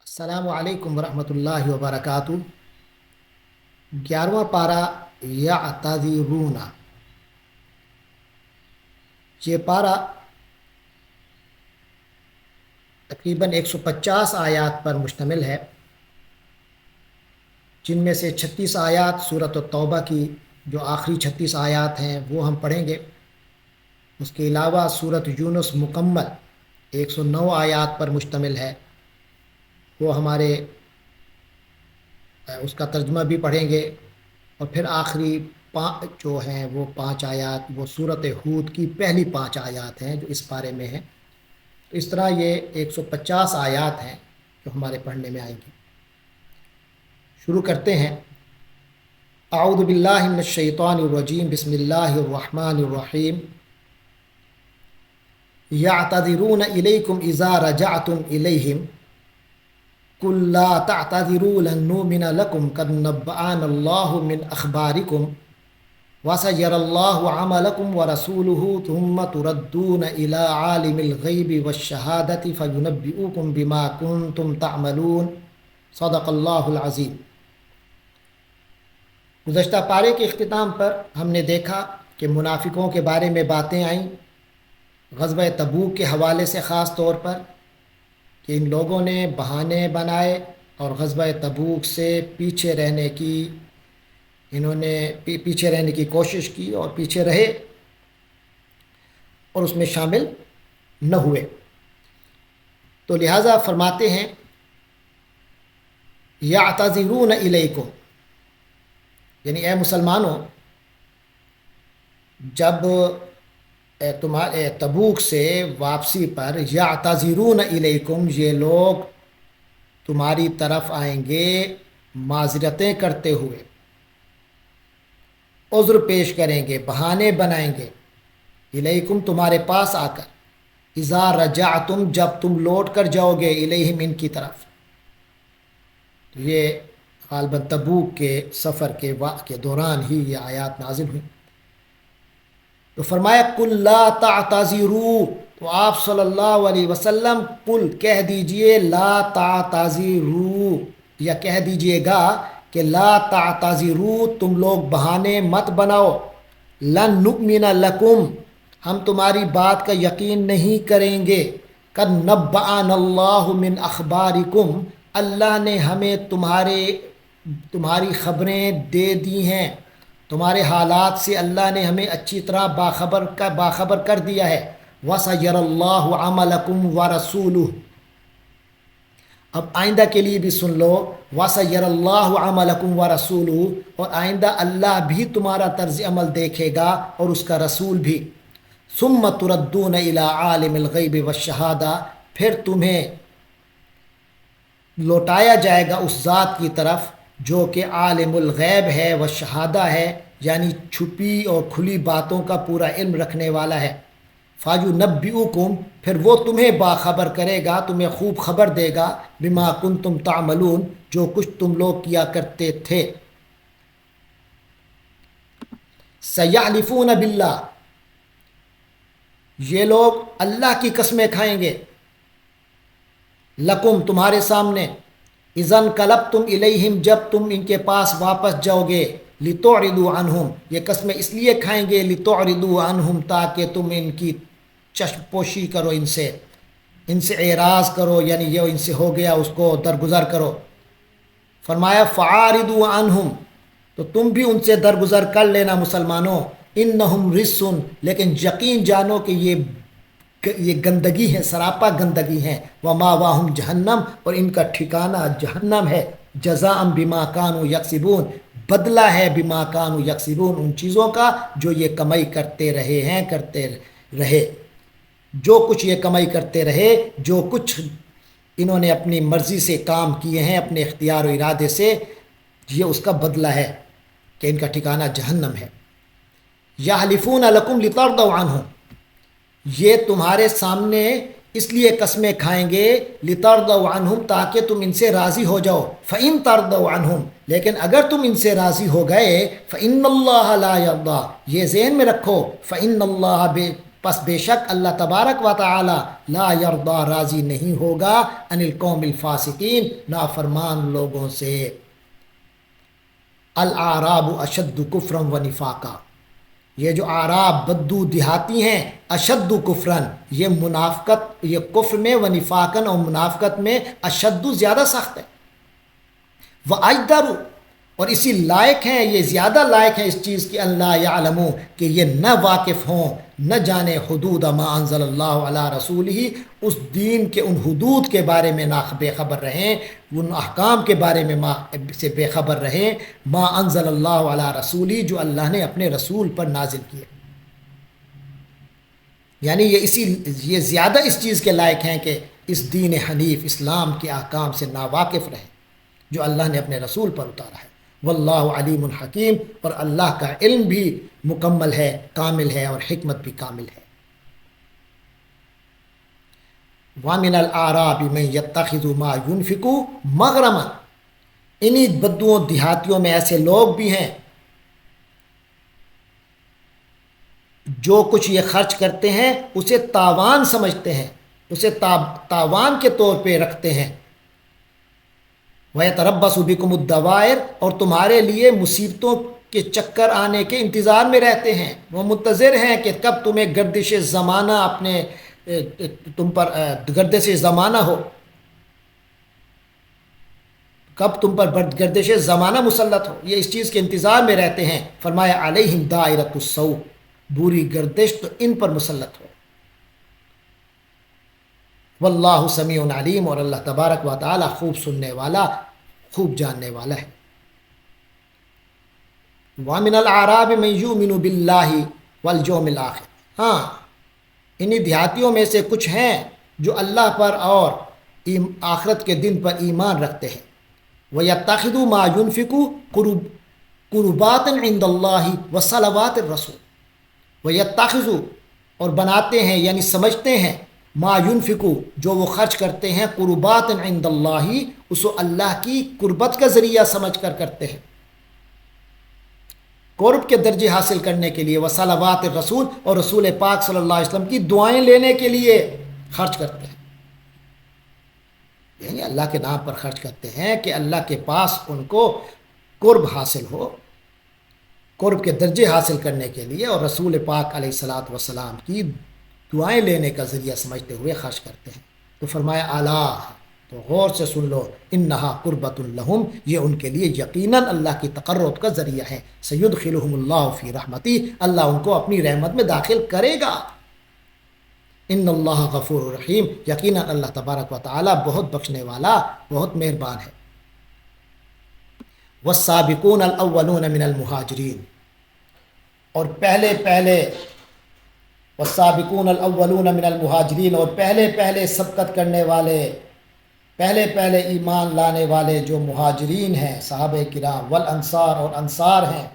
السلام علیکم ورحمۃ اللہ وبرکاتہ۔ 11واں پارہ یعتذرون۔ یہ پارہ تقریباً 150 آیات پر مشتمل ہے، جن میں سے 36 آیات سورۃ التوبہ کی جو آخری 36 آیات ہیں وہ ہم پڑھیں گے۔ اس کے علاوہ سورۃ یونس مکمل 109 آیات پر مشتمل ہے، وہ ہمارے اس کا ترجمہ بھی پڑھیں گے، اور پھر آخری جو ہیں وہ 5 آیات وہ سورۃ ہود کی پہلی 5 آیات ہیں جو اس پارے میں ہیں۔ تو اس طرح یہ 150 آیات ہیں جو ہمارے پڑھنے میں آئیں گی۔ شروع کرتے ہیں۔ اعوذ باللہ من الشیطان الرجیم، بسم اللہ الرحمن الرحیم۔ یعتذرون الیکم اذا رجعتم الیہم قل لا تعتذروا لن نؤمن لكم قد نبأنا الله من اخباركم وسيرى الله عملكم ورسوله ثم تردون الى عالم الغیب والشہادة فينبئكم بما كنتم تعملون، صدق اللہ العظیم۔ گزشتہ پارے کے اختتام پر ہم نے دیکھا کہ منافقوں کے بارے میں باتیں آئیں، غزوہ تبوک کے حوالے سے خاص طور پر، کہ ان لوگوں نے بہانے بنائے اور غزوہ تبوک سے پیچھے رہنے کی کوشش کی اور پیچھے رہے اور اس میں شامل نہ ہوئے۔ تو لہٰذا فرماتے ہیں یعتذرون الیکم، یعنی اے مسلمانوں، جب تمہارے تبوک سے واپسی پر یعتذرون الیکم، یہ لوگ تمہاری طرف آئیں گے معذرتیں کرتے ہوئے، عذر پیش کریں گے، بہانے بنائیں گے، الیکم تمہارے پاس آ کر، اذا رجعتم جب تم لوٹ کر جاؤ گے، الیہم ان کی طرف۔ تو یہ غالباً تبوک کے سفر کے دوران ہی یہ آیات نازل ہوئی۔ تو فرمایا قل لا تعتذروا، تو آپ صلی اللہ علیہ وسلم قل کہہ دیجئے، لا تعتذروا، یا کہہ دیجئے گا کہ لا تعتذروا، تم لوگ بہانے مت بناؤ، لن نؤمن لکم، ہم تمہاری بات کا یقین نہیں کریں گے، قد نبأنا اللہ من اخبارکم، اللہ نے ہمیں تمہاری خبریں دے دی ہیں، تمہارے حالات سے اللہ نے ہمیں اچھی طرح باخبر کر دیا ہے۔ وَسَيَرَ اللَّهُ عَمَلَكُمْ وَرَسُولُهُ، اب آئندہ کے لیے بھی سن لو، وَسَيَرَ اللَّهُ عَمَلَكُمْ وَرَسُولُهُ، اور آئندہ اللہ بھی تمہارا طرز عمل دیکھے گا اور اس کا رسول بھی۔ ثُمَّ تُرَدُّونَ إِلَىٰ عَالِمِ الْغَيْبِ وَالشَّهَادَةِ، پھر تمہیں لوٹایا جائے گا اس ذات کی طرف جو کہ عالم الغیب ہے والشہادہ ہے، یعنی چھپی اور کھلی باتوں کا پورا علم رکھنے والا ہے۔ فَيُنَبِّئُكُمْ، پھر وہ تمہیں باخبر کرے گا، تمہیں خوب خبر دے گا، بما کنتم تعملون، جو کچھ تم لوگ کیا کرتے تھے۔ سَيَحْلِفُونَ بِاللَّهِ، یہ لوگ اللہ کی قسمیں کھائیں گے، لکم تمہارے سامنے، اذا انقلبتم الیہم جب تم ان کے پاس واپس جاؤ گے، لتعرضوا عنہم، یہ قسمیں اس لیے کھائیں گے، لتعرضوا عنہم تاکہ تم ان کی چشم پوشی کرو، ان سے اعراض کرو، یعنی یہ ان سے ہو گیا اس کو درگزر کرو۔ فرمایا فعارضوا عنہم، تو تم بھی ان سے درگزر کر لینا مسلمانوں، انہم رجس، لیکن یقین جانو کہ یہ گندگی ہے، سراپا گندگی ہیں، وماواہم جہنم، اور ان کا ٹھکانہ جہنم ہے، جزاء بما کانوا یکسبون، بدلہ ہے بما کانوا یکسبون، ان چیزوں کا جو یہ کمائی کرتے رہے، جو کچھ یہ کمائی کرتے رہے، جو کچھ انہوں نے اپنی مرضی سے کام کیے ہیں، اپنے اختیار و ارادے سے، یہ اس کا بدلہ ہے کہ ان کا ٹھکانہ جہنم ہے۔ یحلفون لکم لترضوا عنہم، یہ تمہارے سامنے اس لیے قسمیں کھائیں گے، لترضوا عنہم تاکہ تم ان سے راضی ہو جاؤ، فإن ترضوا عنہم، لیکن اگر تم ان سے راضی ہو گئے، فإن اللہ لا یرضی، یہ ذہن میں رکھو، فإن اللہ پس بے شک اللہ تبارک و تعالی لا یرضا راضی نہیں ہوگا عن القوم الفاسقین نافرمان لوگوں سے. الاعراب اشد کفرا و نفاقا، یہ جو اعراب بدو دیہاتی ہیں، اشد کفرن یہ منافقت، یہ کفر میں، و نفاقن اور منافقت میں، اشد زیادہ سخت ہے، و اجدر اور اسی لائق ہیں، یہ زیادہ لائق ہیں اس چیز کی، اللہ یعلمو کہ یہ نہ واقف ہوں، نہ جانے حدود ما انزل اللہ علی رسولہ، اس دین کے ان حدود کے بارے میں نہ بے خبر رہیں، ان احکام کے بارے میں سے بے خبر رہیں، ما انزل اللہ علی رسولہ جو اللہ نے اپنے رسول پر نازل کیے. یعنی یہ زیادہ اس چیز کے لائق ہیں کہ اس دین حنیف اسلام کے احکام سے ناواقف رہیں جو اللہ نے اپنے رسول پر اتارا ہے. واللہ علیم حکیم، اور اللہ کا علم بھی مکمل ہے، کامل ہے، اور حکمت بھی کامل ہے. وَمِنَ الْأَعْرَابِ مَن يَتَّخِذُ مَا يُنْفِقُ مَغْرَمًا، انہی بدوؤں دیہاتیوں میں ایسے لوگ بھی ہیں جو کچھ یہ خرچ کرتے ہیں اسے تاوان سمجھتے ہیں، اسے تاوان کے طور پہ رکھتے ہیں. وَيَتَرَبَّصُ بِكُمُ الدَّوَائِرَ، اور تمہارے لیے مصیبتوں کے چکر آنے کے انتظار میں رہتے ہیں، وہ منتظر ہیں کہ کب تمہیں گردش زمانہ تم پر گردش زمانہ ہو، کب تم پر گردش زمانہ مسلط ہو، یہ اس چیز کے انتظار میں رہتے ہیں. فرمایا علیہم دائرۃ السوء، بری گردش تو ان پر مسلط ہو. واللہ سمیع علیم، اور اللہ تبارک و تعالی خوب سننے والا، خوب جاننے والا ہے. وَمِنَ الْأَعْرَابِ مَن يُؤْمِنُ بِاللَّهِ وَالْيَوْمِ الْآخِرِ، ہاں انہی دیہاتیوں میں سے کچھ ہیں جو اللہ پر اور آخرت کے دن پر ایمان رکھتے ہیں. وَيَتَّخِذُ مَا يُنْفِقُ قُرُبَاتًا عِندَ اللَّهِ وَصَلَوَاتِ الرَّسُولِ، وَيَتَّخِذُ اور بناتے ہیں یعنی سمجھتے ہیں، ما ينفقو جو وہ خرچ کرتے ہیں، قربات عند اللہ اسو اللہ کی قربت کا ذریعہ سمجھ کر کرتے ہیں، قرب کے درجے حاصل کرنے کے لیے. وصلوات الرسول اور رسول پاک صلی اللہ علیہ وسلم کی دعائیں لینے کے لیے خرچ کرتے ہیں، یعنی اللہ کے نام پر خرچ کرتے ہیں کہ اللہ کے پاس ان کو قرب حاصل ہو، قرب کے درجے حاصل کرنے کے لیے، اور رسول پاک علیہ الصلاۃ والسلام کی دعائیں لینے کا ذریعہ سمجھتے ہوئے خرچ کرتے ہیں. تو فرمایا الا، تو غور سے سن لو، انہا قربۃ لہم یہ ان کے لیے یقیناً اللہ کی تقرب کا ذریعہ ہے. سیدخلہم اللہ فی رحمتی، اللہ ان کو اپنی رحمت میں داخل کرے گا. ان اللہ غفور رحیم، یقیناً اللہ تبارک و تعالی بہت بخشنے والا، بہت مہربان ہے. والسابقون الاولون من المہاجرین، اور پہلے والسابقون الاولون من المہاجرین، اور پہلے سبقت کرنے والے، پہلے ایمان لانے والے جو مہاجرین ہیں صحابہ کرام، والانصار اور انصار ہیں،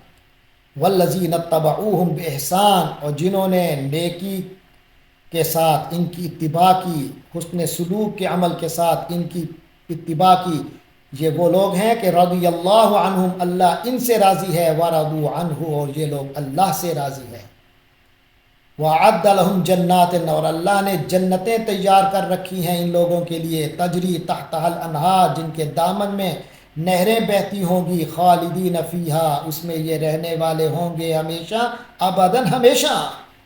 والذین اتبعوہم باحسان اور جنہوں نے نیکی کے ساتھ ان کی اتباع کی، حسن سلوک کے عمل کے ساتھ ان کی اتباع کی، یہ وہ لوگ ہیں کہ رضی اللہ عنہم اللہ ان سے راضی ہے، ورضوا عنہ اور یہ لوگ اللہ سے راضی ہیں. وَأَعَدَّ لَهُمْ جَنَّاتٍ اور اللہ نے جنتیں تیار کر رکھی ہیں ان لوگوں کے لیے، تجری تحتها الانہار جن کے دامن میں نہریں بہتی ہوں گی، خالدین فیہا اس میں یہ رہنے والے ہوں گے ہمیشہ، ابداً ہمیشہ.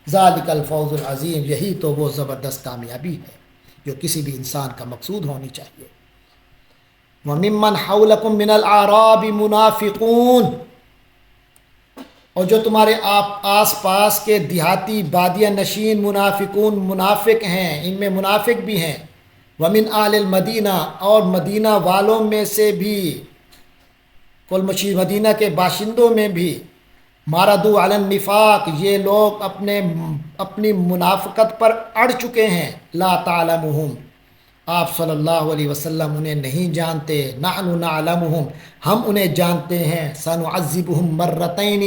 ذالک الفوز العظیم یہی تو وہ زبردست کامیابی ہے جو کسی بھی انسان کا مقصود ہونی چاہیے. وَمِمَّنْ حَوْلَكُمْ مِنَ الْأَعْرَابِ مُنَافِقُونَ اور جو تمہارے آس پاس کے دیہاتی بادیہ نشین منافقون منافق ہیں، ان میں منافق بھی ہیں. وَمِنْ آلِ الْمَدِینَہ اور مدینہ والوں میں سے بھی، کل مشیر مدینہ کے باشندوں میں بھی، ماردو علی النفاق یہ لوگ اپنی منافقت پر اڑ چکے ہیں. لا تعلمہم آپ صلی اللہ علیہ وسلم انہیں نہیں جانتے، نحن نعلمہم ہم انہیں جانتے ہیں، سنعذبہم مرتین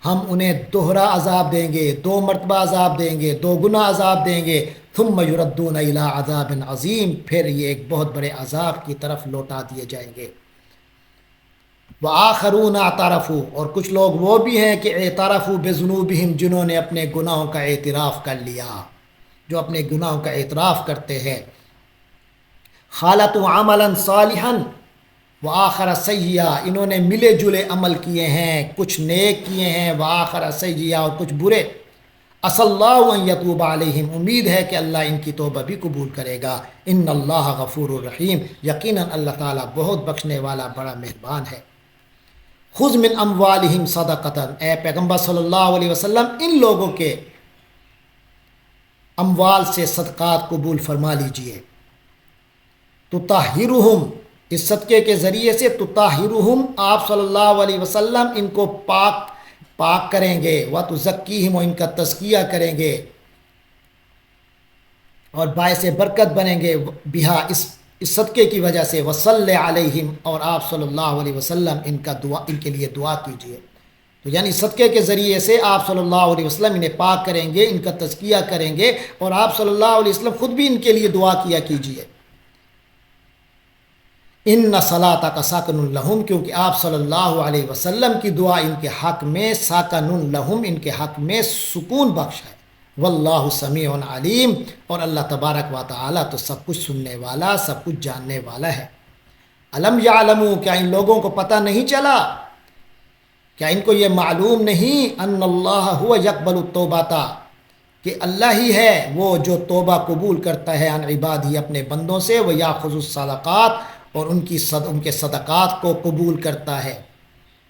ہم انہیں دوہرا عذاب دیں گے، 2 مرتبہ عذاب دیں گے، 2 گنا عذاب دیں گے. ثم یردون الی عذاب عظیم پھر یہ ایک بہت بڑے عذاب کی طرف لوٹا دیے جائیں گے. وآخرون اعترفوا، اور کچھ لوگ وہ بھی ہیں کہ اعترفوا بذنوبہم، جنہوں نے اپنے گناہوں کا اعتراف کر لیا، جو اپنے گناہوں کا اعتراف کرتے ہیں. خالطوا عملا صالحا وآخر سیئا، انہوں نے ملے جلے عمل کیے ہیں، کچھ نیک کیے ہیں، وآخر سیئا، اور کچھ برے. عسى اللہ ان یتوب علیہم، امید ہے کہ اللہ ان کی توبہ بھی قبول کرے گا. ان اللہ غفور الرحیم، یقیناً اللہ تعالیٰ بہت بخشنے والا بڑا مہربان ہے. خذ من اموالہم صدقۃ، اے پیغمبر صلی اللہ علیہ وسلم ان لوگوں کے اموال سے صدقات قبول فرما لیجئے. تطہرہم، اس صدقے کے ذریعے سے تطہرہم، آپ صلی اللہ علیہ وسلم ان کو پاک کریں گے. وتزکیہم، و ان کا تزکیہ کریں گے اور باعث برکت بنیں گے بہا، اس صدقے کی وجہ سے. وصلی علیہم، اور آپ صلی اللہ علیہ وسلم ان کے لیے دعا کیجیے. تو یعنی صدقے کے ذریعے سے آپ صلی اللہ علیہ وسلم انہیں پاک کریں گے، ان کا تزکیہ کریں گے، اور آپ صلی اللہ علیہ وسلم خود بھی ان کے لیے دعا کیا کیجیے. ان صلاتک سکن لہم، کیونکہ آپ صلی اللہ علیہ وسلم کی دعا ان کے حق میں سکن لہم، ان کے حق میں سکون بخش ہے. واللہ سمیع علیم، اور اللہ تبارک و تعالی تو سب کچھ سننے والا، سب کچھ جاننے والا ہے. الم یعلموا، کیا ان لوگوں کو پتہ نہیں چلا، کیا ان کو یہ معلوم نہیں، ان اللہ هو یقبل التوبۃ، کہ اللہ ہی ہے وہ جو توبہ قبول کرتا ہے عن عبادہ، اپنے بندوں سے. ویاخذ الصدقات، اور ان کے صدقات کو قبول کرتا ہے،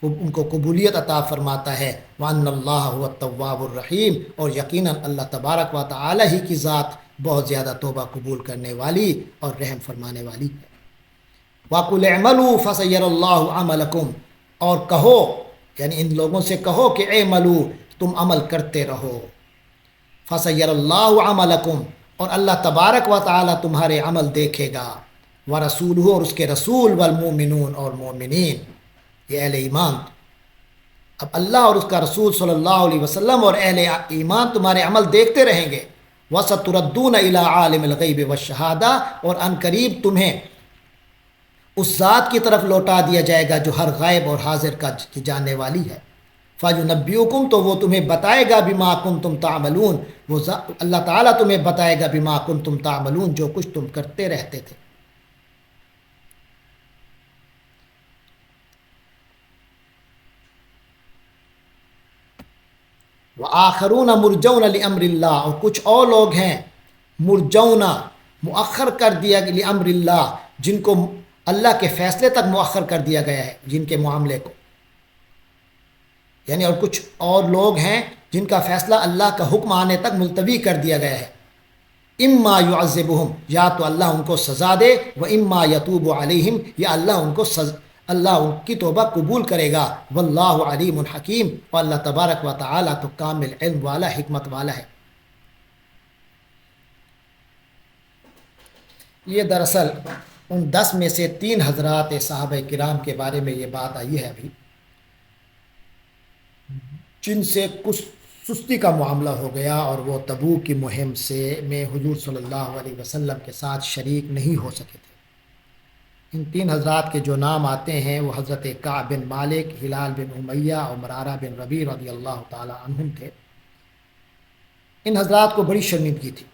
ان کو قبولیت عطا فرماتا ہے. وان اللہ هو التواب الرحیم، اور یقیناً اللہ تبارک و تعالی ہی کی ذات بہت زیادہ توبہ قبول کرنے والی اور رحم فرمانے والی ہے. وَقُلْ اعْمَلُوا فَسَيَرَ اللَّهُ عَمَلَكُمْ، اور کہو، یعنی ان لوگوں سے کہو کہ اعملوا، تم عمل کرتے رہو. فَسَيَرَ اللَّهُ عَمَلَكُمْ، اور اللہ تبارک و تعالی تمہارے عمل دیکھے گا. وَرَسُولُهُ، اور اس کے رسول. وَالْمُؤْمِنُونَ، اور مومنین، یہ اہل ایمان. اب اللہ اور اس کا رسول صلی اللہ علیہ وسلم اور اہل ایمان تمہارے عمل دیکھتے رہیں گے. وَسَتُرَدُّونَ إِلَىٰ عَالِمِ الْغَيْبِ وَالشَّهَادَةِ، اور ان قریب تمہیں اس ذات کی طرف لوٹا دیا جائے گا جو ہر غائب اور حاضر کی جاننے والی ہے. فَيُنَبِّئُكُمْ، تو وہ تمہیں بتائے گا بِمَا كُنتُمْ تَعْمَلُونَ، وہ اللہ تعالیٰ تمہیں بتائے گا بِمَا كُنتُمْ تَعْمَلُونَ، جو کچھ تم کرتے رہتے تھے. وآخرون مرجون لأمر اللہ، اور کچھ اور لوگ ہیں مرجون، مؤخر کر دیا لأمر اللہ، جن کو اللہ کے فیصلے تک مؤخر کر دیا گیا ہے، جن کے معاملے کو، یعنی اور کچھ اور لوگ ہیں جن کا فیصلہ اللہ کا حکم آنے تک ملتوی کر دیا گیا ہے. اما يعذبهم، یا تو اللہ ان کو سزا دے، و اما یتوب علیہم، یا اللہ ان کی توبہ قبول کرے گا. واللہ علیم حکیم، اور اللہ تبارک و تعالی تو کامل علم والا، حکمت والا ہے. یہ دراصل ان 10 میں سے 3 حضرات صحابہ کرام کے بارے میں یہ بات آئی ہے ابھی، جن سے کچھ سستی کا معاملہ ہو گیا، اور وہ تبوک کی مہم میں حضور صلی اللہ علیہ وسلم کے ساتھ شریک نہیں ہو سکے تھے. ان 3 حضرات کے جو نام آتے ہیں وہ حضرت کعب بن مالک، ہلال بن امیہ اور مرارہ بن ربیع رضی اللہ تعالی عنہم تھے. ان حضرات کو بڑی شرمندگی تھی.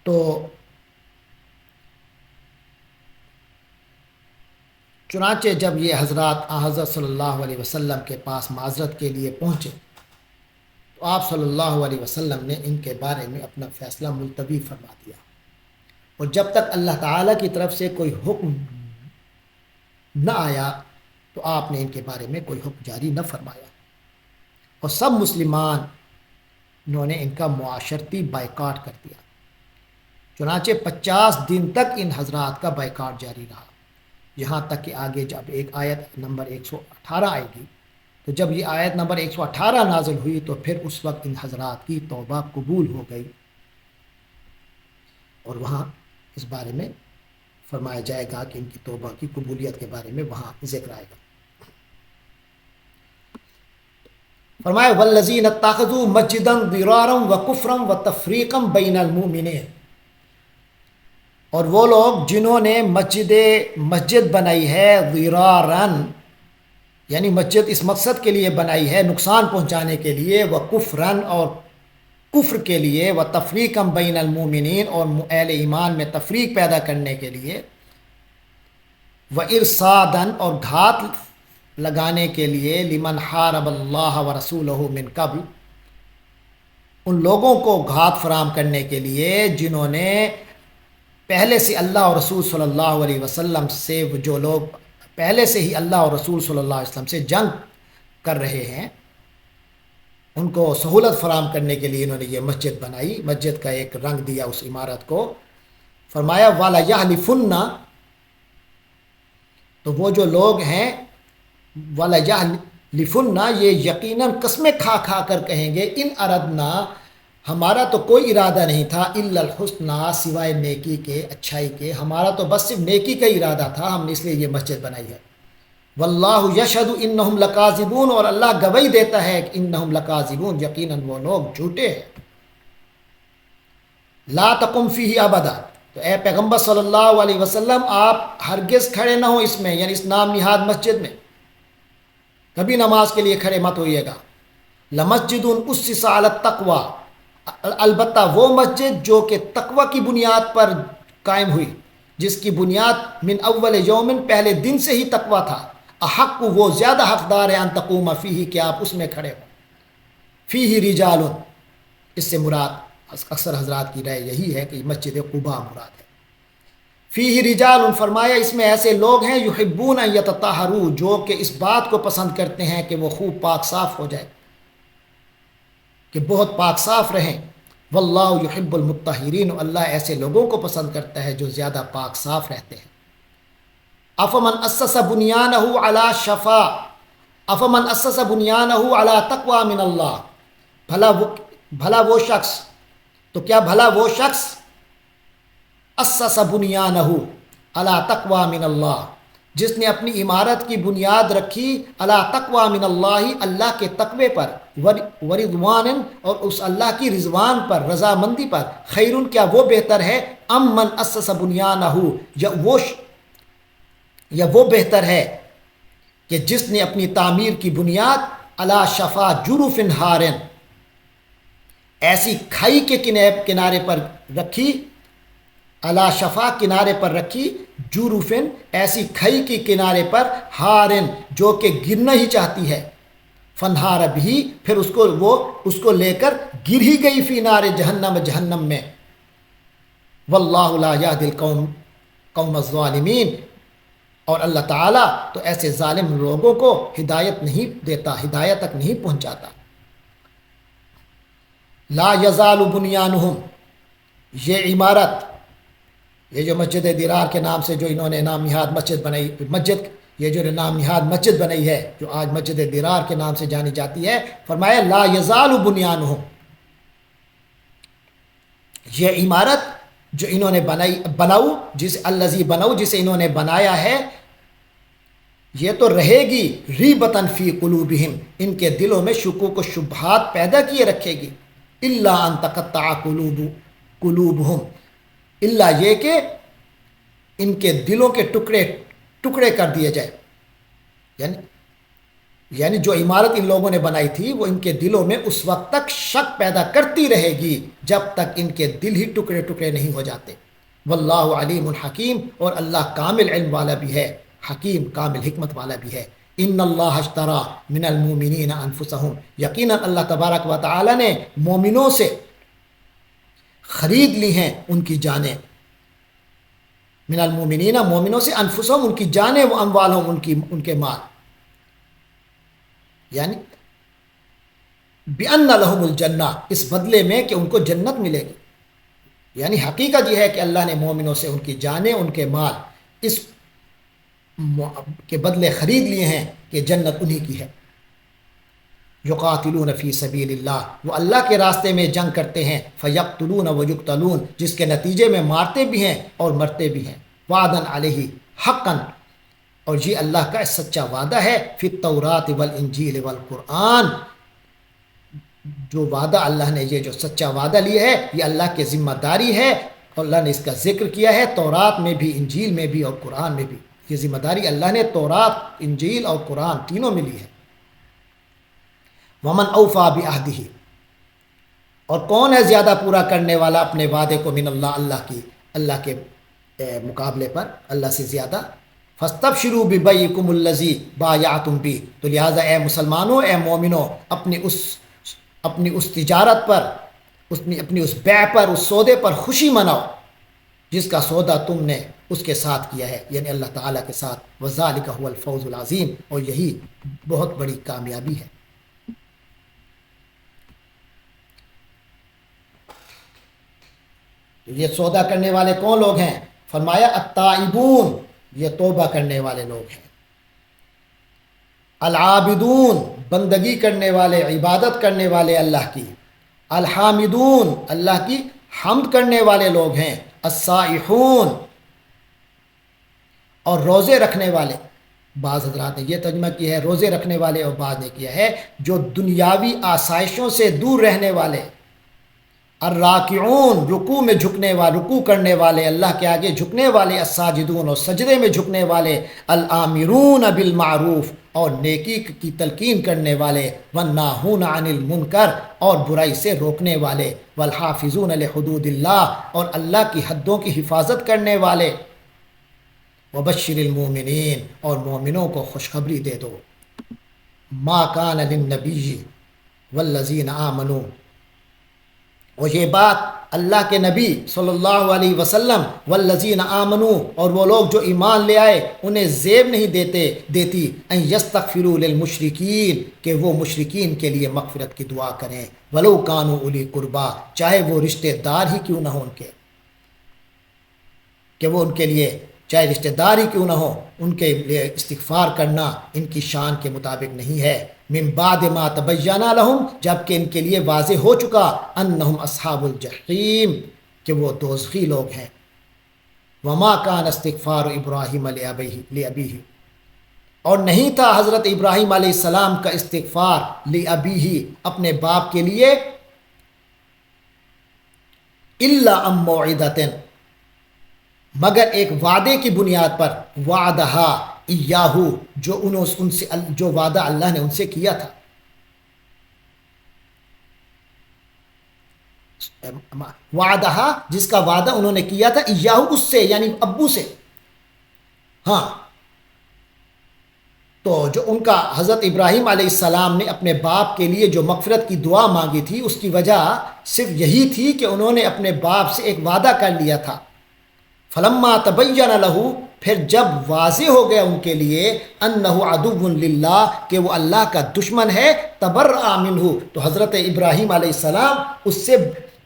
تو چنانچہ جب یہ حضرات حضرت صلی اللہ علیہ وسلم کے پاس معذرت کے لیے پہنچے تو آپ صلی اللہ علیہ وسلم نے ان کے بارے میں اپنا فیصلہ ملتوی فرما دیا، اور جب تک اللہ تعالیٰ کی طرف سے کوئی حکم نہ آیا تو آپ نے ان کے بارے میں کوئی حکم جاری نہ فرمایا. اور سب مسلمانوں نے ان کا معاشرتی بائیکاٹ کر دیا. چنانچہ 50 دن تک ان حضرات کا بائیکاٹ جاری رہا، یہاں تک کہ آگے جب ایک آیت نمبر 118 آئے گی، تو جب یہ آیت نمبر 118 نازل ہوئی تو پھر اس وقت ان حضرات کی توبہ قبول ہو گئی، اور وہاں اس بارے میں فرمایا جائے گا کہ ان کی توبہ کی قبولیت کے بارے میں وہاں ذکر آئے گا. فرمایا والذین اتخذوا مسجدا ضرارا وکفرا وتفریقا بین المؤمنین، اور وہ لوگ جنہوں نے مسجد بنائی ہے ضرارن، یعنی مسجد اس مقصد کے لیے بنائی ہے نقصان پہنچانے کے لیے، وہ کفرن اور کفر کے لیے، وہ تفریقم بین المومنین اور اہل ایمان میں تفریق پیدا کرنے کے لیے، وہ ارصادن اور گھات لگانے کے لیے، لمن حارب اللہ و رسولہ من قبل، ان لوگوں کو گھات فراہم کرنے کے لیے جنہوں نے پہلے سے اللہ اور رسول صلی اللہ علیہ وسلم سے، جو لوگ پہلے سے ہی اللہ اور رسول صلی اللہ علیہ وسلم سے جنگ کر رہے ہیں، ان کو سہولت فراہم کرنے کے لیے انہوں نے یہ مسجد بنائی، مسجد کا ایک رنگ دیا اس عمارت کو۔ فرمایا والا یحلفن، تو وہ جو لوگ ہیں والا یحلفن، یہ یقیناً قسمیں کھا کھا کر کہیں گے، ان اردنا، ہمارا تو کوئی ارادہ نہیں تھا، الا الحسنى، سوائے نیکی کے، اچھائی کے، ہمارا تو بس صرف نیکی کا ارادہ تھا، ہم نے اس لیے یہ مسجد بنائی ہے۔ واللہ یشہد انہم لکاذبون، اور اللہ گواہی دیتا ہے کہ انہم لکاذبون، یقیناً وہ لوگ جھوٹے ہیں۔ لا تقم فیہ ابدا، تو اے پیغمبر صلی اللہ علیہ وسلم آپ ہرگز کھڑے نہ ہو اس میں، یعنی اس نام نہاد مسجد میں کبھی نماز کے لیے کھڑے مت ہوئیے گا۔ لمسجد اسس علی التقوی، البتہ وہ مسجد جو کہ تقوی کی بنیاد پر قائم ہوئی، جس کی بنیاد من اول یومن، پہلے دن سے ہی تقوی تھا، احق، وہ زیادہ حقدار ہے ان تقوم فیہ، کہ آپ اس میں کھڑے ہو۔ فیہ رجال، اس سے مراد اکثر حضرات کی رائے یہی ہے کہ مسجد قباء مراد ہے۔ فیہ رجال، فرمایا اس میں ایسے لوگ ہیں، یحبون ان یتطہروا، جو کہ اس بات کو پسند کرتے ہیں کہ وہ خوب پاک صاف ہو جائے، کہ بہت پاک صاف رہیں۔ واللہ یحب المطہرین، اللہ ایسے لوگوں کو پسند کرتا ہے جو زیادہ پاک صاف رہتے ہیں۔ افمن اسس بنیانہ علی شفا، افمن اسس بنیانہ علی تقوی من اللہ، بھلا وہ شخص، تو کیا بھلا وہ شخص اسس بنیانہ علی تقوی من اللہ، جس نے اپنی عمارت کی بنیاد رکھی علی تقوی من اللہ، اللہ کے تقوی پر، ورضوان، اور اس اللہ کی رضوان پر، رضامندی پر، خیرن، کیا وہ بہتر ہے، ام من اسس بنیانہ، یا وہ بہتر ہے کہ جس نے اپنی تعمیر کی بنیاد علی شفا جرف ہار، ایسی کھائی کے کنارے پر رکھی، علی شفا کنارے پر رکھی، جرفن، ایسی کھائی کی کنارے پر، ہارن، جو کہ گرنا ہی چاہتی ہے، فنہار بھی، پھر اس کو لے کر گر ہی گئی، فی نار جہنم، جہنم میں۔ واللہ لا یہدی القوم الظالمین، اور اللہ تعالیٰ تو ایسے ظالم لوگوں کو ہدایت نہیں دیتا، ہدایت تک نہیں پہنچاتا۔ لا یزال بنیانہم، یہ عمارت، یہ جو مسجد درار کے نام سے جو انہوں نے نام نہاد مسجد بنائی، یہ جو نام نہاد مسجد بنائی ہے جو آج مسجد درار کے نام سے جانی جاتی ہے، فرمایا لا یزال بنیانہم، یہ عمارت جو انہوں نے بناؤ جسے انہوں نے بنایا ہے، یہ تو رہے گی، ریبتن فی قلوبہم، ان کے دلوں میں شکوک و شبہات پیدا کیے رکھے گی، الا ان تقطع قلوبہم، اللہ یہ کہ ان کے دلوں کے ٹکڑے کر دیے جائے، یعنی جو عمارت ان لوگوں نے بنائی تھی وہ ان کے دلوں میں اس وقت تک شک پیدا کرتی رہے گی جب تک ان کے دل ہی ٹکڑے ٹکڑے نہیں ہو جاتے۔ واللہ علیم حکیم، اور اللہ کامل علم والا بھی ہے، حکیم کامل حکمت والا بھی ہے۔ ان اللہ اشترى من المؤمنین انفسهم، یقیناً اللہ تبارک و تعالی نے مومنوں سے خرید لی ہیں ان کی جانیں، من المؤمنین، مومنوں سے، انفسهم، ان کی جانیں، و اموالهم، ان کے مال، یعنی بِأَنَّ لَهُمُ الْجَنَّةِ، اس بدلے میں کہ ان کو جنت ملے گی، یعنی حقیقت یہ ہے کہ اللہ نے مومنوں سے ان کی جانیں، ان کے مال اس کے بدلے خرید لیے ہیں کہ جنت انہی کی ہے۔ یقاتلون فی سبیل اللہ، وہ اللہ کے راستے میں جنگ کرتے ہیں، فیقتلون ویقتلون، جس کے نتیجے میں مارتے بھی ہیں اور مرتے بھی ہیں، وعدن علیہ حقا، اور یہ اللہ کا سچا وعدہ ہے، فی التورات والانجیل والقرآن، جو وعدہ اللہ نے، یہ جو سچا وعدہ لیا ہے یہ اللہ کی ذمہ داری ہے اللہ نے اس کا ذکر کیا ہے تورات میں بھی، انجیل میں بھی اور قرآن میں بھی. یہ ذمہ داری اللہ نے تورات، انجیل اور قرآن تینوں میں لی ہے. ومن اوفا بعہدہ، اور کون ہے زیادہ پورا کرنے والا اپنے وعدے کو، من اللہ، اللہ کے مقابلے پر، اللہ سے زیادہ. فاستبشروا ببیعکم الذی بایعتم بہ، تو لہٰذا اے مسلمانوں، اے مومنوں، اپنی اس تجارت پر، اپنی اس بیع پر، اس سودے پر خوشی مناؤ جس کا سودا تم نے اس کے ساتھ کیا ہے، یعنی اللہ تعالیٰ کے ساتھ. وذالک هو الفوز العظیم، اور یہی بہت بڑی کامیابی ہے. یہ سودا کرنے والے کون لوگ ہیں؟ فرمایا التائبون، یہ توبہ کرنے والے لوگ ہیں. العابدون، بندگی کرنے والے، عبادت کرنے والے اللہ کی. الحامدون، اللہ کی حمد کرنے والے لوگ ہیں. الصائحون، اور روزے رکھنے والے. بعض حضرات نے یہ ترجمہ کیا ہے روزے رکھنے والے، اور بعض نے کیا ہے جو دنیاوی آسائشوں سے دور رہنے والے. الراکعون، رکوع میں جھکنے والے، رکوع کرنے والے، اللہ کے آگے جھکنے والے. الساجدون، اور سجدے میں جھکنے والے. الآمرون بالمعروف، اور نیکی کی تلقین کرنے والے. والناہون عن المنکر، اور برائی سے روکنے والے. والحافظون لحدود اللہ، اور اللہ کی حدوں کی حفاظت کرنے والے. وبشر المومنین، اور مومنوں کو خوشخبری دے دو. ما کان للنبی والذین آمنوا، اور یہ بات اللہ کے نبی صلی اللہ علیہ وسلم، والذین آمنوا، اور وہ لوگ جو ایمان لے آئے، انہیں زیب نہیں دیتی ان یستغفروا للمشرکین، کہ وہ مشرکین کے لیے مغفرت کی دعا کریں. ولو کانوا اولی قربا، چاہے وہ رشتہ دار ہی کیوں نہ ہو ان کے، کہ وہ ان کے لیے چاہے رشتہ دار ہی کیوں نہ ہو، ان کے لیے استغفار کرنا ان کی شان کے مطابق نہیں ہے. من بعد ما تبین لہم، جبکہ ان کے لیے واضح ہو چکا، انہم اصحاب الجحیم، کہ وہ دوزخی لوگ ہیں. وما کان استغفار ابراہیم لابیہ، اور نہیں تھا حضرت ابراہیم علیہ السلام کا استغفار لابیہ، اپنے باپ کے لیے، الا عن موعدۃ، مگر ایک وعدے کی بنیاد پر. وعدہا ایاہو، جو وعدہ اللہ نے ان سے کیا تھا. وعدہا، جس کا وعدہ انہوں نے کیا تھا، ایاہو، اس سے، یعنی ابو سے. ہاں، تو جو ان کا حضرت ابراہیم علیہ السلام نے اپنے باپ کے لیے جو مغفرت کی دعا مانگی تھی، اس کی وجہ صرف یہی تھی کہ انہوں نے اپنے باپ سے ایک وعدہ کر لیا تھا. فلما تبین لہ، پھر جب واضح ہو گیا ان کے لیے، انہ عدو للہ، کہ وہ اللہ کا دشمن ہے، تبرأ منہ، تو حضرت ابراہیم علیہ السلام اس سے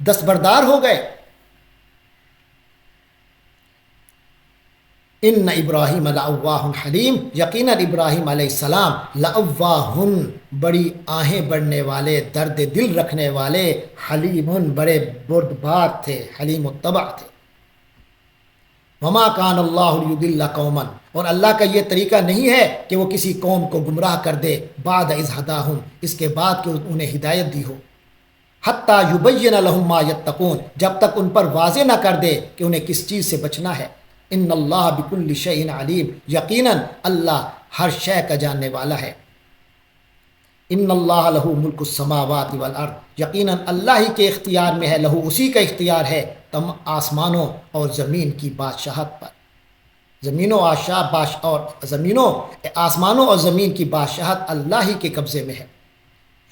دستبردار ہو گئے. ان ابراہیم لأواہ حلیم، یقیناً ابراہیم علیہ السلام لأواہ، بڑی آہیں بڑھنے والے، درد دل رکھنے والے، حلیم، بڑے بردبار تھے، حلیم الطبع تھے. وما کان اللہ لیضل قوما، اور اللہ کا یہ طریقہ نہیں ہے کہ وہ کسی قوم کو گمراہ کر دے، بعد اذ ہداہم، اس کے بعد کہ انہیں ہدایت دی ہو. حتی یبین لہم ما یتقون، جب تک ان پر واضح نہ کر دے کہ انہیں کس چیز سے بچنا ہے. ان اللہ بکل شیء علیم، یقیناً اللہ ہر شے کا جاننے والا ہے. ان اللہ لہ ملک السماوات والارض، یقیناً اللہ ہی کے اختیار میں ہے، لہو، اسی کا اختیار ہے، تم آسمانوں اور زمین کی بادشاہت پر. آسمانوں اور زمین کی بادشاہت اللہ ہی کے قبضے میں ہے.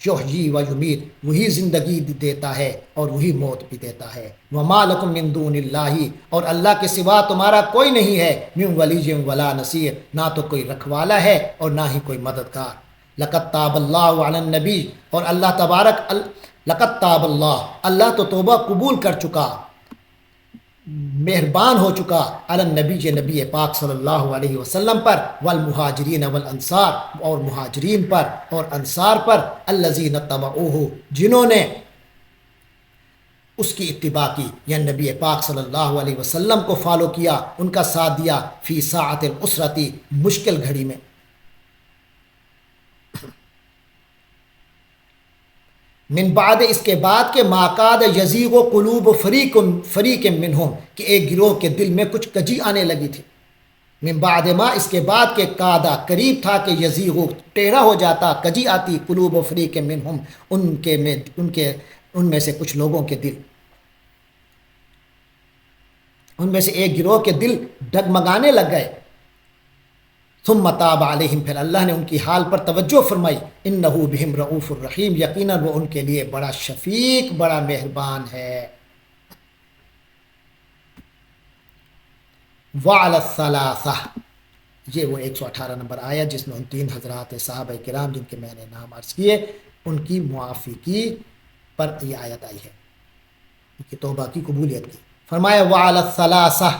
یحیی و یمیت، وہی زندگی دیتا ہے اور وہی موت بھی دیتا ہے. وما لکم من دون اللہ، اور اللہ کے سوا تمہارا کوئی نہیں ہے، من ولی ولا نصیر، نہ تو کوئی رکھوالا ہے اور نہ ہی کوئی مددگار. لقد تاب اللہ علی النبی، اور لقد تاب اللہ تو توبہ قبول کر چکا، مہربان ہو چکا، علی النبی، نبی پاک صلی اللہ علیہ وسلم پر، والمہاجرین والانصار، اور مہاجرین پر اور انصار پر، الذین اتبعوہ، جنہوں نے اس کی اتباع کی، یعنی نبی پاک صلی اللہ علیہ وسلم کو فالو کیا، ان کا ساتھ دیا، فی ساعت العسرتی، مشکل گھڑی میں. من بعد اس کے بعد کہ ماکاد یزیغ قلوب فریق منہم کہ ایک گروہ کے دل میں کچھ کجی آنے لگی تھی. من بعد ما اس کے بعد کہ کادا قریب تھا کہ یزیغ ٹیڑھا ہو جاتا کجی آتی قلوب فریق منہم ان میں سے کچھ لوگوں کے دل، ان میں سے ایک گروہ کے دل ڈگمگانے لگ گئے. ثم تاب علیہم پھر اللہ نے ان کی حال پر توجہ فرمائی. انہ بہم رؤوف الرحیم یقیناً وہ ان کے لیے بڑا شفیق بڑا مہربان ہے. وعلی الثلاثہ یہ وہ 118 نمبر آیا جس میں ان 3 حضرات صحابہ کرام جن کے میں نے نام عرض کیے ان کی معافی کی پر یہ آیت آئی ہے، ان کی توبہ کی قبولیت کی. فرمایا وعلی الثلاثہ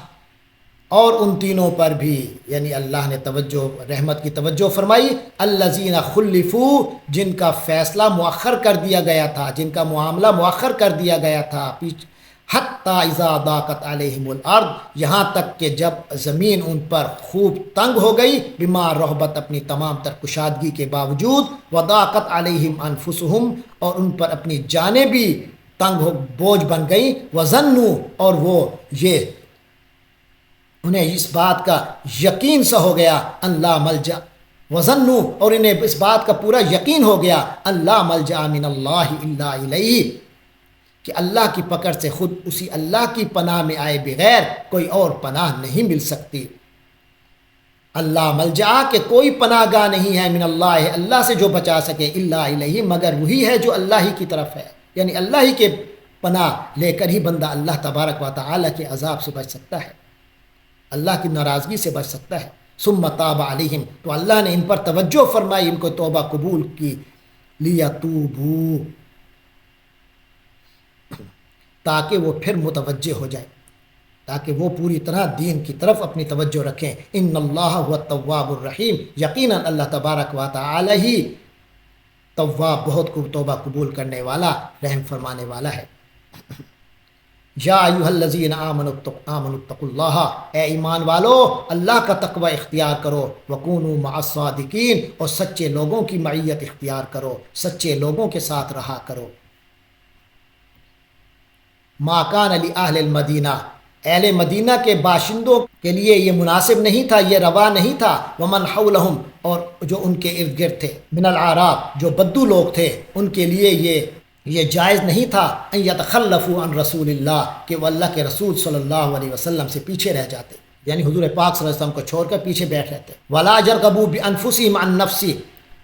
اور ان تینوں پر بھی، یعنی اللہ نے توجہ رحمت کی توجہ فرمائی. الذین خلفوا جن کا فیصلہ مؤخر کر دیا گیا تھا، جن کا معاملہ مؤخر کر دیا گیا تھا، حتی اذا ضاقت علیہم الارض یہاں تک کہ جب زمین ان پر خوب تنگ ہو گئی، بما رحبت اپنی تمام تر کشادگی کے باوجود، وضاقت علیہم انفسہم اور ان پر اپنی جانیں بھی تنگ ہو بوجھ بن گئی، وظنوا اور وہ یہ انہیں اس بات کا یقین سا ہو گیا اللہ ملجا وظنوا اور انہیں اس بات کا پورا یقین ہو گیا اللہ ملجا من اللہ الا الیہ کہ اللہ کی پکڑ سے خود اسی اللہ کی پناہ میں آئے بغیر کوئی اور پناہ نہیں مل سکتی. اللہ ملجا کہ کوئی پناہ گاہ نہیں ہے من اللہ اللہ سے جو بچا سکے الا الیہ مگر وہی ہے جو اللہ ہی کی طرف ہے، یعنی اللہ ہی کے پناہ لے کر ہی بندہ اللہ تبارک و تعالی کے عذاب سے بچ سکتا ہے، اللہ کی ناراضگی سے بچ سکتا ہے. ثم تاب علیہم تو اللہ نے ان پر توجہ فرمائی، ان کو توبہ قبول کی. لیتوبوا تاکہ وہ پھر متوجہ ہو جائے، تاکہ وہ پوری طرح دین کی طرف اپنی توجہ رکھیں. ان اللہ هو التواب الرحیم یقیناً اللہ تبارک و تعالی ہی تواب بہت کو توبہ قبول کرنے والا رحم فرمانے والا ہے. یا ایھا الذین آمنوا اتقوا اللہ اے ایمان والو اللہ کا تقوی اختیار کرو، وکونوا مع الصادقین اور سچے لوگوں کی معیت اختیار کرو، سچے لوگوں کے ساتھ رہا کرو. ما کان لأہل المدینہ اہل مدینہ کے باشندوں کے لیے یہ مناسب نہیں تھا، یہ روا نہیں تھا. ومن حولہم اور جو ان کے ارد گرد تھے، من العراب جو بدو لوگ تھے، ان کے لیے یہ جائز نہیں تھا ان یتخلفوا عن رسول اللہ کہ وہ اللہ کے رسول صلی اللہ علیہ وسلم سے پیچھے رہ جاتے، یعنی حضور پاک صلی اللہ علیہ وسلم کو چھوڑ کر پیچھے بیٹھ رہتے. ولا یرغبوا بانفسہم عن نفسہ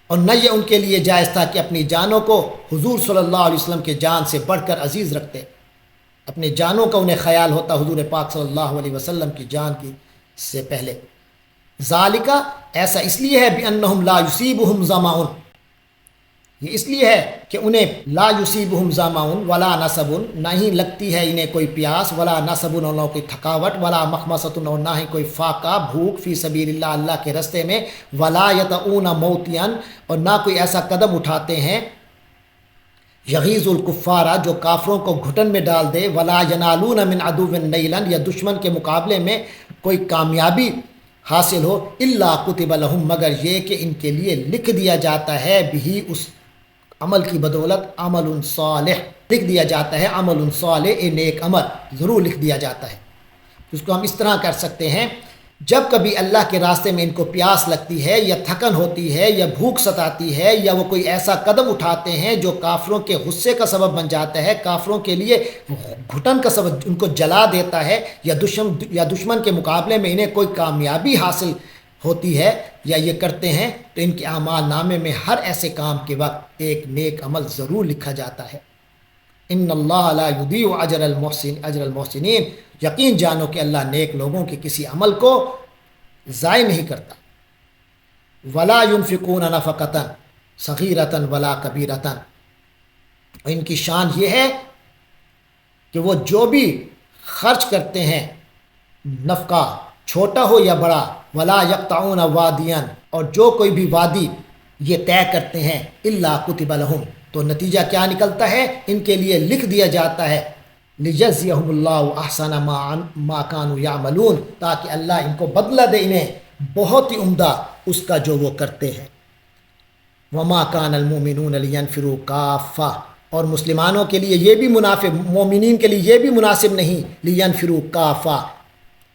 اور نہ یہ ان کے لیے جائز تھا کہ اپنی جانوں کو حضور صلی اللہ علیہ وسلم کے جان سے بڑھ کر عزیز رکھتے، اپنے جانوں کا انہیں خیال ہوتا حضور پاک صلی اللہ علیہ وسلم کی جان کی سے پہلے. ذالک ایسا اس لیے ہے بانہم لا یصیبہم ظمأ یہ اس لیے ہے کہ انہیں لا یصیبہم ظمأ ولا نصب نہ ہی لگتی ہے انہیں کوئی پیاس، ولا نصب اور نہ کوئی تھکاوٹ، ولا مخمصۃ اور نہ ہی کوئی فاقہ بھوک فی سبیل اللہ اللہ کے رستے میں، ولا یطؤون موطئا اور نہ کوئی ایسا قدم اٹھاتے ہیں یغیظ الکفارہ جو کافروں کو گھٹن میں ڈال دے، ولا ینالون من عدو نیلا یا دشمن کے مقابلے میں کوئی کامیابی حاصل ہو، الا کتب لہم مگر یہ کہ ان کے لیے لکھ دیا جاتا ہے بھی اس عمل کی بدولت عمل صالح لکھ دیا جاتا ہے، عمل صالح نیک عمل ضرور لکھ دیا جاتا ہے. اس کو ہم اس طرح کر سکتے ہیں جب کبھی اللہ کے راستے میں ان کو پیاس لگتی ہے یا تھکن ہوتی ہے یا بھوک ستاتی ہے یا وہ کوئی ایسا قدم اٹھاتے ہیں جو کافروں کے غصے کا سبب بن جاتا ہے، کافروں کے لیے گھٹن کا سبب ان کو جلا دیتا ہے، یا دشمن کے مقابلے میں انہیں کوئی کامیابی حاصل ہوتی ہے یا یہ کرتے ہیں، تو ان کے اعمال نامے میں ہر ایسے کام کے وقت ایک نیک عمل ضرور لکھا جاتا ہے. ان اللہ لا یضیع اجر المحسنین یقین جانو کہ اللہ نیک لوگوں کے کسی عمل کو ضائع نہیں کرتا. ولا ينفقون نفقۃ صغیرۃ ولا کبیرۃ ان کی شان یہ ہے کہ وہ جو بھی خرچ کرتے ہیں نفقہ چھوٹا ہو یا بڑا، ولا یقطعون وادیا اور جو کوئی بھی وادی یہ طے کرتے ہیں، الا کتب لہم تو نتیجہ کیا نکلتا ہے ان کے لیے لکھ دیا جاتا ہے، لیجزیہم اللہ احسن ما کانوا یعملون تاکہ اللہ ان کو بدلہ دے انہیں بہت ہی عمدہ اس کا جو وہ کرتے ہیں. وما کان المؤمنون لینفروا کافہ اور مسلمانوں کے لیے یہ بھی منافع، مومنین کے لیے یہ بھی مناسب نہیں لینفروا کافہ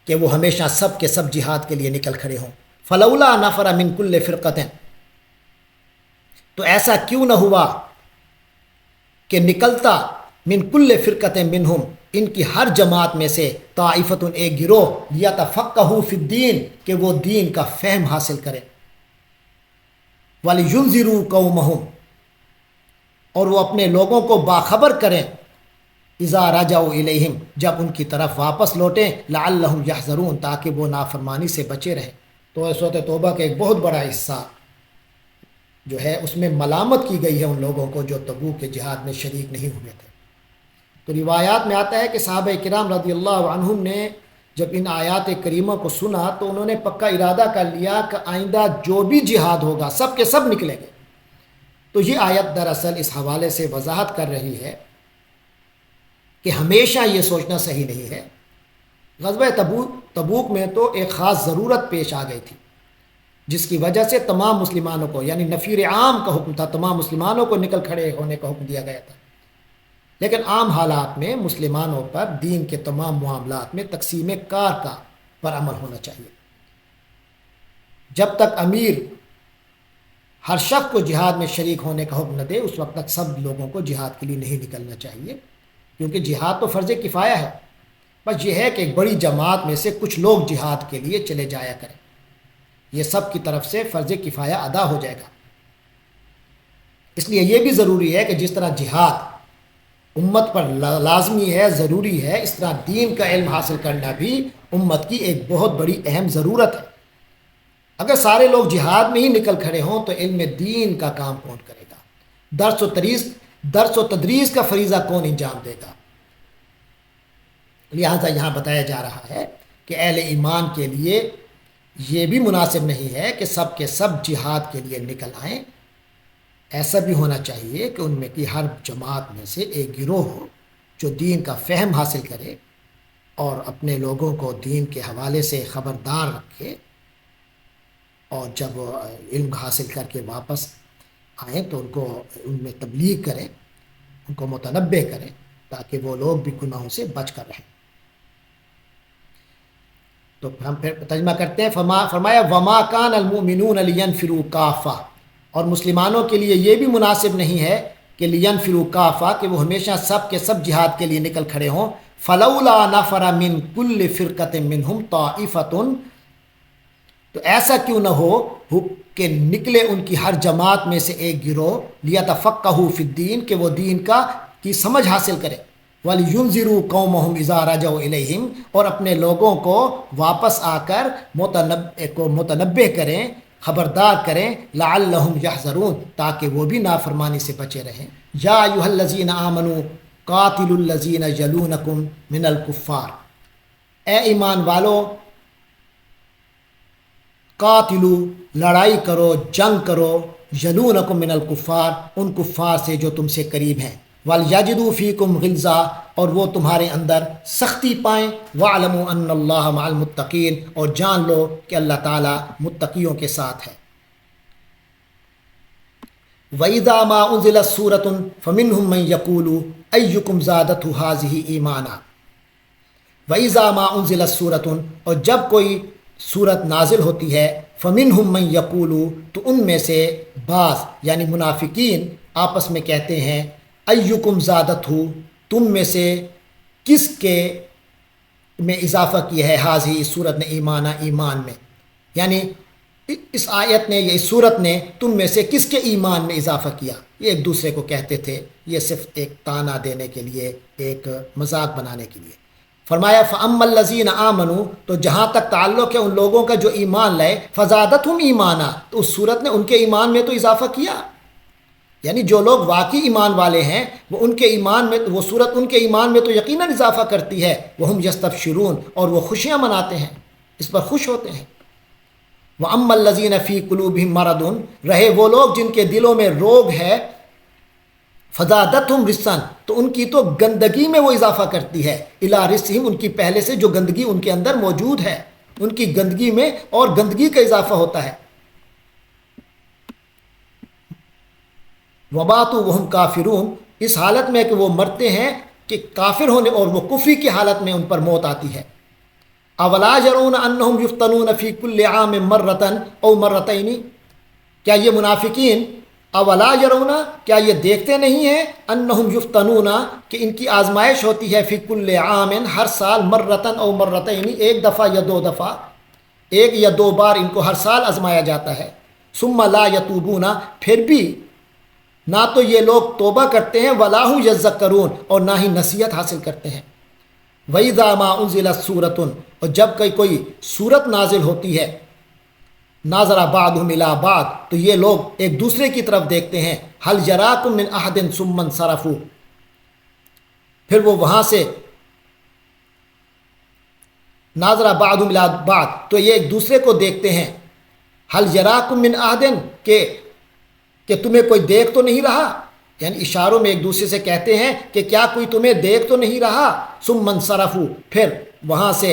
کہ وہ ہمیشہ سب کے سب جہاد کے لیے نکل کھڑے ہوں۔ فلولا نفر من کل فرقۃ، تو ایسا کیوں نہ ہوا کہ نکلتا من کل فرقۃ منہم، ان کی ہر جماعت میں سے طائفۃ ایک گروہ، لیتفقہوا فی الدین کہ وہ دین کا فہم حاصل کرے، وَلِيُنذِرُوا قَوْمَهُمْ اور وہ اپنے لوگوں کو باخبر کریں، اذا رجعوا الیہم جب ان کی طرف واپس لوٹیں، لعلہم یحذرون تاکہ وہ نافرمانی سے بچے رہیں۔ تو سورۃ توبہ کا ایک بہت بڑا حصہ جو ہے اس میں ملامت کی گئی ہے ان لوگوں کو جو تبوک کے جہاد میں شریک نہیں ہوئے تھے۔ تو روایات میں آتا ہے کہ صحابہ کرام رضی اللہ عنہم نے جب ان آیات کریمہ کو سنا تو انہوں نے پکا ارادہ کر لیا کہ آئندہ جو بھی جہاد ہوگا سب کے سب نکلیں گے۔ تو یہ آیت دراصل اس حوالے سے وضاحت کر رہی ہے کہ ہمیشہ یہ سوچنا صحیح نہیں ہے۔ غزوہ تبوک میں تو ایک خاص ضرورت پیش آ گئی تھی جس کی وجہ سے تمام مسلمانوں کو، یعنی نفیر عام کا حکم تھا، تمام مسلمانوں کو نکل کھڑے ہونے کا حکم دیا گیا تھا، لیکن عام حالات میں مسلمانوں پر دین کے تمام معاملات میں تقسیم کار کا پر عمل ہونا چاہیے۔ جب تک امیر ہر شخص کو جہاد میں شریک ہونے کا حکم نہ دے اس وقت تک سب لوگوں کو جہاد کے لیے نہیں نکلنا چاہیے، کیونکہ جہاد تو فرض کفایہ ہے۔ بس یہ ہے کہ ایک بڑی جماعت میں سے کچھ لوگ جہاد کے لیے چلے جایا کریں، یہ سب کی طرف سے فرض کفایہ ادا ہو جائے گا۔ اس لیے یہ بھی ضروری ہے کہ جس طرح جہاد امت پر لازمی ہے، ضروری ہے، اس طرح دین کا علم حاصل کرنا بھی امت کی ایک بہت بڑی اہم ضرورت ہے۔ اگر سارے لوگ جہاد میں ہی نکل کھڑے ہوں تو علم دین کا کام کون کرے گا؟ درس و تدریس کا فریضہ کون انجام دے گا؟ لہٰذا یہاں بتایا جا رہا ہے کہ اہل ایمان کے لیے یہ بھی مناسب نہیں ہے کہ سب کے سب جہاد کے لیے نکل آئیں۔ ایسا بھی ہونا چاہیے کہ ان میں کی ہر جماعت میں سے ایک گروہ ہو جو دین کا فہم حاصل کرے اور اپنے لوگوں کو دین کے حوالے سے خبردار رکھے، اور جب علم حاصل کر کے واپس آئیں تو ان کو ان میں تبلیغ کریں، ان کو متنبہ کریں تاکہ وہ لوگ بھی گناہوں سے بچ کر رہیں۔ تو ہم پھر ترجمہ کرتے ہیں، فرمایا وما کان المؤمنون لینفروا کافہ، اور مسلمانوں کے لیے یہ بھی مناسب نہیں ہے کہ لینفروا کافہ کہ وہ ہمیشہ سب کے سب جہاد کے لیے نکل کھڑے ہوں۔ فلولا نفر من کل فرقۃ منہم طائفۃ، تو ایسا کیوں نہ ہو کہ نکلے ان کی ہر جماعت میں سے ایک گروہ، لیتفقہوا فی الدین کہ وہ دین کی سمجھ حاصل کرے، وَلِيُنذِرُوا قَوْمَهُمْ إِذَا رَجَعُوا إِلَيْهِمْ اور اپنے لوگوں کو واپس آ کر متنبہ کریں، خبردار کریں، لعلہم یحذرون تاکہ وہ بھی نافرمانی سے بچے رہیں۔ یا ایھا الذین آمنوا قاتلوا الذین یلونکم من الکفار، اے ایمان والو قاتلو لڑائی کرو، جنگ کرو، یلونکم من الکفار ان کفار سے جو تم سے قریب ہیں، وَلْيَجِدُوا فِيكُمْ غِلْظَةً اور وہ تمہارے اندر سختی پائیں، وَاعْلَمُوا أَنَّ اللَّهَ مَعَ الْمُتَّقِينَ اور جان لو کہ اللہ تعالیٰ متقیوں کے ساتھ ہے۔ وَإِذَا مَا أُنزِلَتْ سُورَةٌ فَمِنْهُمْ مَنْ يَقُولُ أَيُّكُمْ زَادَتْهُ هَٰذِهِ إِيمَانًا، وَإِذَا مَا أُنزِلَتْ سُورَةٌ اور جب کوئی سورت نازل ہوتی ہے، فَمِنْهُمْ مَنْ يَقُولُ تو ان میں سے بعض یعنی منافقین آپس میں کہتے ہیں، ایکم زادت ہو تم میں سے کس کے میں اضافہ کیا ہے، حاضی اس صورت نے ایمانہ ایمان میں، یعنی اس آیت نے یا اس صورت نے تم میں سے کس کے ایمان میں اضافہ کیا۔ یہ ایک دوسرے کو کہتے تھے، یہ صرف ایک تانا دینے کے لیے، ایک مذاق بنانے کے لیے۔ فرمایا فَأَمَّا الَّذِينَ آمَنُوا تو جہاں تک تعلق ہے ان لوگوں کا جو ایمان لائے، فَزَادَتْهُمْ ایمانا تو اس صورت نے ان کے ایمان میں تو اضافہ کیا، یعنی جو لوگ واقعی ایمان والے ہیں وہ ان کے ایمان میں، وہ صورت ان کے ایمان میں تو یقیناً اضافہ کرتی ہے۔ وَهُمْ يَسْتَبْشِرُونَ اور وہ خوشیاں مناتے ہیں، اس پر خوش ہوتے ہیں۔ وَأَمَّا الَّذِينَ فِي قُلُوبِهِمْ مَرَضٌ رہے وہ لوگ جن کے دلوں میں روگ ہے، فَزَادَتْهُمْ رِجْسًا تو ان کی تو گندگی میں وہ اضافہ کرتی ہے، إِلَىٰ رِجْسِهِمْ ان کی پہلے سے جو گندگی ان کے اندر موجود ہے، ان کی گندگی میں اور گندگی کا اضافہ ہوتا ہے۔ وَبَاتُوا وَهُمْ کافرون اس حالت میں کہ وہ مرتے ہیں کہ کافر ہونے اور وہ کفری کی حالت میں ان پر موت آتی ہے۔ اولا یرون انہم یفتنون فی کل عام مرتن او مرتین، کیا یہ منافقین اولا یرون، کیا یہ دیکھتے نہیں ہیں، انہم یفتنون، کہ ان کی آزمائش ہوتی ہے، فی کل عام، ہر سال، مرتن او مرتین، ایک دفعہ یا دو دفعہ، ایک یا دو بار ان کو ہر سال آزمایا جاتا ہے، ثم لا یتوبون، پھر بھی نہ تو یہ لوگ توبہ کرتے ہیں، ولا هم یذکرون، اور نہ ہی نصیحت حاصل کرتے ہیں۔ وَإِذَا مَا أُنزِلَتْ سُورَةٌ، اور جب کوئی سورت نازل ہوتی ہے، ناظر بعضهم إِلَىٰ بعض، تو یہ لوگ ایک دوسرے کی طرف دیکھتے ہیں، هَلْ يَرَاكُم مِّنْ أَحَدٍ ثُمَّ انصَرَفُوا، پھر وہ وہاں سے ناظر بعضهم إِلَىٰ بعض، تو یہ ایک دوسرے کو دیکھتے ہیں، هَلْ يَرَاكُم مِّنْ أَحَدٍ، کہ تمہیں کوئی دیکھ تو نہیں رہا، یعنی اشاروں میں ایک دوسرے سے کہتے ہیں کہ کیا کوئی تمہیں دیکھ تو نہیں رہا، ثم انصرفوا، پھر وہاں سے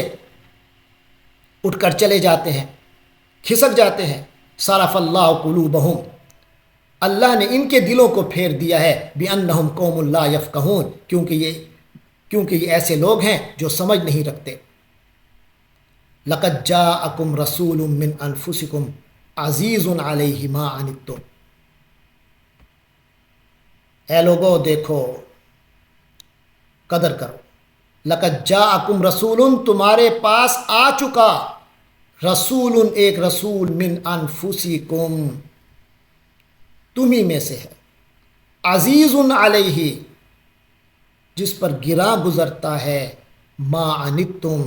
اٹھ کر چلے جاتے ہیں، کھسک جاتے ہیں۔ صرف اللہ قلوبہم، اللہ نے ان کے دلوں کو پھیر دیا ہے، بأنہم قوم لا یفقہون، کیونکہ یہ ایسے لوگ ہیں جو سمجھ نہیں رکھتے۔ لقد جاءکم رسول من انفسکم عزیز علیہ ما عنتم، اے لوگو دیکھو، قدر کرو، لقد جاءکم رسول، تمہارے پاس آ چکا، رسول، ایک رسول، من انفسکم، تمہیں میں سے ہے، عزیز علیہ، جس پر گراں گزرتا ہے، ما عنتم،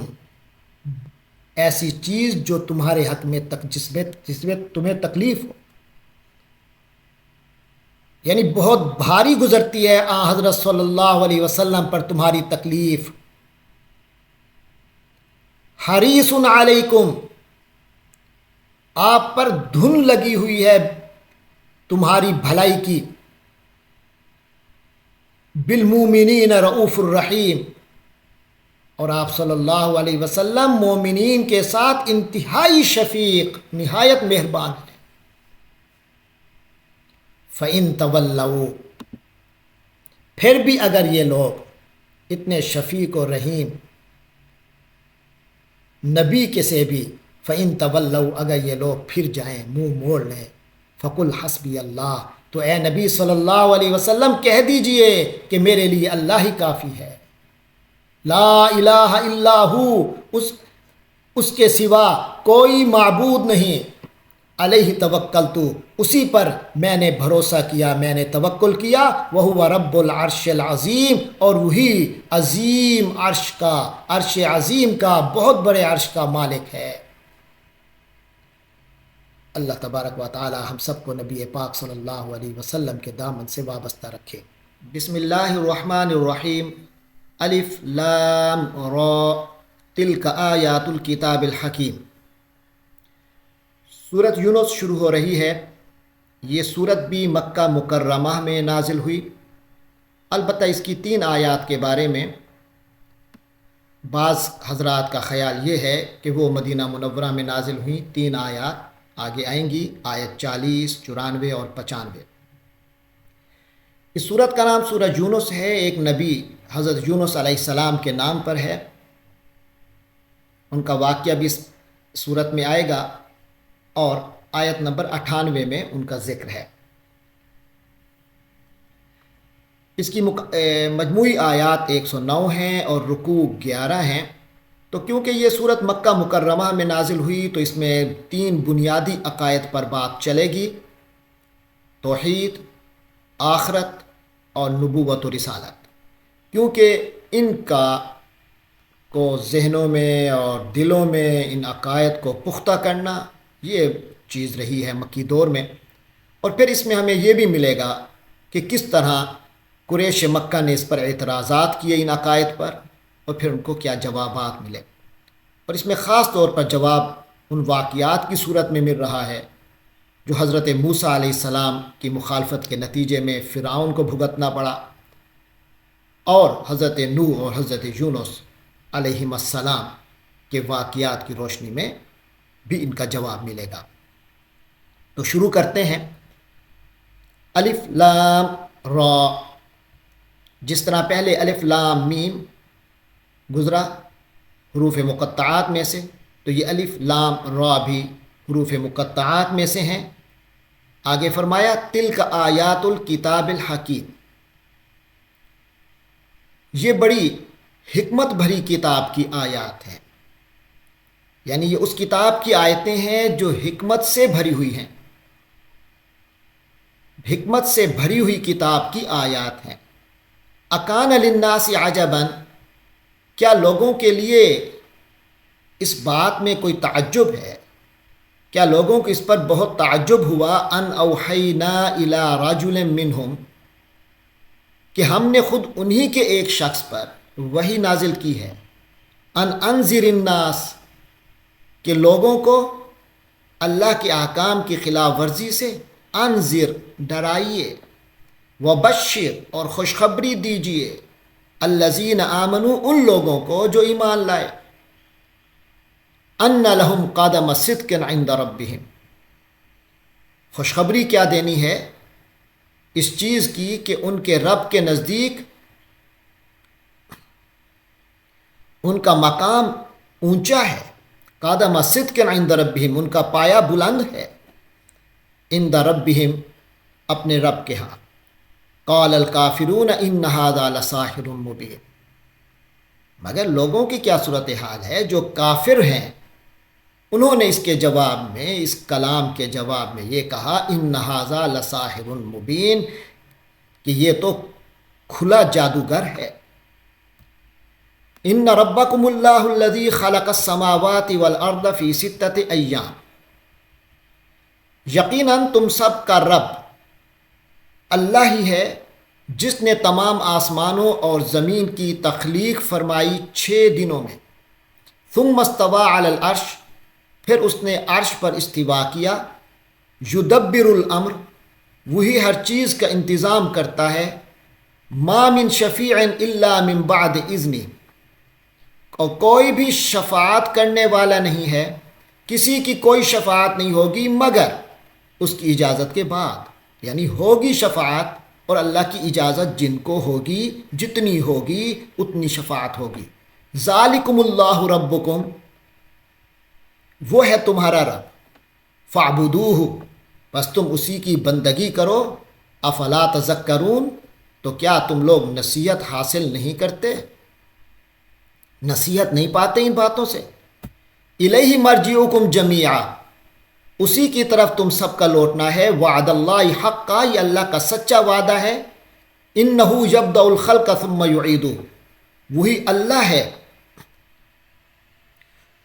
ایسی چیز جو تمہارے حق میں جس میں تمہیں تکلیف ہو، یعنی بہت بھاری گزرتی ہے آن حضرت صلی اللہ علیہ وسلم پر تمہاری تکلیف۔ حریص علیکم، آپ پر دھن لگی ہوئی ہے تمہاری بھلائی کی، بالمومنین رؤوف الرحیم، اور آپ صلی اللہ علیہ وسلم مومنین کے ساتھ انتہائی شفیق، نہایت مہربان ہیں۔ فَإِن تَوَلَّوْا، پھر بھی اگر یہ لوگ اتنے شفیق و رحیم نبی کے سے بھی، فَإِن تَوَلَّوْا، اگر یہ لوگ پھر جائیں، منہ موڑ لیں، فَقُلْ حَسْبِيَ اللَّهُ، تو اے نبی صلی اللہ علیہ وسلم کہہ دیجئے کہ میرے لیے اللہ ہی کافی ہے، لا الہ الا ہو، اس کے سوا کوئی معبود نہیں، علیہ توکلت، اسی پر میں نے بھروسہ کیا، میں نے توکل کیا، وہو رب العرش العظیم، اور وہی عظیم عرش کا، عرش عظیم کا، بہت بڑے عرش کا مالک ہے۔ اللہ تبارک و تعالی ہم سب کو نبی پاک صلی اللہ علیہ وسلم کے دامن سے وابستہ رکھے۔ بسم اللہ الرحمن الرحیم، الف لام را، تلک آیات الکتاب الحکیم۔ سورت یونس شروع ہو رہی ہے۔ یہ سورت بھی مکہ مکرمہ میں نازل ہوئی، البتہ اس کی 3 آیات کے بارے میں بعض حضرات کا خیال یہ ہے کہ وہ مدینہ منورہ میں نازل ہوئی۔ 3 آیات آگے آئیں گی، آیت 40، 94 اور 95۔ اس سورت کا نام سورہ یونس ہے، ایک نبی حضرت یونس علیہ السلام کے نام پر ہے، ان کا واقعہ بھی اس سورت میں آئے گا، اور آیت نمبر 98 میں ان کا ذکر ہے۔ اس کی مجموعی آیات 109 ہیں اور رکوع 11 ہیں۔ تو کیونکہ یہ سورت مکہ مکرمہ میں نازل ہوئی تو اس میں 3 بنیادی عقائد پر بات چلے گی، توحید، آخرت اور نبوت و رسالت، کیونکہ ان کو ذہنوں میں اور دلوں میں ان عقائد کو پختہ کرنا یہ چیز رہی ہے مکی دور میں۔ اور پھر اس میں ہمیں یہ بھی ملے گا کہ کس طرح قریش مکہ نے اس پر اعتراضات کیے ان عقائد پر، اور پھر ان کو کیا جوابات ملے۔ اور اس میں خاص طور پر جواب ان واقعات کی صورت میں مل رہا ہے جو حضرت موسیٰ علیہ السلام کی مخالفت کے نتیجے میں فرعون کو بھگتنا پڑا، اور حضرت نوح اور حضرت یونس علیہم السلام کے واقعات کی روشنی میں بھی ان کا جواب ملے گا۔ تو شروع کرتے ہیں۔ الف لام را، جس طرح پہلے الف لام میم گزرا حروف مقطعات میں سے، تو یہ الف لام را بھی حروف مقطعات میں سے ہیں۔ آگے فرمایا تلک آیات الکتاب الحکیم، یہ بڑی حکمت بھری کتاب کی آیات ہیں، یعنی یہ اس کتاب کی آیتیں ہیں جو حکمت سے بھری ہوئی ہیں، حکمت سے بھری ہوئی کتاب کی آیات ہیں۔ اکان للناس عجبا، کیا لوگوں کے لیے اس بات میں کوئی تعجب ہے، کیا لوگوں کو اس پر بہت تعجب ہوا، ان اوحینا الی رجل منہم، کہ ہم نے خود انہی کے ایک شخص پر وحی نازل کی ہے، ان انذر الناس، کہ لوگوں کو اللہ کے احکام کی خلاف ورزی سے انذر ڈرائیے، وبشر اور خوشخبری دیجیے، الذین آمنوا ان لوگوں کو جو ایمان لائے، ان لہم قدم صدق عند ربہم، خوشخبری کیا دینی ہے اس چیز کی کہ ان کے رب کے نزدیک ان کا مقام اونچا ہے، قدم صدق عند ربہم، ان کا پایہ بلند ہے، عند ربہم اپنے رب کے ہاں۔ قال الکافرون ان ھذا لساحر مبین، مگر لوگوں کی کیا صورتحال ہے جو کافر ہیں، انہوں نے اس کے جواب میں، اس کلام کے جواب میں یہ کہا ان ھذا لساحر مبین، کہ یہ تو کھلا جادوگر ہے۔ ان ربکم اللہ الذی خلق السماوات والارض فی ستۃ ایام، یقیناً تم سب کا رب اللہ ہی ہے جس نے تمام آسمانوں اور زمین کی تخلیق فرمائی 6 دنوں میں، ثم استوى علی العرش، پھر اس نے عرش پر استوا کیا، یدبر الامر، وہی ہر چیز کا انتظام کرتا ہے، ما من شفیع الا من بعد اذنہ، اور کوئی بھی شفاعت کرنے والا نہیں ہے، کسی کی کوئی شفاعت نہیں ہوگی مگر اس کی اجازت کے بعد، یعنی ہوگی شفاعت اور اللہ کی اجازت جن کو ہوگی، جتنی ہوگی اتنی شفاعت ہوگی۔ ذالکم اللہ ربکم، وہ ہے تمہارا رب، فاعبدوہ، بس تم اسی کی بندگی کرو، افلا تذکرون، تو کیا تم لوگ نصیحت حاصل نہیں کرتے، نصیحت نہیں پاتے ان باتوں سے۔ الیہ مرجعکم جمیعا، اسی کی طرف تم سب کا لوٹنا ہے، وعد اللہ حقا، یہ اللہ کا سچا وعدہ ہے، انہ یبدأ الخلق ثم یعیدہ، وہی اللہ ہے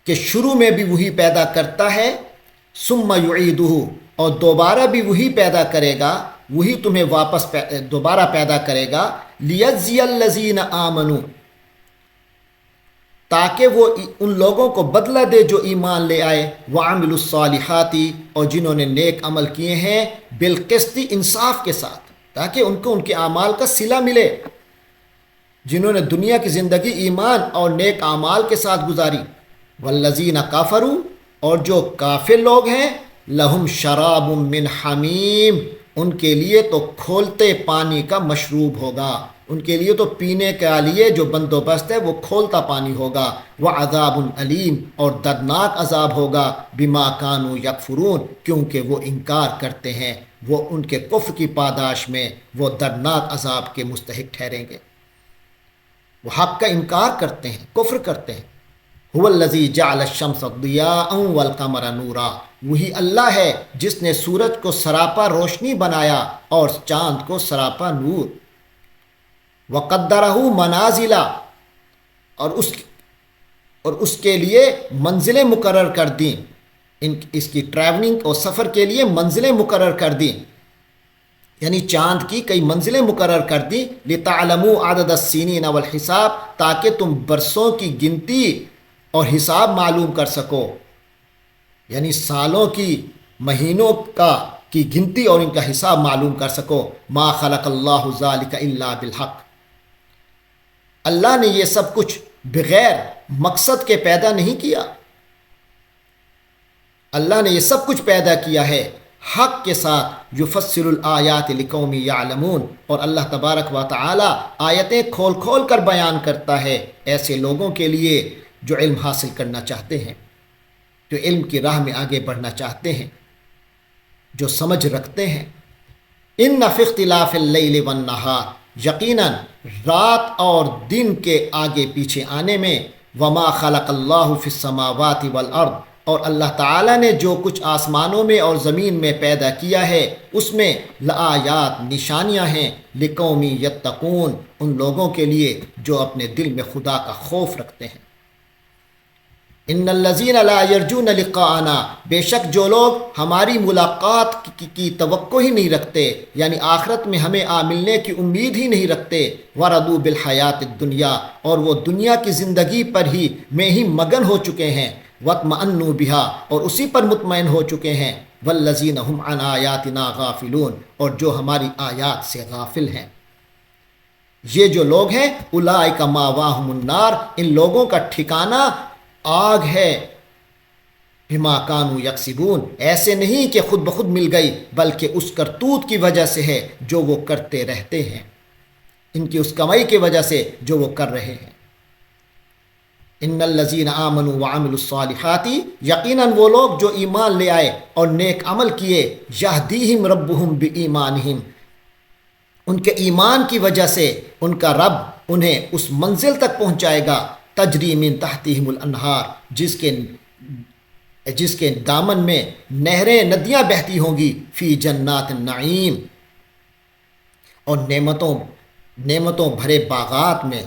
کہ شروع میں بھی وہی پیدا کرتا ہے، ثم یعیدہ، اور دوبارہ بھی وہی پیدا کرے گا، وہی تمہیں واپس دوبارہ پیدا کرے گا، لیجزی الذین آمنوا، تاکہ وہ ان لوگوں کو بدلہ دے جو ایمان لے آئے، وعملوا الصالحات، اور جنہوں نے نیک عمل کیے ہیں، بالقسط، انصاف کے ساتھ، تاکہ ان کو ان کے اعمال کا صلہ ملے، جنہوں نے دنیا کی زندگی ایمان اور نیک اعمال کے ساتھ گزاری۔ والذین کفروا، اور جو کافر لوگ ہیں، لہم شراب من حمیم، ان کے لیے تو کھولتے پانی کا مشروب ہوگا، ان کے لیے تو پینے کے لیے جو بندوبست ہے وہ کھولتا پانی ہوگا، وعذاب علیم، اور دردناک عذاب ہوگا، بما کانوا یکفرون، کیونکہ وہ انکار کرتے ہیں، وہ ان کے کفر کی پاداش میں وہ دردناک عذاب کے مستحق ٹھہریں گے، وہ حق کا انکار کرتے ہیں، کفر کرتے ہیں۔ هو الذی جعل الشمس ضیاء والقمر نورا، وہی اللہ ہے جس نے سورج کو سراپا روشنی بنایا اور چاند کو سراپا نور، وقدرہ منازل، اور اس کے لیے منزلیں مقرر کر دیں، اس کی ٹریولنگ اور سفر کے لیے منزلیں مقرر کر دیں، یعنی چاند کی کئی منزلیں مقرر کر دیں، لتعلموا عدد السنین والحساب، تاکہ تم برسوں کی گنتی اور حساب معلوم کر سکو، یعنی سالوں کی، مہینوں کی گنتی اور ان کا حساب معلوم کر سکو۔ ما خلق اللہ ذالک الا بالحق، اللہ نے یہ سب کچھ بغیر مقصد کے پیدا نہیں کیا، اللہ نے یہ سب کچھ پیدا کیا ہے حق کے ساتھ یفصل الآیات لقوم یعلمون، اور اللہ تبارک و تعالی آیتیں کھول کھول کر بیان کرتا ہے ایسے لوگوں کے لیے جو علم حاصل کرنا چاہتے ہیں، جو علم کی راہ میں آگے بڑھنا چاہتے ہیں، جو سمجھ رکھتے ہیں۔ ان فی اختلاف اللیل والنہار، یقیناً رات اور دن کے آگے پیچھے آنے میں، وما خلق اللہ فی السماوات والارض، اور اللہ تعالیٰ نے جو کچھ آسمانوں میں اور زمین میں پیدا کیا ہے اس میں لآیات نشانیاں ہیں، لقوم یتقون، ان لوگوں کے لیے جو اپنے دل میں خدا کا خوف رکھتے ہیں۔ ان الذین لا یرجون لقاءنا، بے شک جو لوگ ہماری ملاقات کی توقع ہی نہیں رکھتے، یعنی آخرت میں ہمیں ملنے کی امید ہی نہیں رکھتے، وردوا بالحیات الدنیا، اور وہ دنیا کی زندگی پر ہی مگن ہو چکے ہیں، واطمأنوا بہا، اور اسی پر مطمئن ہو چکے ہیں، والذین هم عن آیاتنا غافلون، اور جو ہماری آیات سے غافل ہیں۔ یہ جو لوگ ہیں اولئک مأواہم النار، ان لوگوں کا ٹھکانہ آگ ہے، بما کانوا یکسبون، ایسے نہیں کہ خود بخود مل گئی، بلکہ اس کرتوت کی وجہ سے ہے جو وہ کرتے رہتے ہیں، ان کی اس کمائی کی وجہ سے جو وہ کر رہے ہیں۔ ان الذین آمنوا وعملوا الصالحات، یقیناً وہ لوگ جو ایمان لے آئے اور نیک عمل کیے، یہدیہم ربہم بایمانہم، ان کے ایمان کی وجہ سے ان کا رب انہیں اس منزل تک پہنچائے گا، تجری من تحتہم الانہار، جس کے دامن میں نہریں ندیاں بہتی ہوں گی، فی جنات النعیم، اور نعمتوں بھرے باغات میں،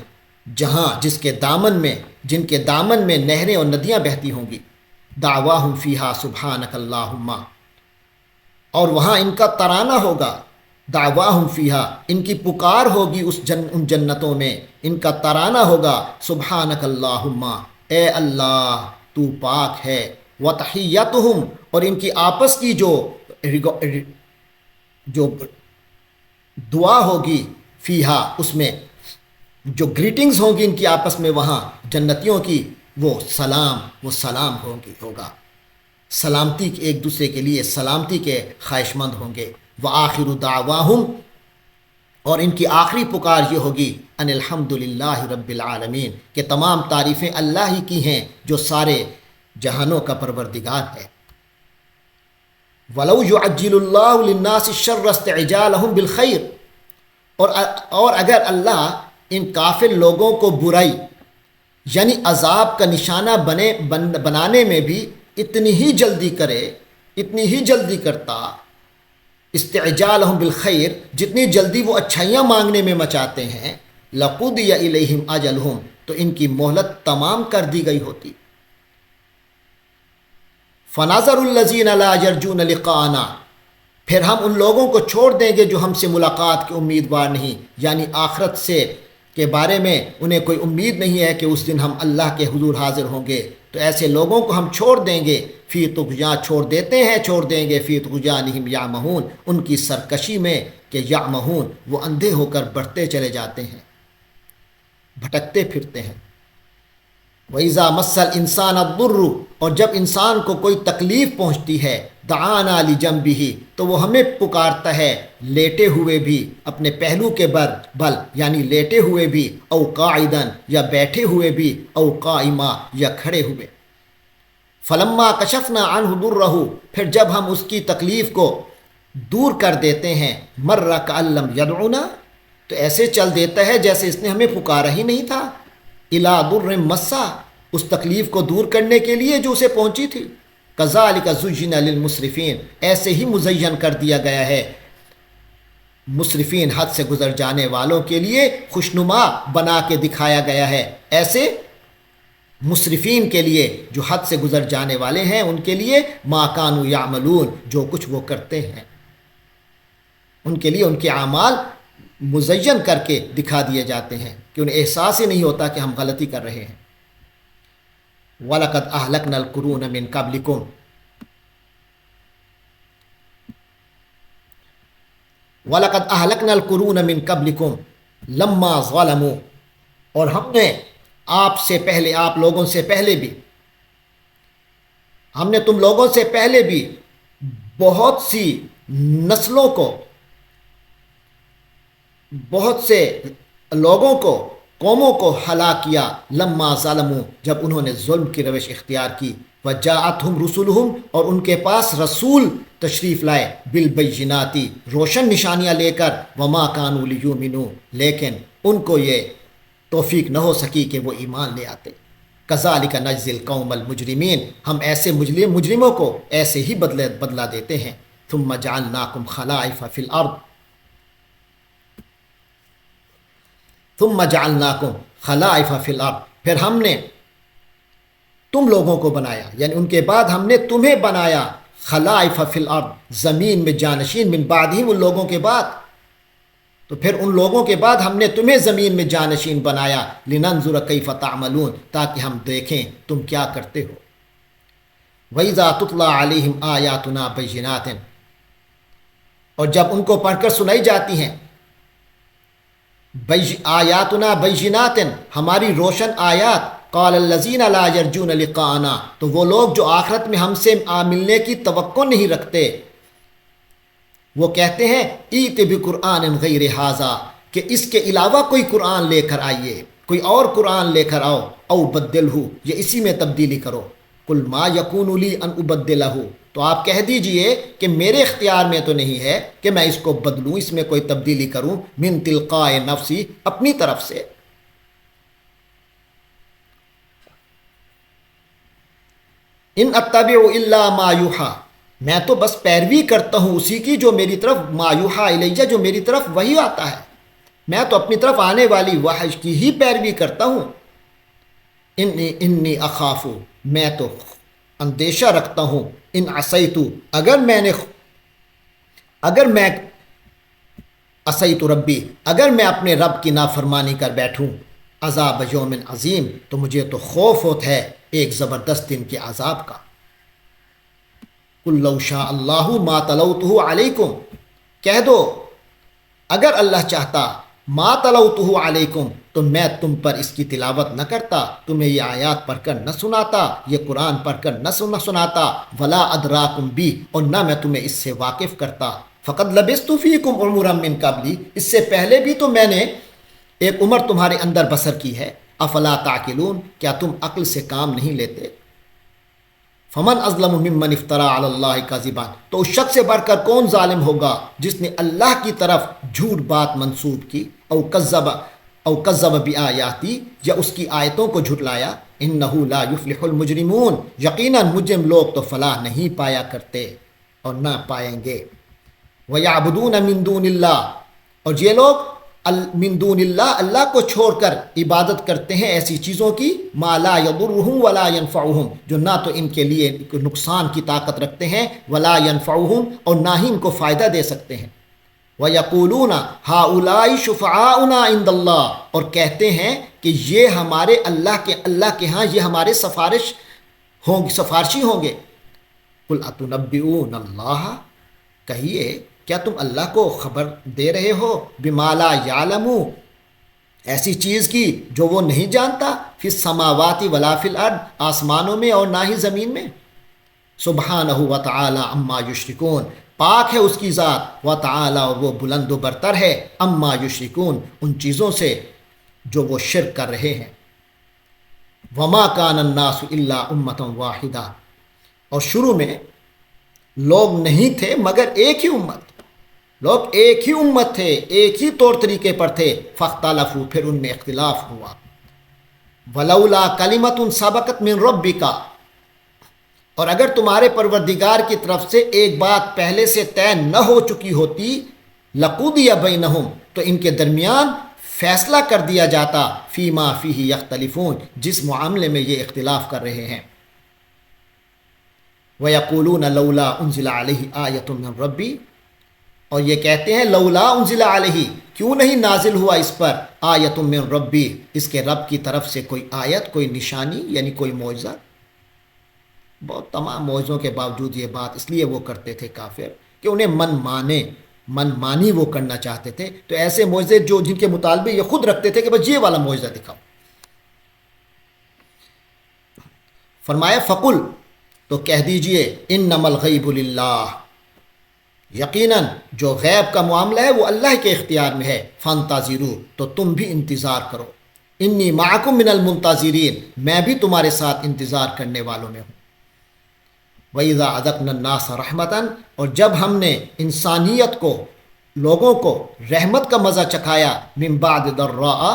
جن کے دامن میں نہریں اور ندیاں بہتی ہوں گی۔ دعواہم فیہا سبحانک اللہم، اور وہاں ان کا ترانہ ہوگا، دعواہم فیہا، ان کی پکار ہوگی ان جنتوں میں، ان کا ترانہ ہوگا، سبحانک اللہم، اے اللہ تو پاک ہے، وتحیتہم، اور ان کی آپس کی جو دعا ہوگی، فیہا، اس میں جو گریٹنگز ہوں گی ان کی آپس میں وہاں جنتیوں کی، وہ سلام ہوگا، سلامتی ایک دوسرے کے لیے سلامتی کے خواہش مند ہوں گے۔ وآخر دعواہم، اور ان کی آخری پکار یہ ہوگی، ان الحمدللہ رب العالمین، کہ تمام تعریفیں اللہ ہی کی ہیں جو سارے جہانوں کا پروردگار ہے۔ وَلَوْ يُعَجِّلُ اللَّهُ لِلنَّاسِ الشَّرَّ اسْتِعْجَالَهُمْ بِالْخَيْرِ، اور اگر اللہ ان کافر لوگوں کو برائی یعنی عذاب کا نشانہ بنانے میں بھی اتنی ہی جلدی کرتا، استعجالہم بالخیر، جتنی جلدی وہ اچھائیاں مانگنے میں مچاتے ہیں، لقضی الیہم اجلہم، تو ان کی مہلت تمام کر دی گئی ہوتی۔ فنظر الذین لا یرجون لقاءنا، پھر ہم ان لوگوں کو چھوڑ دیں گے جو ہم سے ملاقات کے امیدوار نہیں، یعنی آخرت کے بارے میں انہیں کوئی امید نہیں ہے کہ اس دن ہم اللہ کے حضور حاضر ہوں گے، تو ایسے لوگوں کو ہم چھوڑ دیں گے، فی طغیان، چھوڑ دیں گے، فی طغیانہم یعمہون، ان کی سرکشی میں، کہ یعمہون، وہ اندھے ہو کر بڑھتے چلے جاتے ہیں، بھٹکتے پھرتے ہیں۔ وَإِذَا مَسَّ الْإِنسَانَ الضُّرُّ، اور جب انسان کو کوئی تکلیف پہنچتی ہے، دعانا لِجَنبِهِ، تو وہ ہمیں پکارتا ہے لیٹے ہوئے بھی، اپنے پہلو کے بل، یعنی لیٹے ہوئے بھی، او قاعدن، یا بیٹھے ہوئے بھی، او قائما، یا کھڑے ہوئے۔ فلما کشفنا عنہ ضرہ، پھر جب ہم اس کی تکلیف کو دور کر دیتے ہیں، مر کأن لم یدعنا، تو ایسے چل دیتا ہے جیسے اس نے ہمیں پکارا ہی نہیں تھا، الی ضر مسا، اس تکلیف کو دور کرنے کے لیے جو اسے پہنچی تھی۔ کذالک زین للمسرفین، ایسے ہی مزین کر دیا گیا ہے مسرفین، حد سے گزر جانے والوں کے لیے خوشنما بنا کے دکھایا گیا ہے، ایسے مسرفین کے لیے جو حد سے گزر جانے والے ہیں، ان کے لیے ما کانوا یعملون، جو کچھ وہ کرتے ہیں، ان کے لیے ان کے اعمال مزین کر کے دکھا دیے جاتے ہیں کہ انہیں احساس ہی نہیں ہوتا کہ ہم غلطی کر رہے ہیں۔ وَلَقَدْ أَهْلَكْنَا الْقُرُونَ مِنْ قَبْلِكُمْ، وَلَقَدْ أَهْلَكْنَا الْقُرُونَ مِنْ قَبْلِكُمْ لَمَّا ظَلَمُوا، اور ہم نے آپ لوگوں سے پہلے بھی، ہم نے تم لوگوں سے پہلے بھی بہت سی نسلوں کو، بہت سے لوگوں کو، قوموں کو ہلاک کیا، لما ظالموا جب انہوں نے ظلم کی روش اختیار کی، وجاءتہم رسلہم اور ان کے پاس رسول تشریف لائے، بالبینات روشن نشانیاں لے کر، وما کانوا لیؤمنوا لیکن ان کو یہ توفیق نہ ہو سکی کہ وہ ایمان لے آتے۔ کذالک نجزی القوم المجرمین ہم ایسے مجرموں کو ایسے ہی بدلہ دیتے ہیں۔ ثم جعلناکم خلائف فی الارض ثم جعلناکم خلائف فی الارض پھر ہم نے تم لوگوں کو بنایا، یعنی ان کے بعد ہم نے تمہیں بنایا، خلائف فی الارض زمین میں جانشین، من بعدہم ان لوگوں کے بعد، تو پھر ان لوگوں کے بعد ہم نے تمہیں زمین میں جانشین بنایا، لننظر کیف تعملون تاکہ ہم دیکھیں تم کیا کرتے ہو۔ وَإِذَا تُتْلَى عَلَيْهِمْ آيَاتُنَا بَيِّنَاتٍ اور جب ان کو پڑھ کر سنائی جاتی ہیں آیاتنا بینات ہماری روشن آیات، قال الذین لا یرجون لقاءنا تو وہ لوگ جو آخرت میں ہم سے ملنے کی توقع نہیں رکھتے، وہ کہتے ہیں ایت بقرآن غیر ھذا کہ اس کے علاوہ کوئی قرآن لے کر آئیے، کوئی اور قرآن لے کر آؤ، او بدلہ یا اسی میں تبدیلی کرو۔ قل ما یکون لی ان ابدلہ تو آپ کہہ دیجئے کہ میرے اختیار میں تو نہیں ہے کہ میں اس کو بدلوں، اس میں کوئی تبدیلی کروں، من تلقاء نفسی اپنی طرف سے۔ ان اتبع الا ما یوحی میں تو بس پیروی کرتا ہوں اسی کی جو میری طرف، ما یوحی الیہ جو میری طرف وحی آتا ہے، میں تو اپنی طرف آنے والی وحی کی ہی پیروی کرتا ہوں۔ انی اخاف میں تو اندیشہ رکھتا ہوں، ان عصیت اگر میں عصیت ربی اگر میں اپنے رب کی نافرمانی کر بیٹھوں، عذاب یوم عظیم تو مجھے تو خوف ہوتا ہے ایک زبردست دن کے عذاب کا۔ قل لو شاء اللہ ما تلوتہ علیکم کہہ دو اگر اللہ چاہتا، ما تلوتہ علیکم تو میں تم پر اس کی تلاوت نہ کرتا، تمہیں یہ آیات پڑھ کر نہ سناتا، یہ قرآن پڑھ کر نہ سناتا، ولا ادراکم بھی اور نہ میں تمہیں اس سے واقف کرتا، فقد لبثت فیکم عمرا من قبلی اس سے پہلے بھی تو میں نے ایک عمر تمہارے اندر بسر کی ہے، افلا تعقلون کیا تم عقل سے کام نہیں لیتے؟ فمن اظلم ممن افترى علی اللہ کذبا تو اس شخص سے بڑھ کر کون ظالم ہوگا جس نے اللہ کی طرف جھوٹ بات منسوب کی، او کذب بآیاتی یا اس کی آیتوں کو جھٹلایا، انہ لا یفلح المجرمون یقیناً مجرم لوگ تو فلاح نہیں پایا کرتے اور نہ پائیں گے۔ وَيَعْبُدُونَ مِن دُونِ اللَّهِ اور یہ لوگ من دون اللہ اللہ کو چھوڑ کر عبادت کرتے ہیں ایسی چیزوں کی، ما لا یضرہم ولا ینفعہم جو نہ تو ان کے لیے نقصان کی طاقت رکھتے ہیں، ولا ینفعہم اور نہ ہی ان کو فائدہ دے سکتے ہیں۔ وَيَقُولُونَ هَؤُلَاءِ شُفَعَاؤُنَا عِندَ اللَّهِ اور کہتے ہیں کہ یہ ہمارے اللہ کے ہاں یہ ہمارے سفارشی ہوں گے۔ قُلْ أَتُنَبِّئُونَ اللَّهَ کہیے کیا تم اللہ کو خبر دے رہے ہو، بما لا یعلم ایسی چیز کی جو وہ نہیں جانتا، فی السماوات ولا فی الارض آسمانوں میں اور نہ ہی زمین میں۔ سبحانہ وتعالی عما یشرکون پاک ہے اس کی ذات، وتعالی اور وہ بلند و برتر ہے، عما یشرکون ان چیزوں سے جو وہ شرک کر رہے ہیں۔ وما کان الناس الا امۃ واحدہ اور شروع میں لوگ نہیں تھے مگر ایک ہی امت، لوگ ایک ہی امت تھے، ایک ہی طور طریقے پر تھے، فاختلفوا پھر ان میں اختلاف ہوا۔ ولولا کلمۃ سبقت من ربک اور اگر تمہارے پروردگار کی طرف سے ایک بات پہلے سے طے نہ ہو چکی ہوتی، لقضی بینہم تو ان کے درمیان فیصلہ کر دیا جاتا، فیما فیہ یختلفون جس معاملے میں یہ اختلاف کر رہے ہیں۔ وَيَقُولُونَ لَوْلَا أُنزِلَ عَلَيْهِ آیَةٌ مِّن رَبِّ اور یہ کہتے ہیں لولا انزل علیہ کیوں نہیں نازل ہوا اس پر، آیۃ من ربی اس کے رب کی طرف سے کوئی آیت، کوئی نشانی یعنی کوئی معجزہ۔ بہت تمام معجزوں کے باوجود یہ بات اس لیے وہ کرتے تھے کافر کہ انہیں من مانی وہ کرنا چاہتے تھے، تو ایسے معجزے جو جن کے مطالبے یہ خود رکھتے تھے کہ بس یہ والا معجزہ دکھاؤ۔ فرمایا فقل تو کہہ دیجئے انما الغیب للہ یقیناً جو غیب کا معاملہ ہے وہ اللہ کے اختیار میں ہے، فانتظروا تو تم بھی انتظار کرو، انی معکم من المنتظرین میں بھی تمہارے ساتھ انتظار کرنے والوں میں ہوں۔ وَإِذَا أَذَقْنَا النَّاسَ رَحْمَةً اور جب ہم نے انسانیت کو، لوگوں کو رحمت کا مزہ چکھایا، من بعد ضراء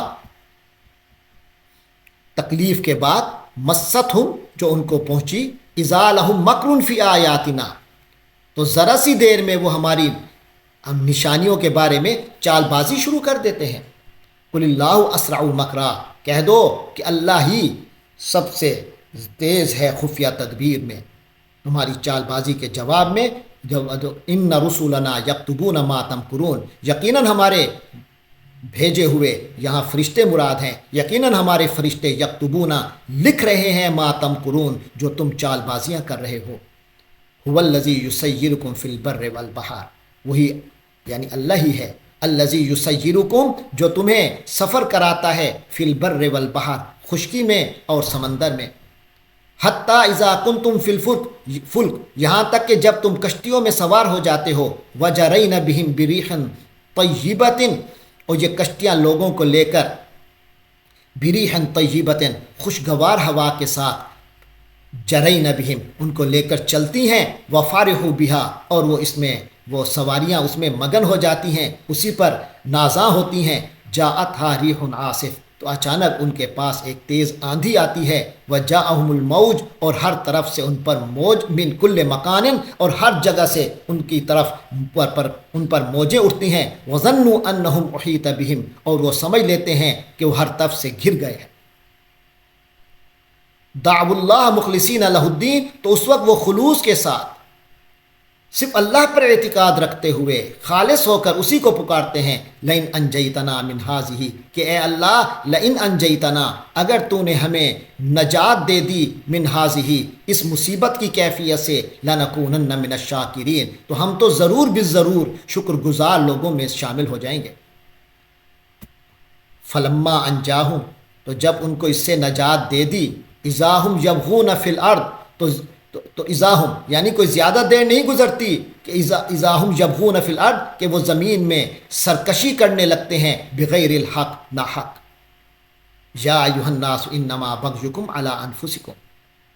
تکلیف کے بعد، مستہم جو ان کو پہنچی، اذا لہم مکر فی آیاتنا تو ذرا سی دیر میں وہ ہماری ہم نشانیوں کے بارے میں چال بازی شروع کر دیتے ہیں۔ قل اللہ اسرع مکرا کہہ دو کہ اللہ ہی سب سے تیز ہے خفیہ تدبیر میں، تمہاری چال بازی کے جواب میں۔ ان رسولنا یکتبون ما تمکرون یقیناً ہمارے بھیجے ہوئے، یہاں فرشتے مراد ہیں، یقیناً ہمارے فرشتے یکتبون لکھ رہے ہیں، ما تمکرون جو تم چال بازیاں کر رہے ہو۔ هو الذی یسیرکم فی البر والبحر وہی یعنی اللہ ہی ہے، الذی یسیرکم جو تمہیں سفر کراتا ہے، فی البر والبحر خشکی میں اور سمندر میں، حتیٰ اذا کنتم فی الفلک یہاں تک کہ جب تم کشتیوں میں سوار ہو جاتے ہو، وجرین بہم بریح طیبۃ اور یہ کشتیاں لوگوں کو لے کر بریح طیبۃ خوشگوار ہوا کے ساتھ، جرین بہم ان کو لے کر چلتی ہیں، وفارحوا بہا اور وہ اس میں وہ سواریاں اس میں مگن ہو جاتی ہیں، اسی پر نازاں ہوتی ہیں، جاءتھا ریح عاصف تو اچانک ان کے پاس ایک تیز آندھی آتی ہے، وجاءہم الموج اور ہر طرف سے ان پر موج، من کل مکان اور ہر جگہ سے ان کی طرف ان پر موجیں اٹھتی ہیں، وظنوا انہم احیط بہم اور وہ سمجھ لیتے ہیں کہ وہ ہر طرف سے گھر گئے ہیں۔ دعوا اللہ مخلصین لہ الدین تو اس وقت وہ خلوص کے ساتھ صرف اللہ پر اعتقاد رکھتے ہوئے خالص ہو کر اسی کو پکارتے ہیں، لئن انجیتنا من ہذہ کہ اے اللہ لئن انجیتنا اگر تو نے ہمیں نجات دے دی، من ہذہ اس مصیبت کی کیفیت سے، لنکونن من الشاکرین تو ہم تو ضرور بالضرور شکر گزار لوگوں میں شامل ہو جائیں گے۔ فلما انجاہم تو جب ان کو اس سے نجات دے دی، اذا ہم یبغون فی الارض تو اذا ہم یعنی کوئی زیادہ دیر نہیں گزرتی کہ اذا ہم یبغون فی الارض کہ وہ زمین میں سرکشی کرنے لگتے ہیں، بغیر الحق ناحق۔ یا ایھا الناس انما بغیکم علی انفسکم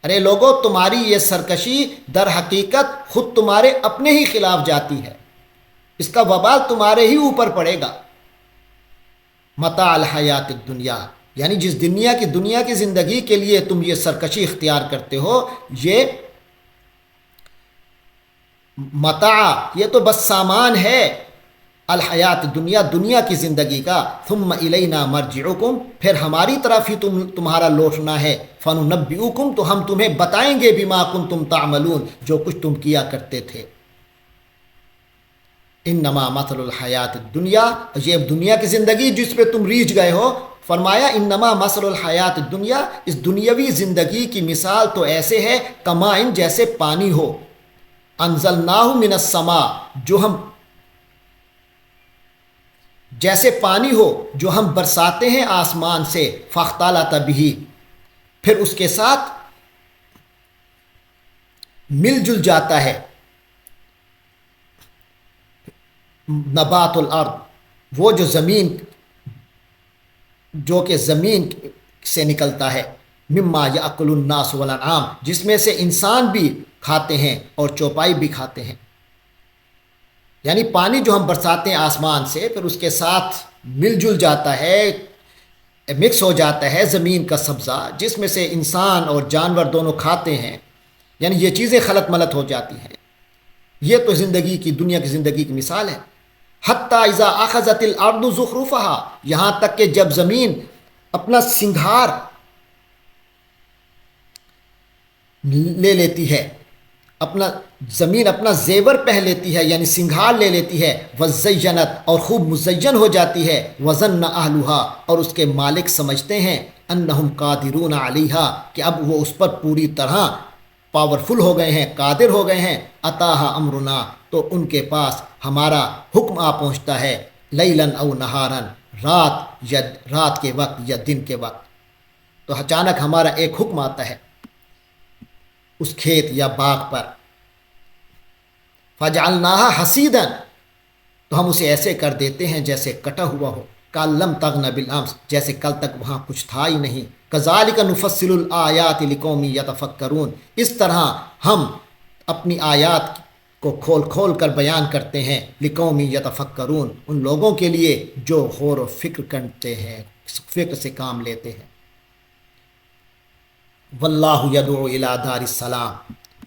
ارے لوگو تمہاری یہ سرکشی در حقیقت خود تمہارے اپنے ہی خلاف جاتی ہے، اس کا وبال تمہارے ہی اوپر پڑے گا۔ متاع الحیات الدنیا یعنی جس دنیا کی زندگی کے لیے تم یہ سرکشی اختیار کرتے ہو، یہ متاع یہ تو بس سامان ہے، الحیات دنیا کی زندگی کا، ثم الینا مرجعکم پھر ہماری طرف ہی تمہارا لوٹنا ہے، فننبئکم تو ہم تمہیں بتائیں گے، بما کنتم تعملون جو کچھ تم کیا کرتے تھے۔ انما مثل الحیات الدنیا یہ دنیا کی زندگی جس پہ تم ریجھ گئے ہو، فرمایا انما مثل الحیات الدنیا اس دنیاوی زندگی کی مثال تو ایسے ہے، کمائن جیسے پانی ہو، انزلناہ من السماء جیسے پانی ہو جو ہم برساتے ہیں آسمان سے، فاختلط بہ پھر اس کے ساتھ مل جل جاتا ہے، نبات الارض وہ جو کہ زمین سے نکلتا ہے، مما یاکل الناس والانعام جس میں سے انسان بھی کھاتے ہیں اور چوپائی بھی کھاتے ہیں، یعنی پانی جو ہم برساتے ہیں آسمان سے پھر اس کے ساتھ مل جل جاتا ہے، مکس ہو جاتا ہے زمین کا سبزہ جس میں سے انسان اور جانور دونوں کھاتے ہیں، یعنی یہ چیزیں خلط ملط ہو جاتی ہیں۔ یہ تو دنیا کی زندگی کی مثال ہے۔ حتی اذا اخذت الارض زخرفها یہاں تک کہ جب زمین اپنا سنگھار لے لیتی ہے، زمین اپنا زیور پہ لیتی ہے یعنی سنگھار لے لیتی ہے، وزینت اور خوب مزین ہو جاتی ہے، وظن اہلها اور اس کے مالک سمجھتے ہیں، انہم قادرون علیہا کہ اب وہ اس پر پوری طرح پاورفل ہو گئے ہیں، قادر ہو گئے ہیں، اتاہا امرنا تو ان کے پاس ہمارا حکم آ پہنچتا ہے، لیلاً او نہاراً رات کے وقت یا دن کے وقت، تو اچانک ہمارا ایک حکم آتا ہے اس کھیت یا باغ پر، فجعلناها حصیدا، تو ہم اسے ایسے کر دیتے ہیں جیسے کٹا ہوا ہو، کاللم تغن بالامس، جیسے کل تک وہاں کچھ تھا ہی نہیں، کذالک نفصل الآیات لقوم یتفکرون، اس طرح ہم اپنی آیات کو کھول کھول کر بیان کرتے ہیں، لقوم یتفکرون، ان لوگوں کے لیے جو غور و فکر کرتے ہیں، فکر سے کام لیتے ہیں۔ واللہ یدعو الی دار السلام،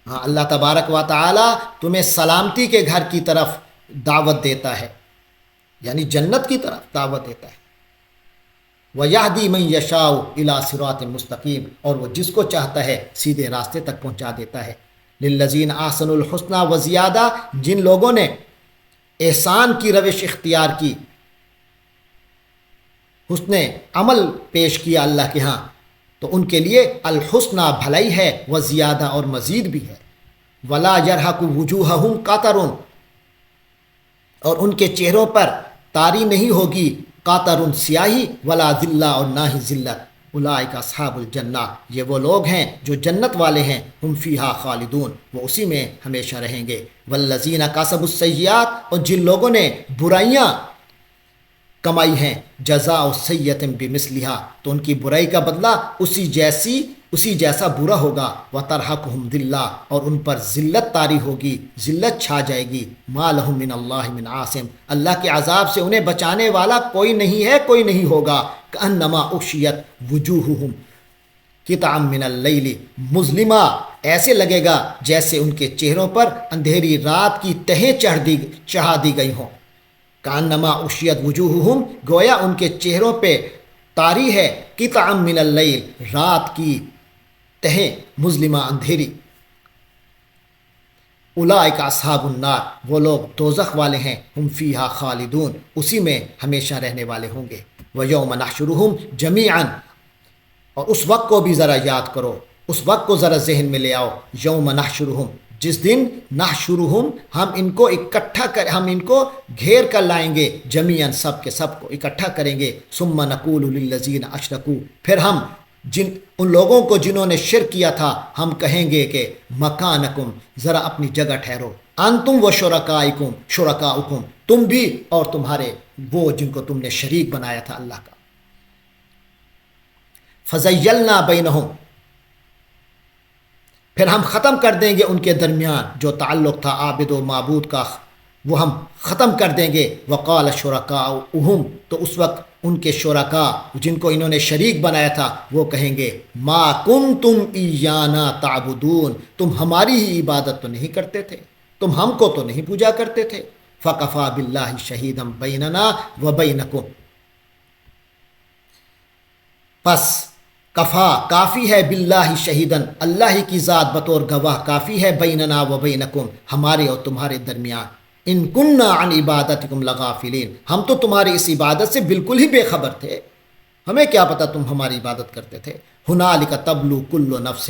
ہاں اللہ تبارک و تعالی تمہیں سلامتی کے گھر کی طرف دعوت دیتا ہے، یعنی جنت کی طرف دعوت دیتا ہے۔ وَيَهْدِي مَن يَشَاءُ إِلَىٰ صِرَاطٍ مُسْتَقِيمٍ، اور وہ جس کو چاہتا ہے سیدھے راستے تک پہنچا دیتا ہے۔ لِلَّذِينَ أَحْسَنُوا الْحُسْنَىٰ وَزِيَادَةٌ، جن لوگوں نے احسان کی روش اختیار کی، حسن عمل پیش کیا اللہ کے ہاں، تو ان کے لیے الحسنہ بھلائی ہے، وزیادہ اور مزید بھی ہے۔ وَلَا يَرْهَقُ وُجُوهَهُمْ قَتَرٌ، اور ان کے چہروں پر طاری نہیں ہوگی قاطر سیاہی، ولا ذلہ اور نہ ہی ذلت۔ اولئک اصحاب الجنہ، یہ وہ لوگ ہیں جو جنت والے ہیں، ہم فیہا خالدون، وہ اسی میں ہمیشہ رہیں گے۔ والذین کسبوا السیئات، اور جن لوگوں نے برائیاں کمائی ہیں، جزاء سیئۃ بمثلھا، تو ان کی برائی کا بدلہ اسی جیسا برا ہوگا۔ وترہقہم ذلہ، اور ان پر ذلت طاری ہوگی، ذلت چھا جائے گی۔ ما لہم من اللہ من عاصم، اللہ کے عذاب سے انہیں بچانے والا کوئی نہیں ہے، کوئی نہیں ہوگا۔ کأنما اغشیت وجوہہم قطعا من اللیل مظلما، ایسے لگے گا جیسے ان کے چہروں پر اندھیری رات کی تہیں چڑھا دی گئی ہوں۔ کانما اغشیت وجوہہم، گویا ان کے چہروں پہ طاری ہے، قطعا من اللیل، رات کی تہیں، مظلمہ اندھیری۔ اولئک اصحاب النار، وہ لوگ دوزخ والے ہیں، ہم فیہا خالدون، اسی میں ہمیشہ رہنے والے ہوں گے۔ ویوم نحشرہم جمیعا، اور اس وقت کو بھی ذرا یاد کرو، اس وقت کو ذرا ذہن میں لے آؤ۔ یوم نحشرہم، جس دن نحشرہم، ہم ان کو گھیر کر لائیں گے، جمیعا، سب کے سب کو اکٹھا کریں گے۔ ثم نقول للذین اشرکوا، پھر ہم ان لوگوں کو جنہوں نے شرک کیا تھا، ہم کہیں گے کہ مکانکم، ذرا اپنی جگہ ٹھہرو، انتم و شرکاؤکم، تم بھی اور تمہارے وہ جن کو تم نے شریک بنایا تھا اللہ کا۔ فزیلنا بینہم، پھر ہم ختم کر دیں گے ان کے درمیان جو تعلق تھا عابد و معبود کا، وہ ہم ختم کر دیں گے۔ وقال شرکاؤہم، تو اس وقت ان کے شرکاء جن کو انہوں نے شریک بنایا تھا، وہ کہیں گے ما کنتم ایانا تعبدون، تم ہماری ہی عبادت تو نہیں کرتے تھے، تم ہم کو تو نہیں پوجا کرتے تھے۔ فکفی باللہ شہیدا بیننا وبینکم، پس کفا، کافی ہے، باللہ شہیدن، اللہ ہی کی ذات بطور گواہ کافی ہے، بیننا و بینکم، ہمارے اور تمہارے درمیان۔ ان کننا عن عبادتکم لغافلین، ہم تو تمہاری اس عبادت سے بالکل ہی بے خبر تھے، ہمیں کیا پتہ تم ہماری عبادت کرتے تھے۔ ہنالک تبلو کل نفس،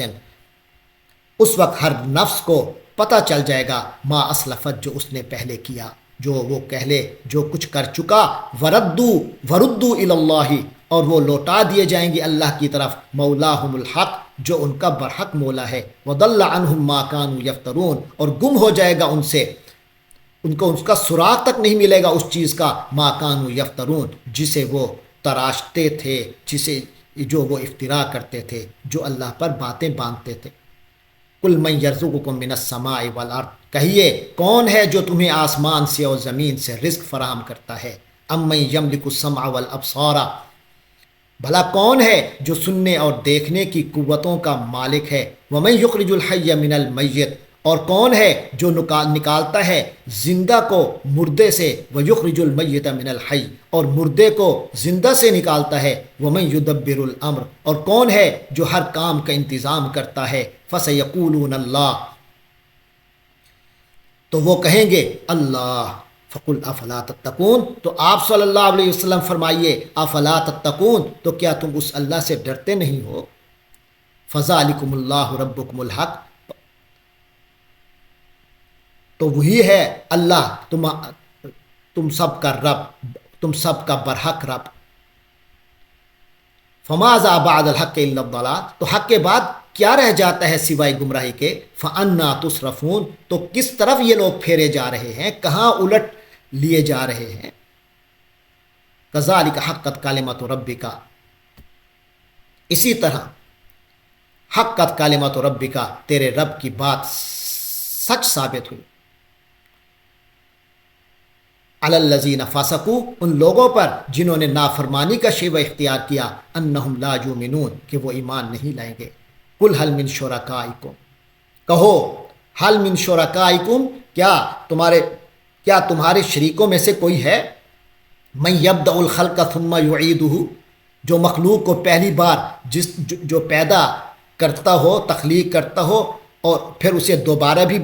اس وقت ہر نفس کو پتہ چل جائے گا، ما اسلفت، جو اس نے پہلے کیا، جو وہ پہلے جو کچھ کر چکا۔ وردوا الی اللہ، اور وہ لوٹا دیے جائیں گے اللہ کی طرف، مولاہم الحق، جو ان کا برحق مولا ہے۔ وضل عنہم ما کانوا یفترون، اور گم ہو جائے گا ان سے، ان کو اس کا سراغ تک نہیں ملے گا اس چیز کا، ما کانوا یفترون، جسے وہ تراشتے تھے، جو وہ افترا کرتے تھے، جو اللہ پر باتیں باندھتے تھے۔ قل من یرزقکم من السماء والارض، کہیے کون ہے جو تمہیں آسمان سے اور زمین سے رزق فراہم کرتا ہے۔ امن یملک السمع والابصار، بھلا کون ہے جو سننے اور دیکھنے کی قوتوں کا مالک ہے۔ ومن یخرج الحی من المیت، اور کون ہے جو نکالتا ہے زندہ کو مردے سے، ویخرج المیت من الحی، اور مردے کو زندہ سے نکالتا ہے۔ ومن یدبر الامر، اور کون ہے جو ہر کام کا انتظام کرتا ہے۔ فسیقولون اللہ، تو وہ کہیں گے اللہ۔ فقل افلا تتقون، تو آپ صلی اللہ علیہ وسلم فرمائیے افلا تتقون، تو کیا تم اس اللہ سے ڈرتے نہیں ہو۔ فذالکم اللہ ربکم الحق، تو وہی ہے اللہ تم سب کا رب، تم سب کا برحق رب۔ فماذا بعد الحق الا الضلال، تو حق کے بعد کیا رہ جاتا ہے سوائے گمراہی کے؟ فَأَنَّا تُصْرَفُونَ، تو کس طرف یہ لوگ پھیرے جا رہے ہیں، کہاں الٹ لیے جا رہے ہیں؟ کذالک حقت کلمۃ ربک، اسی طرح حقت کلمۃ ربک، تیرے رب کی بات سچ ثابت ہوئی، علی الذین فسقوا، ان لوگوں پر جنہوں نے نافرمانی کا شیوہ اختیار کیا، انہم لا یؤمنون، کہ وہ ایمان نہیں لائیں گے۔ قل هل من شرکائکم، کہو هل من شرکائکم، کیا تمہارے شریکوں میں سے کوئی ہے، من یبدأ الخلق ثم یعیدہ، جو مخلوق کو پہلی بار جو پیدا کرتا ہو، تخلیق کرتا ہو اور پھر اسے دوبارہ بھی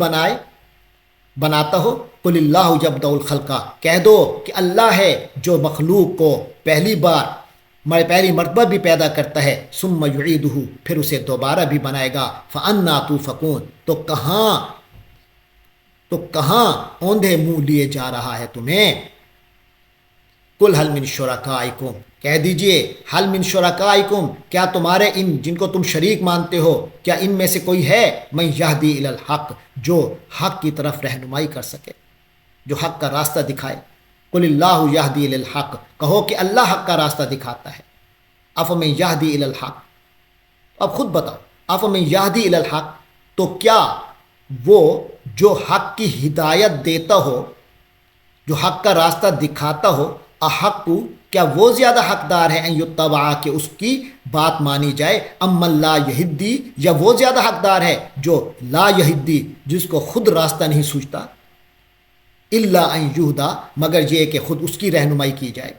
بناتا ہو۔ قل اللہ یبدأ الخلق، کہہ دو کہ اللہ ہے جو مخلوق کو پہلی مرتبہ بھی پیدا کرتا ہے، ثم یعیدہ، پھر اسے دوبارہ بھی بنائے گا۔ فأنا توفکون، تو کہاں اوندھے منہ لیے جا رہا ہے تمہیں؟ قل هل من شرکائکم، کہہ دیجئے هل من شرکائکم، کیا تمہارے ان جن کو تم شریک مانتے ہو، کیا ان میں سے کوئی ہے، من یہدی الی الحق، جو حق کی طرف رہنمائی کر سکے، جو حق کا راستہ دکھائے؟ قل اللہ یہدی الی الحق، کہو کہ اللہ حق کا راستہ دکھاتا ہے۔ افمن یہدی الی الحق، اب خود بتاؤ، افمن یہدی الی الحق، تو کیا وہ جو حق کی ہدایت دیتا ہو، جو حق کا راستہ دکھاتا ہو، احق، کیا وہ زیادہ حقدار ہے ان یتبع، کہ اس کی بات مانی جائے، ام لا یہدی، یا وہ زیادہ حقدار ہے جو لا یہدی، جس کو خود راستہ نہیں سوچتا، الا ان یہدا، مگر یہ کہ خود اس کی رہنمائی کی جائے۔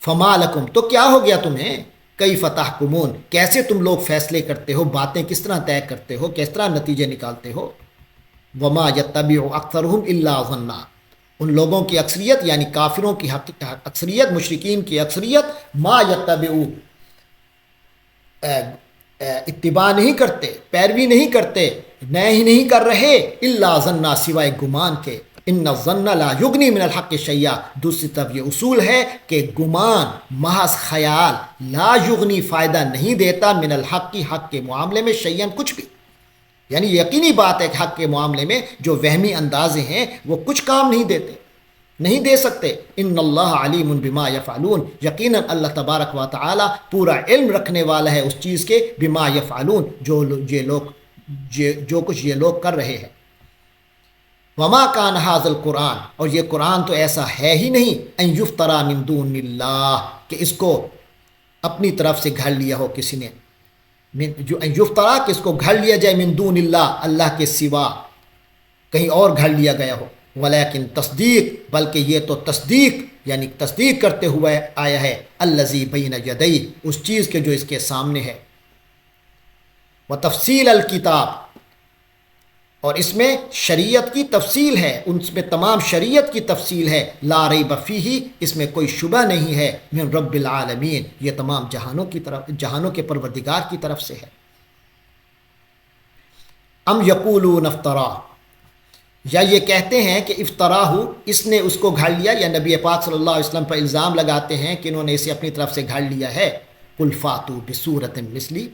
فما لکم، تو کیا ہو گیا تمہیں، کیف تحکمون، کیسے تم لوگ فیصلے کرتے ہو، باتیں کس طرح طے کرتے ہو، کس طرح نتیجے نکالتے ہو؟ وما یتبع اکثرهم الا ظنا، ان لوگوں کی اکثریت یعنی کافروں کی اکثریت، مشرکین کی اکثریت، ما یتبع، اتباع نہیں کرتے، پیروی نہیں کرتے، نہیں کر رہے، الا ظنا، سوائے گمان کے۔ ان الظن لا یغنی من الحق شیئا، دوسری طرف یہ اصول ہے کہ گمان، محض خیال، لا یغنی، فائدہ نہیں دیتا، من الحق کی، حق کے معاملے میں، شیئن، کچھ بھی، یعنی یقینی بات ہے کہ حق کے معاملے میں جو وہمی اندازے ہیں وہ کچھ کام نہیں دے سکتے۔ ان اللہ علیم بما یفعلون، یقیناً اللہ تبارک و تعالی پورا علم رکھنے والا ہے اس چیز کے، بما یفعلون، جو کچھ یہ لوگ کر رہے ہیں۔ وما کان ھذا القرآن، اور یہ قرآن تو ایسا ہے ہی نہیں، ان یفترى من دون اللہ، کہ اس کو اپنی طرف سے گھڑ لیا ہو کسی نے، جو یفترا، کہ اس کو گھڑ لیا جائے، من دون اللہ، اللہ کے سوا کہیں اور گھڑ لیا گیا ہو، ولیکن تصدیق، بلکہ یہ تو تصدیق یعنی تصدیق کرتے ہوئے آیا ہے، الذی بین یدیہ، اس چیز کے جو اس کے سامنے ہے، وتفصیل الکتاب، اور اس میں شریعت کی تفصیل ہے، اس میں تمام شریعت کی تفصیل ہے، لا ریب فیہ، اس میں کوئی شبہ نہیں ہے، من رب العالمین، یہ تمام جہانوں کے پروردگار کی طرف سے ہے۔ ام یقولون افترا، یا یہ کہتے ہیں کہ افطراہ، اس نے اس کو گھڑ لیا، یا نبی پاک صلی اللہ علیہ وسلم پر الزام لگاتے ہیں کہ انہوں نے اسے اپنی طرف سے گھڑ لیا ہے۔ قل فاتوا بسورۃ مثلی،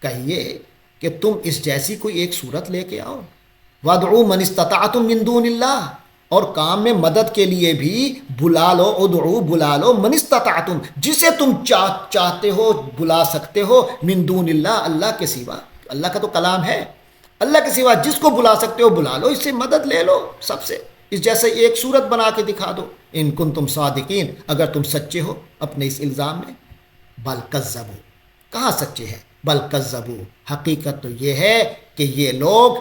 کہیے کہ تم اس جیسی کوئی ایک صورت لے کے آؤ، وادعوا من استطعتم من دون اللہ، اور کام میں مدد کے لیے بھی بلا لو، ادعو، بلا لو، من استطعتم، جسے تم چاہتے ہو بلا سکتے ہو، من دون اللہ، اللہ کے سوا، اللہ کا تو کلام ہے، اللہ کے سوا جس کو بلا سکتے ہو بلا لو، اس سے مدد لے لو، سب سے اس جیسے ایک صورت بنا کے دکھا دو، ان کنتم صادقین، اگر تم سچے ہو اپنے اس الزام میں۔ بل کذبوا، کہاں سچے ہیں، بل کذبوا، حقیقت تو یہ ہے کہ یہ لوگ،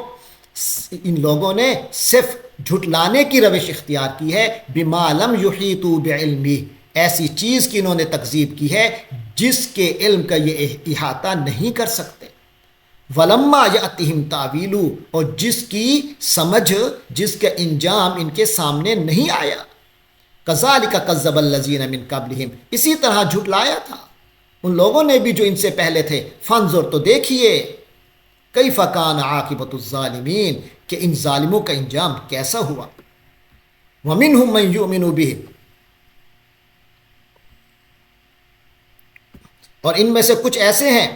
ان لوگوں نے صرف جھٹلانے کی روش اختیار کی ہے، بما لم یحیطوا بعلمہ، ایسی چیز کی انہوں نے تکذیب کی ہے جس کے علم کا یہ احاطہ نہیں کر سکتے، ولما یاتہم تاویلہ، اور جس کی سمجھ، جس کا انجام ان کے سامنے نہیں آیا، کذالک کذب الذین من قبلہم، اسی طرح جھٹلایا تھا ان لوگوں نے بھی جو ان سے پہلے تھے، فانظر، تو دیکھیے، کیف کان عاقبۃ الظالمین، کہ ان ظالموں کا انجام کیسا ہوا، ومنہم من یؤمن بہ، اور ان میں سے کچھ ایسے ہیں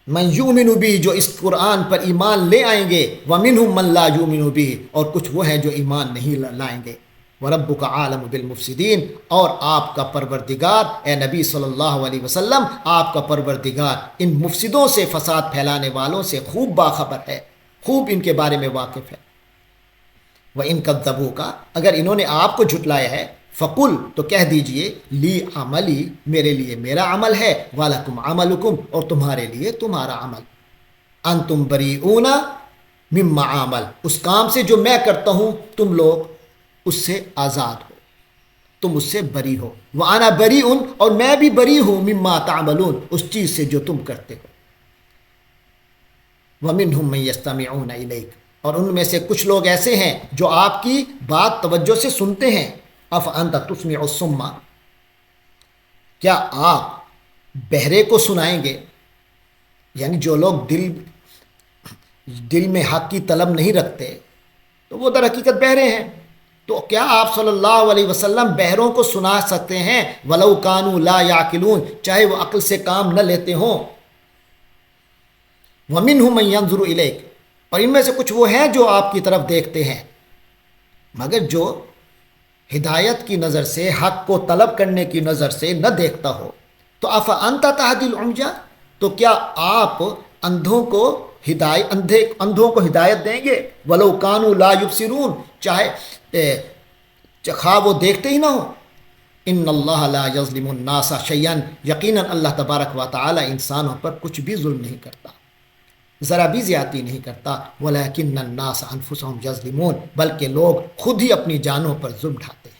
من یؤمن بھی جو اس قرآن پر ایمان لے آئیں گے، ومنہم من لا یؤمن بھی اور کچھ وہ ہیں جو ایمان نہیں لائیں گے۔ وربک عالم بالمفسدین اور آپ کا پروردگار اے نبی صلی اللہ علیہ وسلم، آپ کا پروردگار ان مفسدوں سے، فساد پھیلانے والوں سے خوب باخبر ہے، خوب ان کے بارے میں واقف ہے۔ وَإِن كَذَّبُوكَ اگر انہوں نے آپ کو جھٹلایا ہے، فقل تو کہہ دیجئے لی عملی میرے لیے میرا عمل ہے، وَلَكُمْ عَمَلُكُمْ اور تمہارے لیے تمہارا عمل، انتم بریئون مما عمل اس کام سے جو میں کرتا ہوں تم لوگ اس سے آزاد ہو، تم اس سے بری ہو، وَأَنَا بَرِيءٌ اور میں بھی بری ہوں مما تعملون اس چیز سے جو تم کرتے ہو۔ وَمِنْهُمْ مَن يَسْتَمِعُونَ إِلَيْكَ اور ان میں سے کچھ لوگ ایسے ہیں جو آپ کی بات توجہ سے سنتے ہیں۔ أَفَأَنْتَ تُسْمِعُ الصُّمَّ کیا آپ بہرے کو سنائیں گے؟ یعنی جو لوگ دل میں حق کی طلب نہیں رکھتے تو وہ در حقیقت بہرے ہیں، تو کیا آپ صلی اللہ علیہ وسلم بہروں کو سنا سکتے ہیں؟ وَلَوْ كَانُوا لَا يَعْقِلُونَ چاہے وہ عقل سے کام نہ لیتے ہوں۔ وَمِنْهُمْ مَن يَنظُرُ إِلَيْكَ اور ان میں سے کچھ وہ ہیں جو آپ کی طرف دیکھتے ہیں، مگر جو ہدایت کی نظر سے، حق کو طلب کرنے کی نظر سے نہ دیکھتا ہو۔ تو أَفَأَنْتَ تَهْدِي الْعُمْيَ تو کیا آپ اندھوں کو ہدایت دیں گے؟ وَلَوْ كَانُوا لَا يُبْصِرُونَ چاہے خواہ وہ دیکھتے ہی نہ ہو۔ ان اللہ لا یظلم الناس شیئا یقیناً اللہ تبارک و تعالی انسانوں پر کچھ بھی ظلم نہیں کرتا، ذرا بھی زیادتی نہیں کرتا۔ ولیکن الناس انفسهم یظلمون بلکہ لوگ خود ہی اپنی جانوں پر ظلم ڈھاتے ہیں۔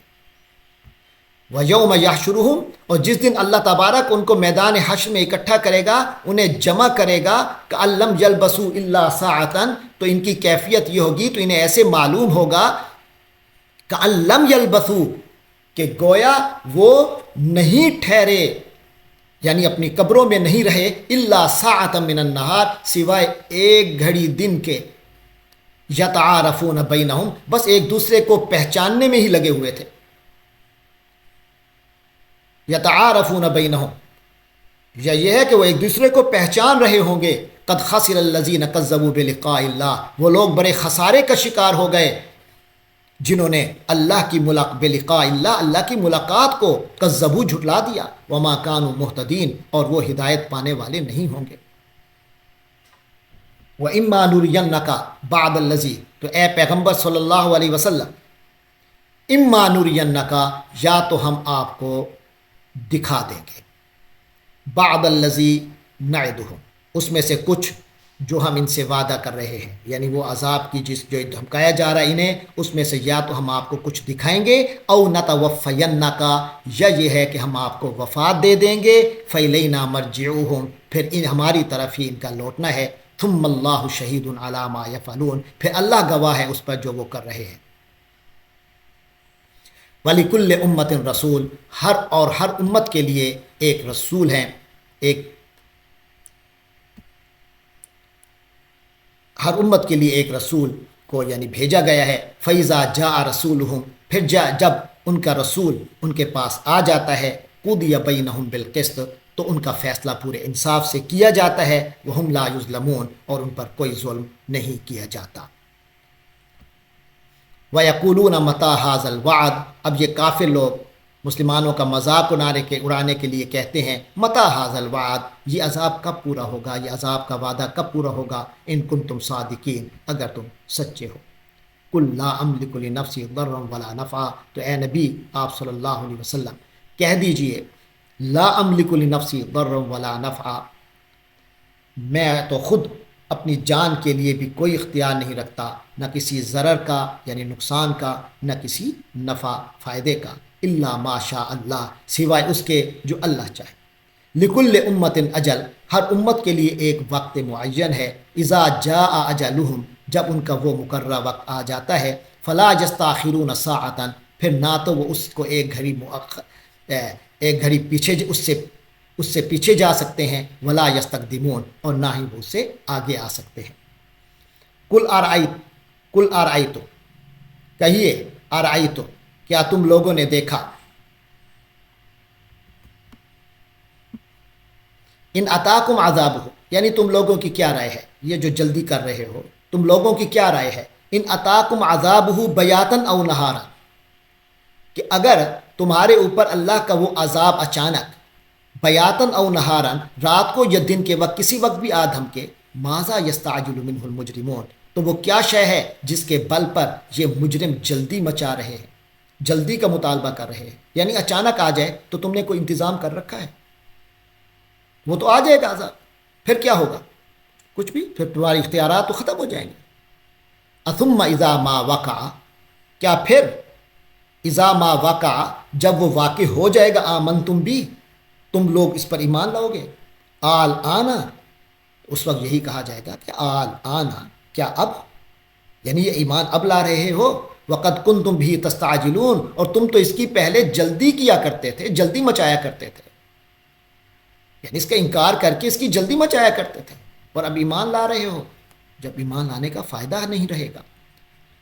وَيَوْمَ يَحْشُرُهُمْ اور جس دن اللہ تبارک ان کو میدان حشر میں اکٹھا کرے گا، انہیں جمع کرے گا، كَأَن لَّمْ يَلْبَثُوا إِلَّا سَاعَةً تو ان کی کیفیت یہ ہوگی، تو انہیں ایسے معلوم ہوگا كَأَن لَّمْ يَلْبَثُوا کہ گویا وہ نہیں ٹھہرے، یعنی اپنی قبروں میں نہیں رہے، الا ساعۃ من النہار سوائے ایک گھڑی دن کے، یتعارفون بینہم بس ایک دوسرے کو پہچاننے میں ہی لگے ہوئے تھے، یتعارفون بینہم یا یہ ہے کہ وہ ایک دوسرے کو پہچان رہے ہوں گے۔ قد خسر الذین کذبوا بلقاء اللہ وہ لوگ بڑے خسارے کا شکار ہو گئے جنہوں نے اللہ کی بلقاء اللہ کی ملاقات کو کذبوا جھٹلا دیا، وما کانوا مہتدین اور وہ ہدایت پانے والے نہیں ہوں گے۔ وَإِمَّا نُرِيَنَّكَ بَعْدَ الَّذِي تو اے پیغمبر صلی اللہ علیہ وسلم، اما نُرِيَنَّكَ یا تو ہم آپ کو دکھا دیں گے، بعد الذی نعدہم اس میں سے کچھ جو ہم ان سے وعدہ کر رہے ہیں، یعنی وہ عذاب کی جو دھمکایا جا رہا ہے انہیں، اس میں سے یا تو ہم آپ کو کچھ دکھائیں گے، او نتوفینک یا یہ ہے کہ ہم آپ کو وفات دے دیں گے، فالینا مرجعوہم پھر ہماری طرف ہی ان کا لوٹنا ہے، ثم اللہ شہید علی ما یفعلون پھر اللہ گواہ ہے اس پر جو وہ کر رہے ہیں۔ وَلِكُلِّ أُمَّةٍ رسول ہر امت کے لیے ایک رسول ہے، ہر امت کے لیے ایک رسول کو یعنی بھیجا گیا ہے۔ فَإِذَا جَاءَ رَسُولُهُمْ پھر جب ان کا رسول ان کے پاس آ جاتا ہے، قُضِيَ بَيْنَهُمْ بِالْقِسْطِ تو ان کا فیصلہ پورے انصاف سے کیا جاتا ہے، وَهُمْ لَا يُظْلَمُونَ اور ان پر کوئی ظلم نہیں کیا جاتا۔ وَيَقُولُونَ مَتَىٰ هَٰذَا الْوَعْدُ اب یہ کافر لوگ مسلمانوں کا مذاق اڑانے کے لیے کہتے ہیں، مَتَىٰ هَٰذَا الْوَعْدُ یہ عذاب کب پورا ہوگا، یہ عذاب کا وعدہ کب پورا ہوگا، ان کنتم صادقین اگر تم سچے ہو۔ قُل لَا أَمْلِكُ لِنَفْسِي ضَرًّا وَلَا نَفْعًا تو اے نبی آپ صلی اللہ علیہ وسلم کہہ دیجئے، لا املک لنفسی ضرا ولا نفعا میں تو خود اپنی جان کے لیے بھی کوئی اختیار نہیں رکھتا، نہ کسی ضرر کا یعنی نقصان کا، نہ کسی نفع فائدے کا، الا ما شاء اللہ سوائے اس کے جو اللہ چاہے۔ لکل امت اجل ہر امت کے لیے ایک وقت معین ہے، اذا جاء اجلہم جب ان کا وہ مقررہ وقت آ جاتا ہے، فلا یستاخرون ساعۃ پھر نہ تو وہ اس کو ایک گھڑی پیچھے اس سے پیچھے جا سکتے ہیں، ولا یستقدمون اور نہ ہی وہ اس سے آگے آ سکتے ہیں۔ کل ارائیتم کہیے ارائیتم کیا تم لوگوں نے دیکھا، ان اتاکم عذاب ہو، یعنی تم لوگوں کی کیا رائے ہے، یہ جو جلدی کر رہے ہو تم لوگوں کی کیا رائے ہے، ان اتاکم عذاب ہو بیاتن او نہارا، کہ اگر تمہارے اوپر اللہ کا وہ عذاب اچانک بیاتن او نہارن، رات کو یا دن کے وقت کسی وقت بھی آدھم کے، ماذا یستعجل منہ المجرمون، تو وہ کیا شے ہے جس کے بل پر یہ مجرم جلدی مچا رہے ہیں، جلدی کا مطالبہ کر رہے ہیں، یعنی اچانک آ جائے تو تم نے کوئی انتظام کر رکھا ہے، وہ تو آ جائے گا عذاب، پھر کیا ہوگا، کچھ بھی، پھر تمہارے اختیارات تو ختم ہو جائیں گے۔ اثم اذا ما وقع، کیا پھر اذا ما وقع، جب وہ واقع ہو جائے گا، آمنتم بھی، تم لوگ اس پر ایمان لاؤ گے، آل آنا، اس وقت یہی کہا جائے گا کہ آل آنا، کیا اب، یعنی یہ ایمان اب لا رہے ہو، وقد کنتم بھی تستعجلون، اور تم تو اس کی پہلے جلدی کیا کرتے تھے، جلدی مچایا کرتے تھے، یعنی اس کا انکار کر کے اس کی جلدی مچایا کرتے تھے، اور اب ایمان لا رہے ہو، جب ایمان لانے کا فائدہ نہیں رہے گا۔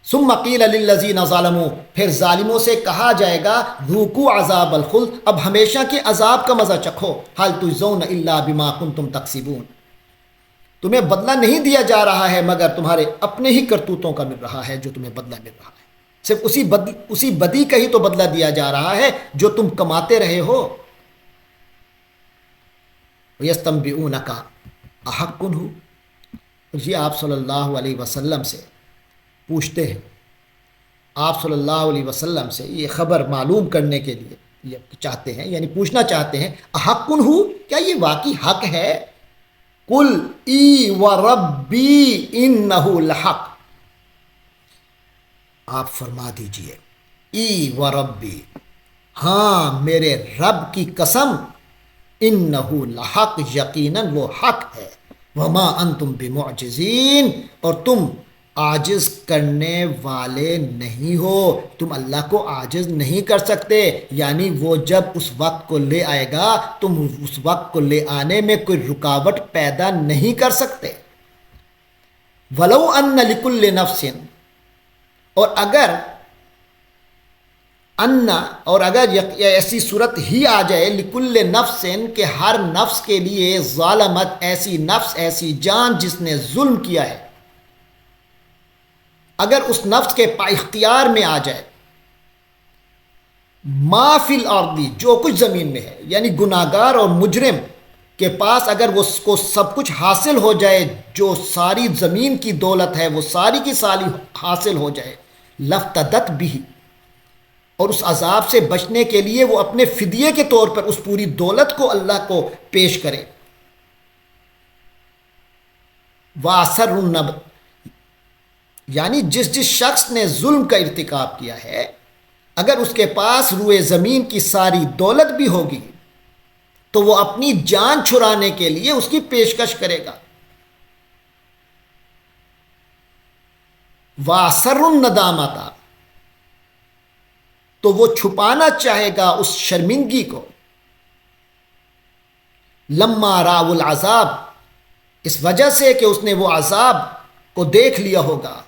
ثم قیل للذین ظلموا، پھر ظالموں سے کہا جائے گا ذوقوا عذاب الخلد، اب ہمیشہ کے عذاب کا مزہ چکھو، هل تجزون الا بما کنتم تکسبون، تمہیں بدلہ نہیں دیا جا رہا ہے مگر تمہارے اپنے ہی کرتوتوں کا مل رہا ہے جو تمہیں بدلہ مل رہا ہے، صرف اسی بدی کا ہی تو بدلہ دیا جا رہا ہے جو تم کماتے رہے ہو۔ وَيَسْتَنْبِئُونَكَ أَحَقٌّ هُوَ، یہ آپ صلی اللہ علیہ وسلم سے پوچھتے ہیں، آپ صلی اللہ علیہ وسلم سے یہ خبر معلوم کرنے کے لیے یہ چاہتے ہیں، یعنی پوچھنا چاہتے ہیں، احق ہو، کیا یہ واقعی حق ہے، قل ای وربی انہ لحق، آپ فرما دیجئے ای وربی، ہاں میرے رب کی قسم، انہ لحق، یقیناً وہ حق ہے، وما انتم بمعجزین، اور تم عاجز کرنے والے نہیں ہو، تم اللہ کو عاجز نہیں کر سکتے، یعنی وہ جب اس وقت کو لے آئے گا تم اس وقت کو لے آنے میں کوئی رکاوٹ پیدا نہیں کر سکتے۔ وَلَوْ أَنَّ لِكُلِّ نَفْسٍ، اور اگر ایسی صورت ہی آ جائے، لِكُلِّ نَفْسٍ، کہ ہر نفس کے لیے، ظالمت، ایسی نفس، ایسی جان جس نے ظلم کیا ہے، اگر اس نفس کے اختیار میں آ جائے، ما فی الارض، جو کچھ زمین میں ہے، یعنی گناہگار اور مجرم کے پاس اگر وہ کو سب کچھ حاصل ہو جائے، جو ساری زمین کی دولت ہے وہ ساری کی ساری حاصل ہو جائے، لفتدت بھی، اور اس عذاب سے بچنے کے لیے وہ اپنے فدیے کے طور پر اس پوری دولت کو اللہ کو پیش کرے، واسر النب، یعنی جس شخص نے ظلم کا ارتکاب کیا ہے، اگر اس کے پاس روئے زمین کی ساری دولت بھی ہوگی تو وہ اپنی جان چھڑانے کے لیے اس کی پیشکش کرے گا، واسر الندامۃ، تو وہ چھپانا چاہے گا اس شرمندگی کو، لما راؤ العذاب، اس وجہ سے کہ اس نے وہ عذاب کو دیکھ لیا ہوگا،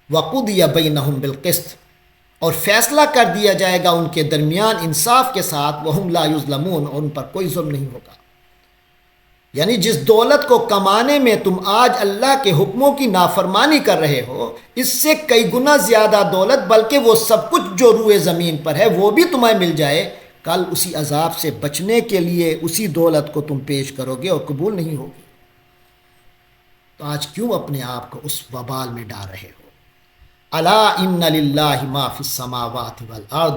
وقضی بینہم بالقسط، اور فیصلہ کر دیا جائے گا ان کے درمیان انصاف کے ساتھ، وہم لا یظلمون، اور ان پر کوئی ظلم نہیں ہوگا، یعنی جس دولت کو کمانے میں تم آج اللہ کے حکموں کی نافرمانی کر رہے ہو، اس سے کئی گنا زیادہ دولت، بلکہ وہ سب کچھ جو روئے زمین پر ہے وہ بھی تمہیں مل جائے، کل اسی عذاب سے بچنے کے لیے اسی دولت کو تم پیش کرو گے اور قبول نہیں ہوگی، تو آج کیوں اپنے آپ کو اس وبال میں ڈال رہے ہو؟ الا ان للہ ما فی السماوات والارض،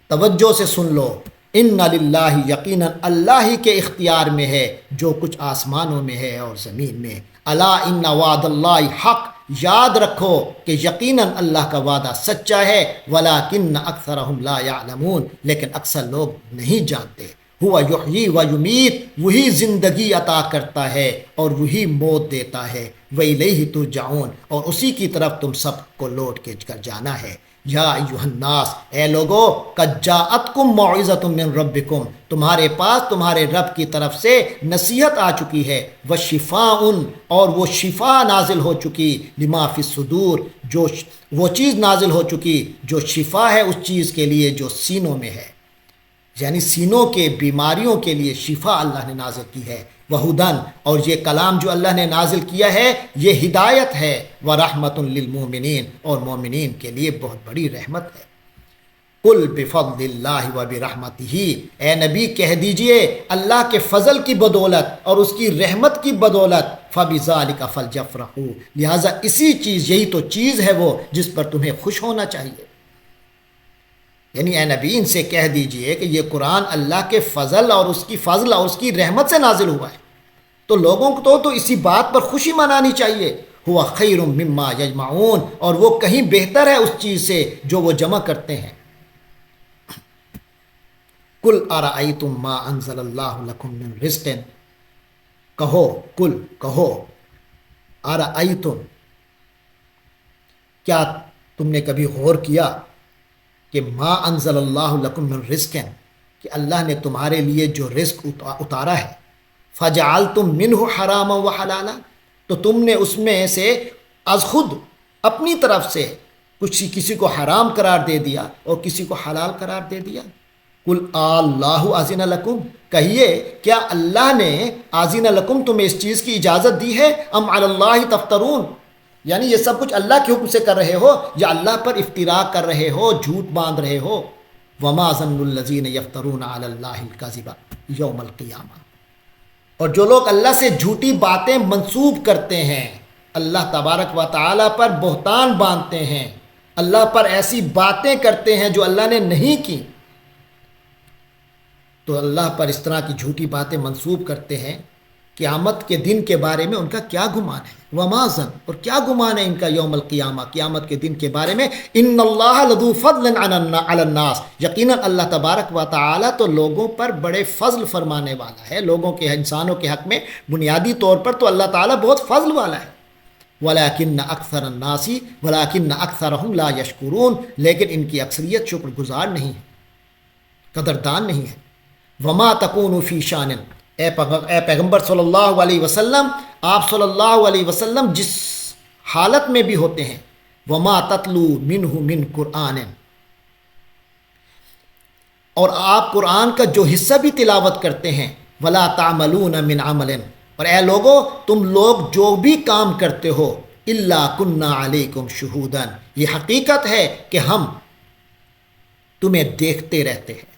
توجہ سے سن لو، ان للہ، یقیناً اللہ ہی کے اختیار میں ہے جو کچھ آسمانوں میں ہے اور زمین میں، الا ان وعد اللہ حق، یاد رکھو کہ یقیناً اللہ کا وعدہ سچا ہے، ولکن اکثرہم لا یعلمون، لیکن اکثر لوگ نہیں جانتے، ہوا یحیی و یمیت، وہی زندگی عطا کرتا ہے اور وہی موت دیتا ہے، وإلیہ ترجعون، اور اسی کی طرف تم سب کو لوٹ کے کر جانا ہے۔ یا ایھا الناس، اے لوگو، قد جاءتکم موعظۃ من ربکم، تمہارے پاس تمہارے رب کی طرف سے نصیحت آ چکی ہے، وشفاء، اور وہ شفا نازل ہو چکی، لما فی الصدور، جو وہ چیز نازل ہو چکی جو شفا ہے اس چیز کے لیے جو سینوں میں ہے، یعنی سینوں کے بیماریوں کے لیے شفا اللہ نے نازل کی ہے، وہدن، اور یہ کلام جو اللہ نے نازل کیا ہے یہ ہدایت ہے، ورحمۃ للمؤمنین، اور مومنین کے لیے بہت بڑی رحمت ہے۔ قل بفضل اللہ وبرحمتہ، اے نبی کہہ دیجئے اللہ کے فضل کی بدولت اور اس کی رحمت کی بدولت، فبذالک فلیفرحوا، لہٰذا اسی چیز، یہی تو چیز ہے وہ جس پر تمہیں خوش ہونا چاہیے۔ یعنی اے نبی ان سے کہہ دیجئے کہ یہ قرآن اللہ کے فضل اور اس کی رحمت سے نازل ہوا ہے، تو لوگوں کو تو اسی بات پر خوشی منانی چاہیے۔ ہوا خیر مما یجمعون، اور وہ کہیں بہتر ہے اس چیز سے جو وہ جمع کرتے ہیں۔ قل ارأیتم ما انزل اللہ لکم من رزق، کہو ارأیتم، کیا تم نے کبھی غور کیا کہ ما انزل اللہ لکم من رزق، کہ اللہ نے تمہارے لیے جو رزق اتارا ہے، فجعلتم منہ حراما وحلالا، تو تم نے اس میں سے از خود اپنی طرف سے کسی کو حرام قرار دے دیا اور کسی کو حلال قرار دے دیا۔ قل اللہ اذن لکم، کہیے کیا اللہ نے اذن لکم تمہیں اس چیز کی اجازت دی ہے، ام علی اللہ تفترون، یعنی یہ سب کچھ اللہ کے حکم سے کر رہے ہو یا اللہ پر افتراء کر رہے ہو، جھوٹ باندھ رہے ہو۔ وما ظن الذین یفترون علی اللہ الکذب یوم القیامہ، اور جو لوگ اللہ سے جھوٹی باتیں منسوب کرتے ہیں، اللہ تبارک و تعالیٰ پر بہتان باندھتے ہیں، اللہ پر ایسی باتیں کرتے ہیں جو اللہ نے نہیں کی، تو اللہ پر اس طرح کی جھوٹی باتیں منسوب کرتے ہیں، قیامت کے دن کے بارے میں ان کا کیا گمان ہے، وما ظن، اور کیا گمان ہے ان کا یوم القیامہ، قیامت کے دن کے بارے میں، ان اللہ لذو فضل علی الناس، یقیناً اللہ تبارک و تعالیٰ تو لوگوں پر بڑے فضل فرمانے والا ہے، لوگوں کے، انسانوں کے حق میں بنیادی طور پر تو اللہ تعالیٰ بہت فضل والا ہے۔ ولیکن اکثر الناس ولیکن اکثرہم لا یشکرون، لیکن ان کی اکثریت شکر گزار نہیں ہے، قدردان نہیں ہے۔ وما تکون فی شان، اے پیغمبر صلی اللہ علیہ وسلم، آپ صلی اللہ علیہ وسلم جس حالت میں بھی ہوتے ہیں، وما تتلو منہ من قرآن، اور آپ قرآن کا جو حصہ بھی تلاوت کرتے ہیں، ولا تعملون من عمل، اور اے لوگو تم لوگ جو بھی کام کرتے ہو، الا کنا علیکم شہودا، یہ حقیقت ہے کہ ہم تمہیں دیکھتے رہتے ہیں،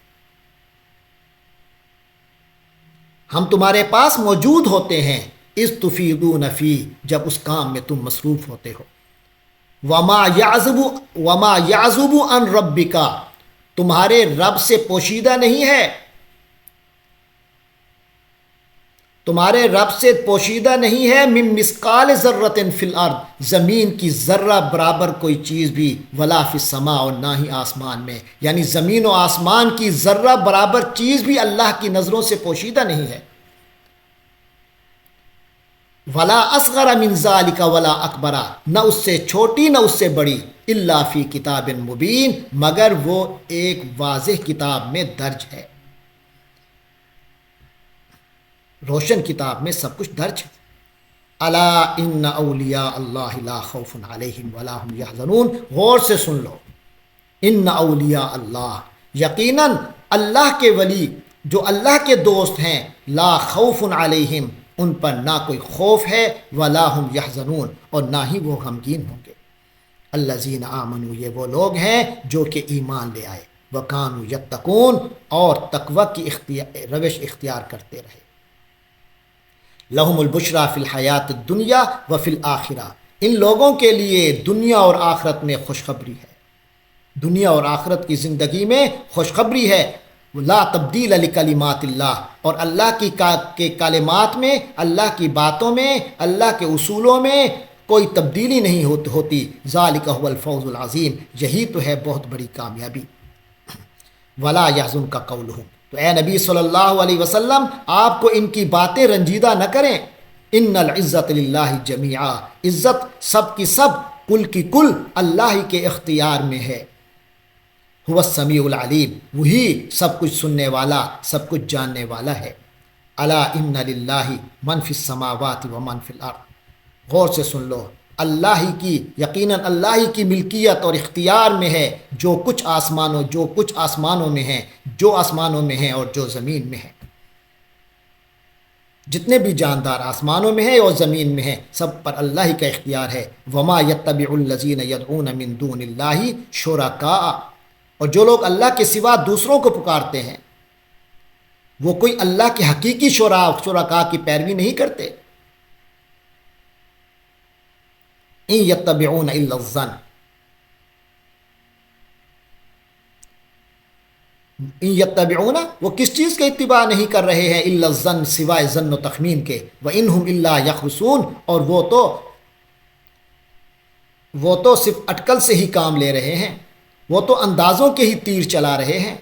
ہم تمہارے پاس موجود ہوتے ہیں، اذ تفیضون فی، جب اس کام میں تم مصروف ہوتے ہو۔ وما یعزب عن ربک، تمہارے رب سے پوشیدہ نہیں ہے، تمہارے رب سے پوشیدہ نہیں ہے، من مثقال ذرۃ فی الارض، زمین کی ذرہ برابر کوئی چیز بھی، ولا فی السماء، اور نہ ہی آسمان میں، یعنی زمین و آسمان کی ذرہ برابر چیز بھی اللہ کی نظروں سے پوشیدہ نہیں ہے۔ ولا اصغر من ذلک ولا اکبر، نہ اس سے چھوٹی نہ اس سے بڑی، الا فی کتاب مبین، مگر وہ ایک واضح کتاب میں درج ہے، روشن کتاب میں سب کچھ درج ہے۔ الا ان اولیاء اللہ لا خوف علیہم ولا هم یحزنون، غور سے سن لو، ان اولیاء اللہ، یقیناً اللہ کے ولی جو اللہ کے دوست ہیں، لا خوف علیہم، ان پر نہ کوئی خوف ہے، ولا هم یحزنون، اور نہ ہی وہ غمگین ہوں گے۔ الذین آمنوا، یہ وہ لوگ ہیں جو کہ ایمان لے آئے، وکانوا یتقون، اور تقوی کی روش اختیار کرتے رہے۔ لہم البشریٰ فی الحیات الدنیا وفی الآخرہ، ان لوگوں کے لیے دنیا اور آخرت میں خوشخبری ہے، دنیا اور آخرت کی زندگی میں خوشخبری ہے۔ لا تبدیل لکلمات اللہ، اور اللہ کے کلمات میں، اللہ کی باتوں میں، اللہ کے اصولوں میں کوئی تبدیلی نہیں ہوتی۔ ذالک هو الفوز العظیم، یہی تو ہے بہت بڑی کامیابی۔ ولا یحزنک قولہم، تو اے نبی صلی اللہ علیہ وسلم آپ کو ان کی باتیں رنجیدہ نہ کریں۔ ان العزت للہ جمیعا، عزت سب کی سب، کل کی کل اللہ ہی کے اختیار میں ہے۔ هو السمیع العلیم، وہی سب کچھ سننے والا، سب کچھ جاننے والا ہے۔ الا ان للہ من فی السماوات و من فی الارض، غور سے سن لو، اللہ ہی کی، یقیناً اللہ ہی کی ملکیت اور اختیار میں ہے جو کچھ آسمانوں میں ہیں، جو آسمانوں میں ہیں اور جو زمین میں ہے، جتنے بھی جاندار آسمانوں میں ہیں اور زمین میں ہیں، سب پر اللہ ہی کا اختیار ہے۔ وما یتبع الذین یدعون من دون اللہ شرکاء، اور جو لوگ اللہ کے سوا دوسروں کو پکارتے ہیں وہ کوئی اللہ کے حقیقی شرکاء کی پیروی نہیں کرتے۔ ان یتبعون الا الظن، ان یتبعون، وہ کس چیز کا اتباع نہیں کر رہے ہیں، الا الظن، سوائے ظن و تخمین کے، وانہم الا یخرصون، اور وہ تو صرف اٹکل سے ہی کام لے رہے ہیں، وہ تو اندازوں کے ہی تیر چلا رہے ہیں۔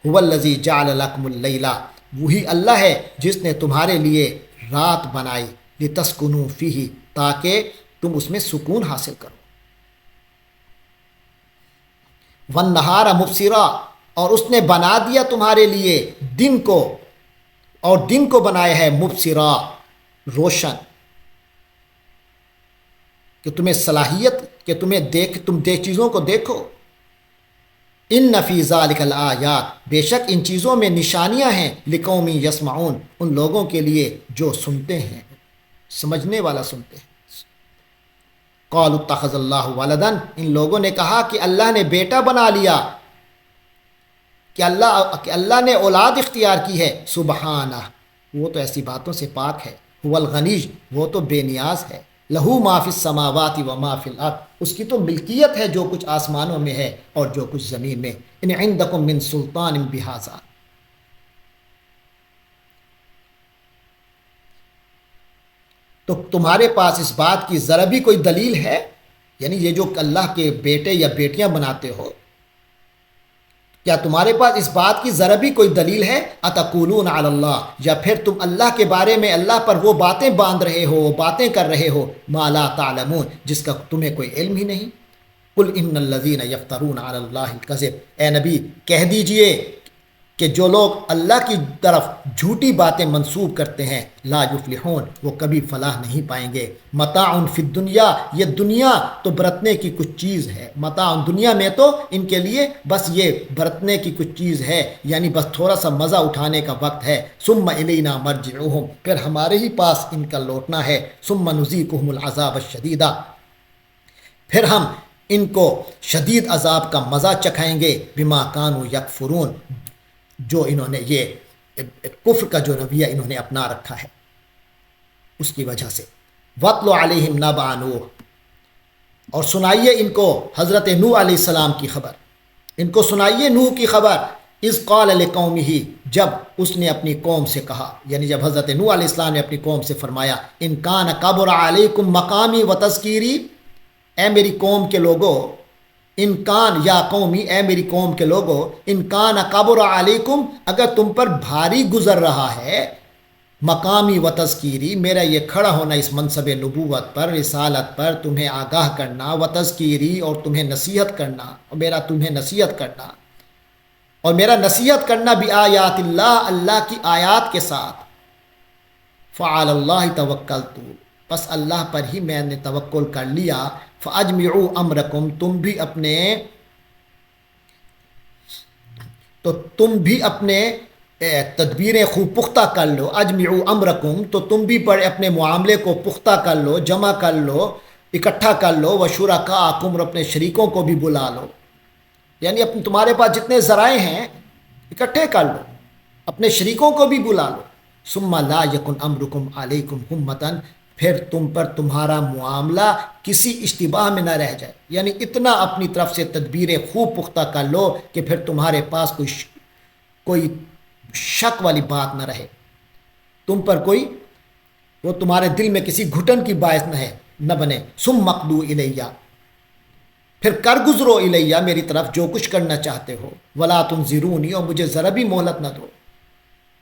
هو الذی جعل لکم اللیل، وہی اللہ ہے جس نے تمہارے لیے رات بنائی، لتسکنوا فیہ، تاکہ تم اس میں سکون حاصل کرو، والنہار مبصرا، اور اس نے بنا دیا تمہارے لیے دن کو، اور دن کو بنایا ہے مبصرا، روشن، کہ تمہیں صلاحیت کہ تم چیزوں کو دیکھو۔ ان فی ذلک الآیات، بے شک ان چیزوں میں نشانیاں ہیں، لقوم یسمعون، ان لوگوں کے لیے جو سنتے ہیں، سمجھنے والا سنتے ہیں۔ قالوا اتخذ اللہ ولدا، ان لوگوں نے کہا کہ اللہ نے بیٹا بنا لیا، کہ اللہ نے اولاد اختیار کی ہے، سبحانہ، وہ تو ایسی باتوں سے پاک ہے، هو الغنی، وہ تو بے نیاز ہے، لہو ما فی السماوات و ما فی الارض، اس کی تو ملکیت ہے جو کچھ آسمانوں میں ہے اور جو کچھ زمین میں۔ ان عندکم من سلطان بہذا، تو تمہارے پاس اس بات کی ذرا بھی کوئی دلیل ہے، یعنی یہ جو اللہ کے بیٹے یا بیٹیاں بناتے ہو، کیا تمہارے پاس اس بات کی ذرا بھی کوئی دلیل ہے؟ اتقولون علی اللہ، یا پھر تم اللہ کے بارے میں اللہ پر وہ باتیں باندھ رہے ہو، وہ باتیں کر رہے ہو، ما لا تعلمون، جس کا تمہیں کوئی علم ہی نہیں۔ قل ان الذین یفترون علی اللہ الکذب، اے نبی کہہ دیجئے کہ جو لوگ اللہ کی طرف جھوٹی باتیں منسوب کرتے ہیں، لا یفلحون، وہ کبھی فلاح نہیں پائیں گے۔ متاع فی الدنیا، یہ دنیا تو برتنے کی کچھ چیز ہے، متاع، دنیا میں تو ان کے لیے بس یہ برتنے کی کچھ چیز ہے، یعنی بس تھوڑا سا مزہ اٹھانے کا وقت ہے۔ ثم الینا مرجعہم، پھر ہمارے ہی پاس ان کا لوٹنا ہے۔ ثم نذیقہم العذاب الشدید، پھر ہم ان کو شدید عذاب کا مزہ چکھائیں گے، بما کانوا یکفرون، جو انہوں نے یہ کفر کا جو رویہ انہوں نے اپنا رکھا ہے اس کی وجہ سے۔ وَاتْلُ عَلَيْهِمْ نَبَأَ نوح، اور سنائیے ان کو حضرت نوح علیہ السلام کی خبر، ان کو سنائیے نوح کی خبر، اذ قال لقومہ، جب اس نے اپنی قوم سے کہا، یعنی جب حضرت نوح علیہ السلام نے اپنی قوم سے فرمایا، ان کان کبر علیکم مقامی و تذکیری، اے میری قوم کے لوگوں، انکان یا قومی، اے میری قوم کے لوگوں، انکان کبر علیکم، اگر تم پر بھاری گزر رہا ہے، مقامی و تذکیری، میرا یہ کھڑا ہونا اس منصب نبوت پر، رسالت پر، تمہیں آگاہ کرنا، و تذکیری، اور تمہیں نصیحت کرنا، اور میرا تمہیں نصیحت کرنا، اور میرا نصیحت کرنا بھی آیات اللہ، اللہ کی آیات کے ساتھ، فعلی اللہ توکلت، بس اللہ پر ہی میں نے توکل کر لیا، فاجمعوا امرکم، تم بھی اپنے تدبیریں خوب پختہ کر لو، اجمعوا امرکم، تو تم بھی اپنے معاملے کو پختہ کر لو، جمع کر لو، اکٹھا کر لو، وشرکاءکم، اور اپنے شریکوں کو بھی بلا لو، یعنی تمہارے پاس جتنے ذرائع ہیں اکٹھے کر لو، اپنے شریکوں کو بھی بلا لو۔ ثم لا یکن امرکم علیکم غمۃ، پھر تم پر تمہارا معاملہ کسی اشتباہ میں نہ رہ جائے، یعنی اتنا اپنی طرف سے تدبیریں خوب پختہ کر لو کہ پھر تمہارے پاس کوئی شک والی بات نہ رہے، تم پر وہ تمہارے دل میں کسی گھٹن کی باعث نہ بنے۔ ثم اقضوا الیہ، پھر کر گزرو الیہ، میری طرف جو کچھ کرنا چاہتے ہو، ولا تنظرونی، اور مجھے ذرا بھی مہلت نہ دو،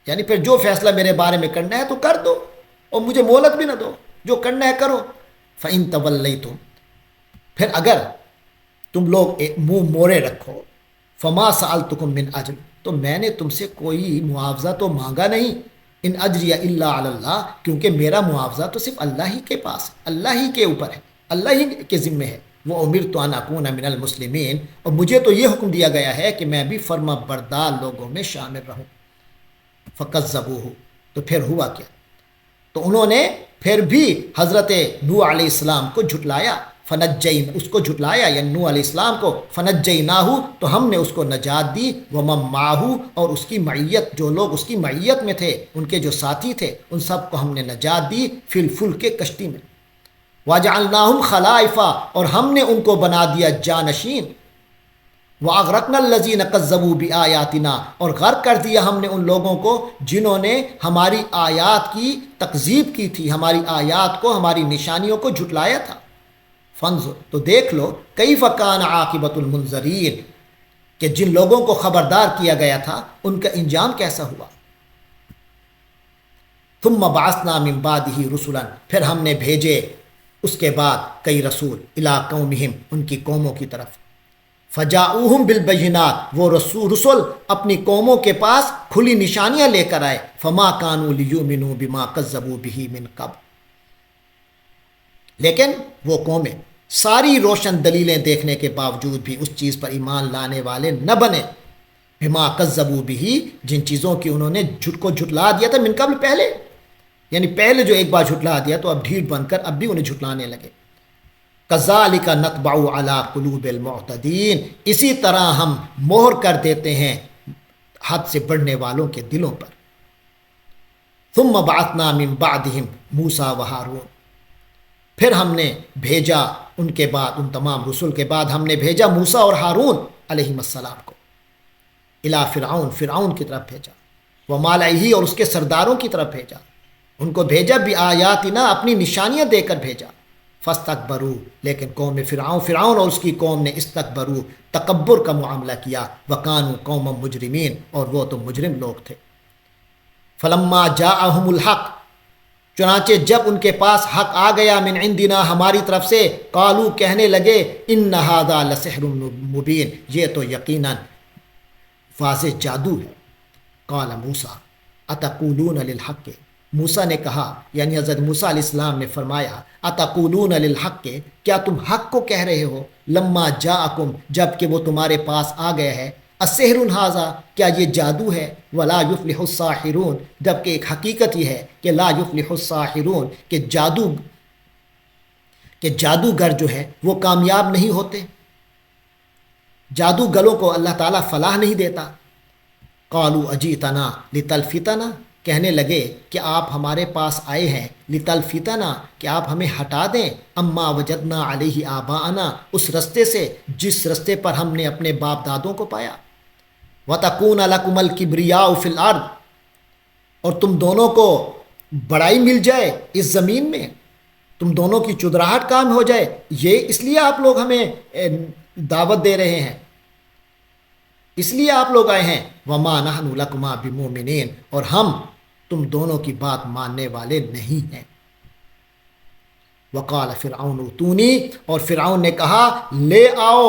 یعنی پھر جو فیصلہ میرے بارے میں کرنا ہے تو کر دو، اور مجھے مہلت بھی نہ دو، جو کرنا ہے کرو۔ فَإِن تَوَلَّيْتُمْ، پھر اگر تم لوگ منہ موڑے رکھو، فَمَا سَأَلْتُكُم مِّنْ أَجْرٍ، تو میں نے تم سے کوئی معاوضہ تو مانگا نہیں، ان اجریہ الا علی اللہ، کیونکہ میرا معاوضہ تو صرف اللہ ہی کے پاس، اللہ ہی کے اوپر ہے، اللہ ہی کے ذمے ہے. وہ امرت ان اکون من المسلمین، اور مجھے تو یہ حکم دیا گیا ہے کہ میں بھی فرما بردار لوگوں میں شامل رہوں. فکذبوہ، تو پھر ہوا کیا؟ تو انہوں نے پھر بھی حضرت نوح علیہ السلام کو جھٹلایا. فنجین، اس کو جھٹلایا یعنی نوح علیہ السلام کو. فنجیناہ، تو ہم نے اس کو نجات دی. ومن معہ، اور اس کی معیت، جو لوگ اس کی معیت میں تھے، ان کے جو ساتھی تھے، ان سب کو ہم نے نجات دی. فی الفلک، کے کشتی میں. وجعلناہم خلائفا، اور ہم نے ان کو بنا دیا جانشین. وَأَغْرَقْنَا الَّذِينَ كَذَّبُوا بِآيَاتِنَا، اور غرق کر دیا ہم نے ان لوگوں کو جنہوں نے ہماری آیات کی تکذیب کی تھی، ہماری آیات کو، ہماری نشانیوں کو جھٹلایا تھا. فانظر، تو دیکھ لو، کیف کان عاقبۃ المنذرین، کہ جن لوگوں کو خبردار کیا گیا تھا ان کا انجام کیسا ہوا. ثم بعثنا من بعدہ رسلا، پھر ہم نے بھیجے اس کے بعد کئی رسول. الی قومہم، ان کی قوموں کی طرف. فجاؤہم بالبینات، وہ رسول اپنی قوموں کے پاس کھلی نشانیاں لے کر آئے. فما کانوا لیؤمنوا بما کذبوا بہ من قبل، لیکن وہ قومیں ساری روشن دلیلیں دیکھنے کے باوجود بھی اس چیز پر ایمان لانے والے نہ بنے. بما کذبوا بہ، جن چیزوں کی انہوں نے جھٹلا دیا تھا. من قبل، پہلے، یعنی پہلے جو ایک بار جھٹلا دیا تو اب ڈھیٹ بن کر اب بھی انہیں جھٹلانے لگے. کذالک نطبع علی قلوب المعتدین، اسی طرح ہم مہر کر دیتے ہیں حد سے بڑھنے والوں کے دلوں پر. ثم بعثنا من بعدہم موسیٰ و ہارون، پھر ہم نے بھیجا ان کے بعد، ان تمام رسول کے بعد ہم نے بھیجا موسیٰ اور ہارون علیہ السلام کو. الی فرعون، فرعون کی طرف بھیجا. وملئہ، اور اس کے سرداروں کی طرف بھیجا. ان کو بھیجا بآیاتنا، اپنی نشانیاں دے کر بھیجا. فاستکبروا، لیکن قوم فرعون اور اس کی قوم نے استکبروا، تکبر کا معاملہ کیا. وکانوا قوما مجرمین، اور وہ تو مجرم لوگ تھے. فلما جاءہم الحق، چنانچہ جب ان کے پاس حق آ گیا، من عندنا، ہماری طرف سے، قالوا، کہنے لگے، ان ھذا لسحر مبین، یہ تو یقیناً واضح جادو ہے. قال موسیٰ اتقولون للحق، موسیٰ نے کہا، یعنی حضرت موسیٰ علیہ السلام نے فرمایا، اتقولون للحق، کیا تم حق کو کہہ رہے ہو. لما جاءکم، جب کہ وہ تمہارے پاس آ گیا ہے. السحر ھذا، کیا یہ جادو ہے. ولا یفلح الساحرون، جبکہ ایک حقیقت یہ ہے کہ لا یفلح الساحرون، کہ جادوگر جو ہے وہ کامیاب نہیں ہوتے. جادوگروں کو اللہ تعالیٰ فلاح نہیں دیتا. قالوا اجیتنا لتلفتنا، کہنے لگے کہ آپ ہمارے پاس آئے ہیں، لتلفتنا، کہ آپ ہمیں ہٹا دیں، اما وجدنا علیہ آباءنا، اس رستے سے جس رستے پر ہم نے اپنے باپ دادوں کو پایا. وَتَكُونَ لَكُمَ الْكِبْرِيَاءُ فِي الْأَرْضِ، اور تم دونوں کو بڑائی مل جائے اس زمین میں، تم دونوں کی چدراہٹ کام ہو جائے. یہ اس لیے آپ لوگ ہمیں دعوت دے رہے ہیں، اس لیے آپ لوگ آئے ہیں. وَمَا نَحْنُ لَكُمَا بِمُؤْمِنِينَ، اور ہم تم دونوں کی بات ماننے والے نہیں ہیں. وقال فرعون اتونی، اور فرعون نے کہا، لے آؤ،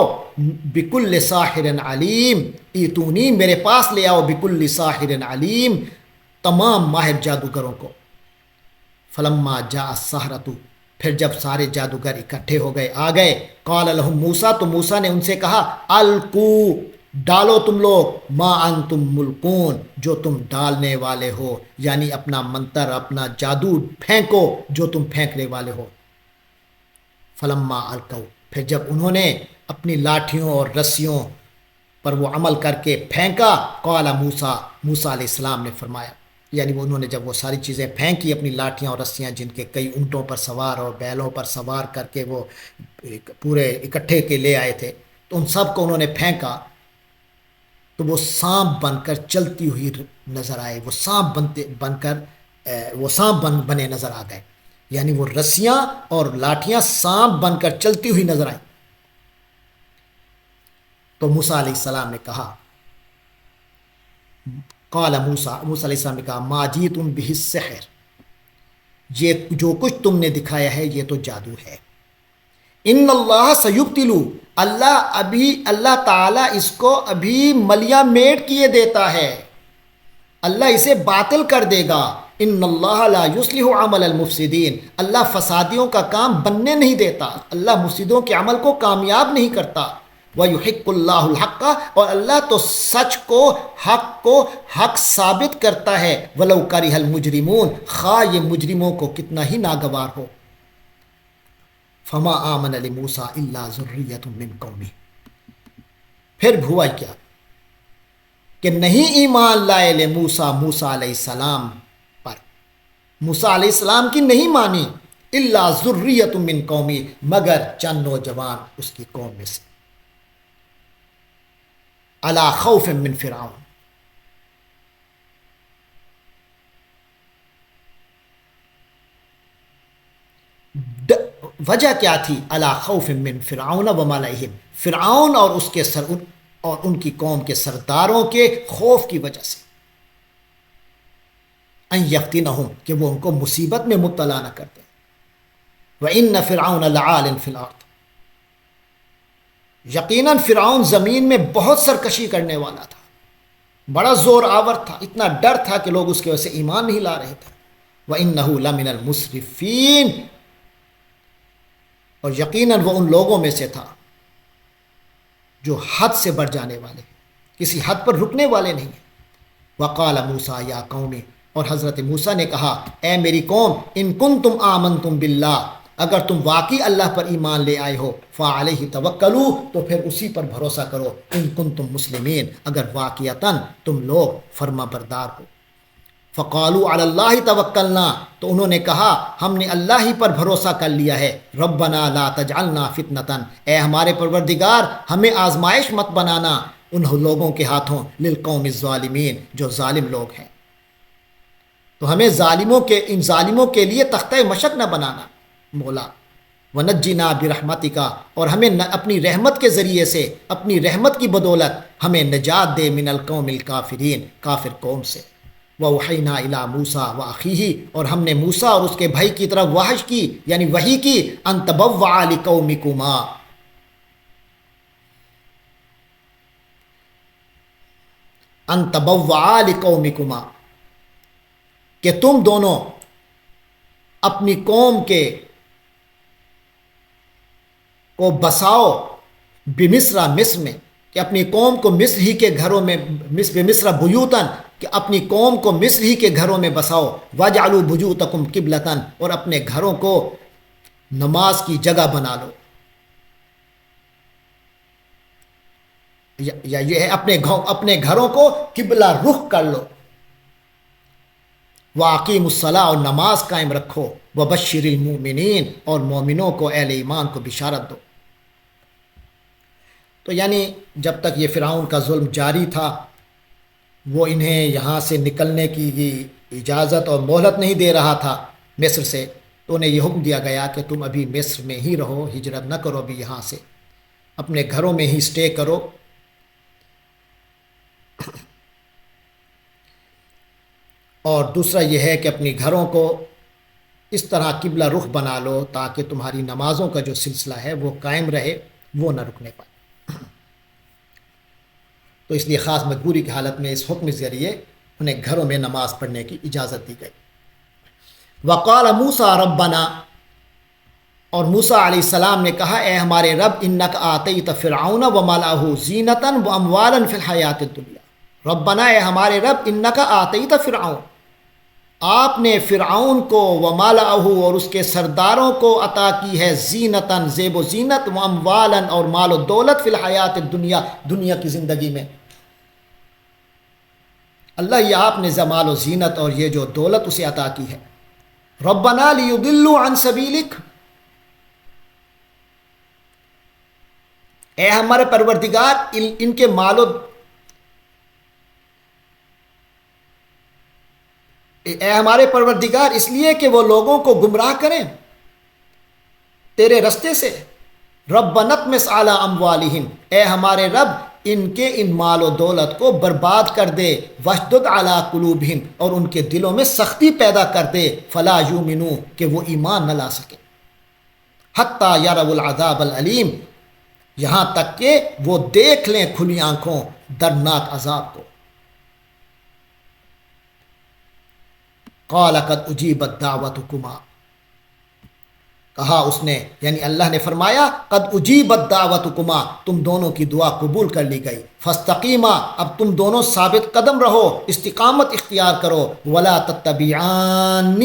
بکل ساحر علیم، ایتونی، میرے پاس لے آؤ، بکل ساحر علیم، تمام ماہر جادوگروں کو. فلما جاء السحرۃ، پھر جب سارے جادوگر اکٹھے ہو گئے، آ گئے. قال لهم موسیٰ، تو موسیٰ نے ان سے کہا، القو، ڈالو تم لوگ، ما انتم ملقون، جو تم ڈالنے والے ہو، یعنی اپنا منتر، اپنا جادو پھینکو جو تم پھینکنے والے ہو. فلما القوا، پھر جب انہوں نے اپنی لاٹھیوں اور رسیوں پر وہ عمل کر کے پھینکا. قال موسیٰ، موسیٰ علیہ السلام نے فرمایا، یعنی انہوں نے جب وہ ساری چیزیں پھینکی، اپنی لاٹھیاں اور رسیاں جن کے کئی اونٹوں پر سوار اور بیلوں پر سوار کر کے وہ پورے اکٹھے کے لے آئے تھے، تو ان سب کو انہوں نے پھینکا، تو وہ سانپ بن کر چلتی ہوئی نظر آئے. وہ سانپ بنے نظر آ گئے، یعنی وہ رسیاں اور لاٹھیاں سانپ بن کر چلتی ہوئی نظر آئیں. تو موسیٰ علیہ السلام نے کہا، قال موسیٰ علیہ السلام نے کہا، ما جیتم بہ السحر، یہ جو کچھ تم نے دکھایا ہے یہ تو جادو ہے. ان اللہ سیبطل، اللہ تعالیٰ اس کو ابھی ملیاں میٹ کیے دیتا ہے، اللہ اسے باطل کر دے گا. ان اللہ لا یصلح عمل المفسدین، اللہ فسادیوں کا کام بننے نہیں دیتا، اللہ مفسدوں کے عمل کو کامیاب نہیں کرتا۔ وَيُحِقُّ اللَّهُ الْحَقَّ، اور اللہ تو سچ کو حق ثابت کرتا ہے، وَلَوْ كَرِهَ الْمُجْرِمُونَ، خواہ یہ مجرموں کو کتنا ہی ناگوار ہو۔ فَمَا آمَنَ لِمُوسَىٰ إِلَّا ذُرِّيَّةٌ مِّن قَوْمِهِ، پھر ہوا کیا کہ نہیں ایمان لائے موسیٰ علیہ السلام پر، موسیٰ علیہ السلام کی نہیں مانی، الا ذریۃ من قومی، مگر چند نوجوان اس کی قوم میں سے، علی خوف من فرعون، وجہ کیا تھی؟ علی خوف من فرعون وملئہم، فرعون اور اس کے اور ان کی قوم کے سرداروں کے خوف کی وجہ سے، ان یفتنہم، کہ وہ ان کو مصیبت میں مبتلا نہ کرتے۔ وَإِنَّ فِرْعَوْنَ لَعَالٍ فِي الْأَرْضِ، یقیناً فرعون زمین میں بہت سرکشی کرنے والا تھا، بڑا زور آور تھا، اتنا ڈر تھا کہ لوگ اس کی وجہ سے ایمان نہیں لا رہے تھے۔ وَإِنَّهُ لَمِنَ الْمُسْرِفِينَ، اور یقیناً وہ ان لوگوں میں سے تھا جو حد سے بڑھ جانے والے، کسی حد پر رکنے والے نہیں ہیں۔ وقال موسیٰ یا قوم، اور حضرت موسیٰ نے کہا اے میری قوم، ان کنتم آمنتم باللہ، اگر تم واقعی اللہ پر ایمان لے آئے ہو، فعلیہ توکلوا، تو پھر اسی پر بھروسہ کرو، ان کنتم مسلمین، اگر واقعتاً تم لوگ فرما بردار ہو۔ فقالوا علی اللہ توکلنا، تو انہوں نے کہا ہم نے اللہ ہی پر بھروسہ کر لیا ہے۔ ربنا لا تجعلنا فتنة، اے ہمارے پروردگار ہمیں آزمائش مت بنانا ان لوگوں کے ہاتھوں، للقوم الظالمین، جو ظالم لوگ ہیں، تو ہمیں ان ظالموں کے لیے تختہ مشق نہ بنانا مولا۔ ونجنا برحمتک، اور ہمیں اپنی رحمت کے ذریعے سے، اپنی رحمت کی بدولت ہمیں نجات دے، من القوم الکافرین، کافر قوم سے۔ وَأَوْحَيْنَا إِلَىٰ مُوسَىٰ وَأَخِيهِ، اور ہم نے موسیٰ اور اس کے بھائی کی طرف وحی کی، یعنی وحی کی، أَن تَبَوَّعَا لِقَوْمِكُمَا، أَن تَبَوَّعَا لِقَوْمِكُمَا، کہ تم دونوں اپنی قوم کو بساؤ، بمصر، مصر میں، کہ اپنی قوم کو مصر ہی کے گھروں میں، بمصر بیوتاً، کہ اپنی قوم کو مصر ہی کے گھروں میں بساؤ، وَاجْعَلُوا بُيُوتَكُمْ قِبْلَةً، اور اپنے گھروں کو نماز کی جگہ بنا لو، یا یہ ہے اپنے گھروں کو قبلہ رخ کر لو۔ وَأَقِيمُوا الصَّلَاةَ، اور نماز قائم رکھو، وَبَشِّرِ الْمُؤْمِنِينَ، اور مومنوں کو، اہل ایمان کو بشارت دو۔ تو یعنی جب تک یہ فرعون کا ظلم جاری تھا، وہ انہیں یہاں سے نکلنے کی اجازت اور مہلت نہیں دے رہا تھا مصر سے، تو انہیں یہ حکم دیا گیا کہ تم ابھی مصر میں ہی رہو، ہجرت نہ کرو ابھی یہاں سے، اپنے گھروں میں ہی سٹے کرو۔ اور دوسرا یہ ہے کہ اپنی گھروں کو اس طرح قبلہ رخ بنا لو تاکہ تمہاری نمازوں کا جو سلسلہ ہے وہ قائم رہے، وہ نہ رکنے پائے۔ تو اس لیے خاص مجبوری کی حالت میں اس حکم کے ذریعے انہیں گھروں میں نماز پڑھنے کی اجازت دی گئی۔ وقال موسیٰ ربنا، اور موسیٰ علیہ السلام نے کہا اے ہمارے رب، انک آتیت فرعون وملأہ زینۃ واموالا فی الحیاۃ الدنیا، ربنا، اے ہمارے رب، انک آتیت فرعون، آپ نے فرعون کو، وملأہ، اور اس کے سرداروں کو عطا کی ہے، زینتاً، زیب و زینت، واموالا، اور مال و دولت، فی الحیات الدنیا، دنیا کی زندگی میں۔ اللہ یہ آپ نے مال و زینت اور یہ جو دولت اسے عطا کی ہے۔ ربنا لیضلوا عن سبیلک، اے ہمارے پروردگار، ان کے مال و اے ہمارے پروردگار، اس لیے کہ وہ لوگوں کو گمراہ کریں تیرے رستے سے۔ ربنا اطمس علی اموالہم، اے ہمارے رب، ان مال و دولت کو برباد کر دے، واشدد علی قلوبہم، اور ان کے دلوں میں سختی پیدا کر دے، فلا یؤمنوا، کہ وہ ایمان نہ لا سکے، حتی یروا العذاب العلیم، یہاں تک کہ وہ دیکھ لیں کھلی آنکھوں دردناک عذاب کو۔ قال قد اجیبت دعوتکما، کہا اس نے یعنی اللہ نے فرمایا قد اجیبت دعوتکما، تم دونوں کی دعا قبول کر لی گئی، فاستقیما، اب تم دونوں ثابت قدم رہو، استقامت اختیار کرو، ولا تتبعان،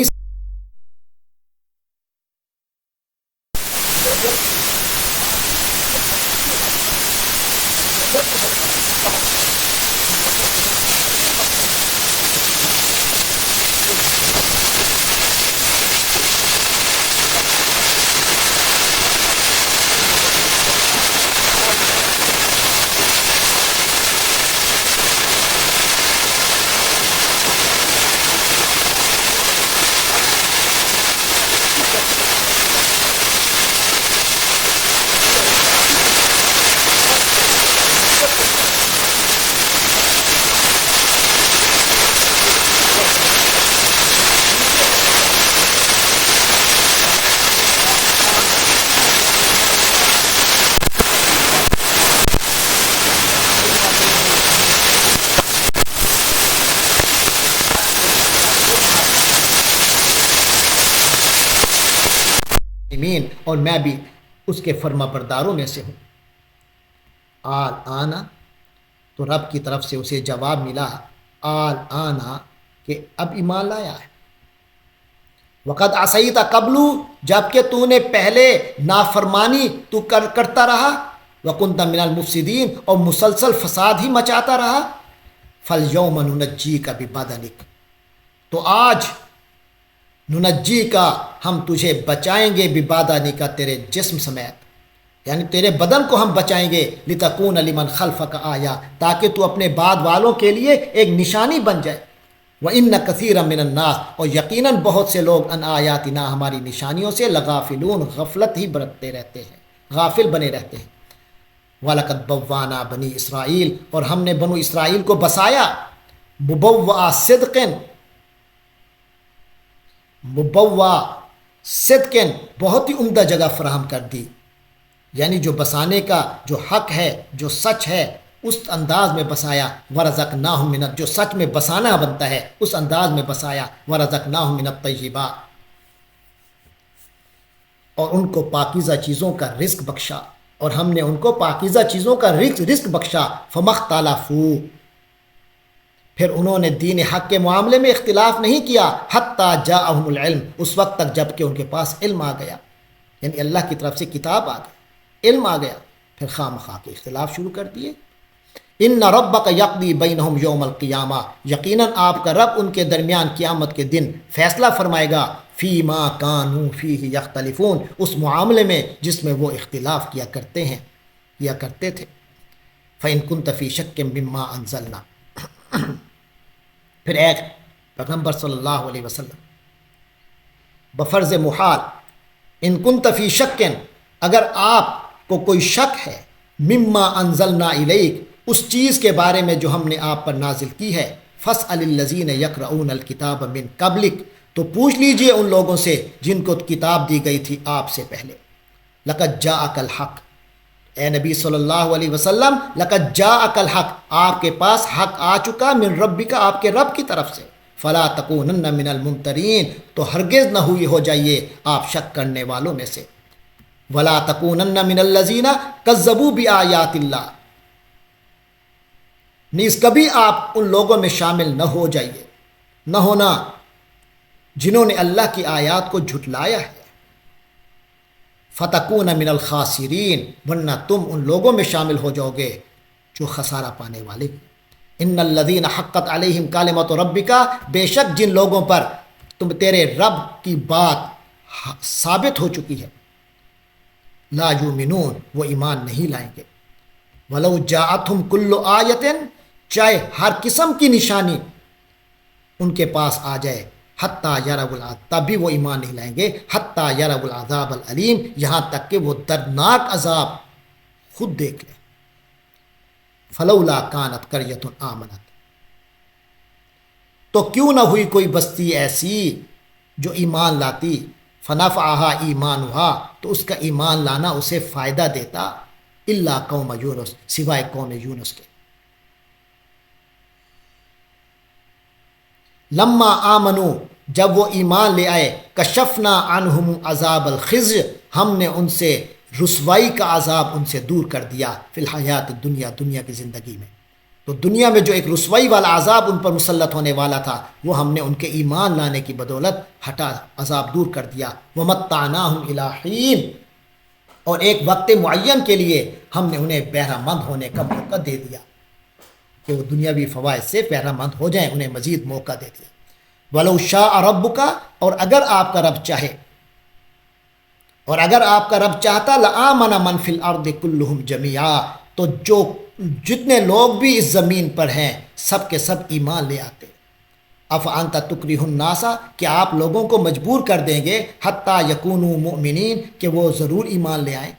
اور میں بھی اس کے فرما برداروں میں سے ہوں۔ آل آنا، تو رب کی طرف سے اسے جواب ملا آل آنا کہ اب ایمان لایا ہے، وقد عصیت قبل، جبکہ تو نے پہلے نافرمانی تو کرتا رہا، وکنت من المفسدین، اور مسلسل فساد ہی مچاتا رہا، فالیوم ننجیک ببدنک، تو آج ننجی کا، ہم تجھے بچائیں گے، ببادانی کا، تیرے جسم سمیت، یعنی تیرے بدن کو ہم بچائیں گے، لتکون لمن خلفک آیا، تاکہ تو اپنے بعد والوں کے لیے ایک نشانی بن جائے، وَإِنَّ كَثِيرًا مِّنَ النَّاسِ، اور یقیناً بہت سے لوگ ان آیاتنا، ہماری نشانیوں سے، لغافلون، غفلت ہی برتتے رہتے ہیں، غافل بنے رہتے ہیں۔ وَلَقَدْ بَوَّأْنَا بَنِي اسرائیل، اور ہم نے بنو اسرائیل کو بسایا، مبوّع صدقن، مبوّع صدقن، بہت ہی عمدہ جگہ فراہم کر دی، یعنی جو بسانے کا جو حق ہے، جو سچ ہے، اس انداز میں بسایا، ورزقناہم من، جو سچ میں بسانا بنتا ہے اس انداز میں بسایا، ورزقناہم من الطیبات، اور ان کو پاکیزہ چیزوں کا رزق بخشا، اور ہم نے ان کو پاکیزہ چیزوں کا رزق بخشا، فمختلفوا، پھر انہوں نے دین حق کے معاملے میں اختلاف نہیں کیا، حتیٰ جاءہم العلم، اس وقت تک جب کہ ان کے پاس علم آ گیا، یعنی اللہ کی طرف سے کتاب آ گئی، علم آ گیا، پھر خواہ مخواہ کے اختلاف شروع کر دیے۔ ان ربک یقضی بینہم یوم القیامہ، یقیناً آپ کا رب ان کے درمیان قیامت کے دن فیصلہ فرمائے گا، فیما کانوا فیہ یختلفون، اس معاملے میں جس میں وہ اختلاف کیا کرتے تھے۔ فإن كنت فی شک مما انزلنا، پھر ایک پیغمبر صلی اللہ علیہ وسلم بفرض محال، ان کنت فی شک، اگر آپ کو کوئی شک ہے، مما انزلنا الیک، اس چیز کے بارے میں جو ہم نے آپ پر نازل کی ہے، فاسأل الذین یقرؤون الکتاب من قبلک، تو پوچھ لیجئے ان لوگوں سے جن کو کتاب دی گئی تھی آپ سے پہلے، لقد جاءک الحق، اے نبی صلی اللہ علیہ وسلم، لقد جاءک الحق، آپ کے پاس حق آ چکا، من ربک، آپ کے رب کی طرف سے، فلا تکونن من الممترین، تو ہرگز نہ ہوئی ہو جائیے آپ شک کرنے والوں میں سے، ولا تکونن من الذین کذبوا بآیات اللہ، نیز کبھی آپ ان لوگوں میں شامل نہ ہو جائیے، نہ ہونا جنہوں نے اللہ کی آیات کو جھٹلایا ہے، فتکون من الخاسرین، ورنہ تم ان لوگوں میں شامل ہو جاؤ گے جو خسارہ پانے والے۔ ان الذین حقت علیہم کلمۃ ربک، بے شک جن لوگوں پر تیرے رب کی بات ثابت ہو چکی ہے، لا یؤمنون، وہ ایمان نہیں لائیں گے، ولو جاءتہم کل آیۃ، چاہے ہر قسم کی نشانی ان کے پاس آ جائے، حتیٰ یروا العذاب، تب بھی وہ ایمان نہیں لائیں گے، حتیٰ یروا العذاب العلیم، یہاں تک کہ وہ دردناک عذاب خود دیکھ لیں۔ فلولا کانت قریۃ آمنت، تو کیوں نہ ہوئی کوئی بستی ایسی جو ایمان لاتی، فنفعہا ایمانہا، تو اس کا ایمان لانا اسے فائدہ دیتا، الا قوم یونس، سوائے قوم یونس کے۔ لما آمنو، جب وہ ایمان لے آئے کشفنا عنہم عذاب الخزي، ہم نے ان سے رسوائی کا عذاب ان سے دور کر دیا فی الحیات الدنیا، دنیا کی زندگی میں۔ تو دنیا میں جو ایک رسوائی والا عذاب ان پر مسلط ہونے والا تھا وہ ہم نے ان کے ایمان لانے کی بدولت ہٹا، عذاب دور کر دیا۔ ومتعناہم الی حین، اور ایک وقت معین کے لیے ہم نے انہیں بہرہ مند ہونے کا موقع دے دیا کہ وہ دنیاوی فوائد سے بہرہ مند ہو جائیں، انہیں مزید موقع دے دیا۔ وَلَوْ شَاءَ رَبُّكَ، اور اگر آپ کا رب چاہے، اور اگر آپ کا رب چاہتا لَآمَنَ مَنْ فِي الْأَرْضِ كُلُّهُمْ جَمِيعًا، تو جتنے لوگ بھی اس زمین پر ہیں سب کے سب ایمان لے آتے۔ افانت تکرہ الناس، کہ آپ لوگوں کو مجبور کر دیں گے حتیٰ یکونوا مؤمنین، کہ وہ ضرور ایمان لے آئیں۔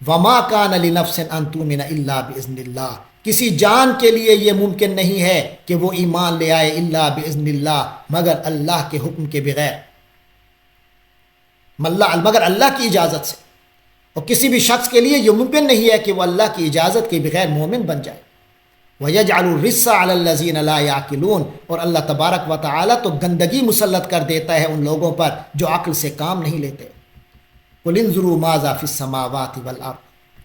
وما کان لنفس ان تؤمن الا باذن اللہ، کسی جان کے لیے یہ ممکن نہیں ہے کہ وہ ایمان لے آئے الا باذن اللہ، مگر اللہ کے حکم کے بغیر، مگر اللہ کی اجازت سے۔ اور کسی بھی شخص کے لیے یہ ممکن نہیں ہے کہ وہ اللہ کی اجازت کے بغیر مومن بن جائے۔ وَيَجْعَلُ الرِّجْسَ عَلَى الَّذِينَ لَا يَعْقِلُونَ، اور اللہ تبارک و تعالیٰ تو گندگی مسلط کر دیتا ہے ان لوگوں پر جو عقل سے کام نہیں لیتے۔ قُلِ انظُرُوا مَاذَا فِي السَّمَاوَاتِ وَالْأَرْضِ،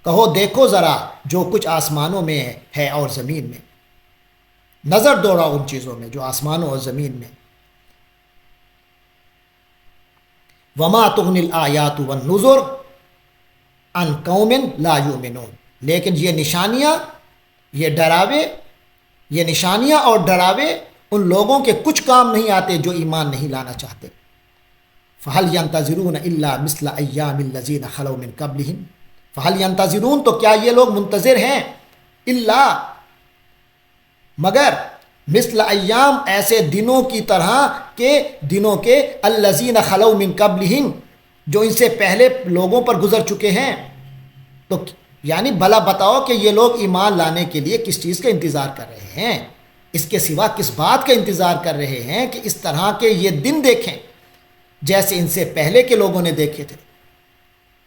کہو دیکھو ذرا جو کچھ آسمانوں میں ہے اور زمین میں، نظر دوڑاؤ ان چیزوں میں جو آسمانوں اور زمین میں۔ وَمَا تُغْنِ الْآيَاتُ وَالنُّذُرُ عَنْ قَوْمٍ لَا يُؤْمِنُونَ، لیکن یہ نشانیاں اور ڈراوے ان لوگوں کے کچھ کام نہیں آتے جو ایمان نہیں لانا چاہتے۔ فَهَلْ يَنْتَظِرُونَ إِلَّا مِثْلَ أَيَّامِ الَّذِينَ خَلَوْا مِنْ قَبْلِهِمْ، فَهَلْ يَنْتَظِرُونَ، تو کیا یہ لوگ منتظر ہیں، الا مگر، مثل ایام، ایسے دنوں کی طرح کے دنوں کے، الذین خلو من قبلہم، جو ان سے پہلے لوگوں پر گزر چکے ہیں۔ تو یعنی بھلا بتاؤ کہ یہ لوگ ایمان لانے کے لیے کس چیز کا انتظار کر رہے ہیں، اس کے سوا کس بات کا انتظار کر رہے ہیں کہ اس طرح کے یہ دن دیکھیں جیسے ان سے پہلے کے لوگوں نے دیکھے تھے۔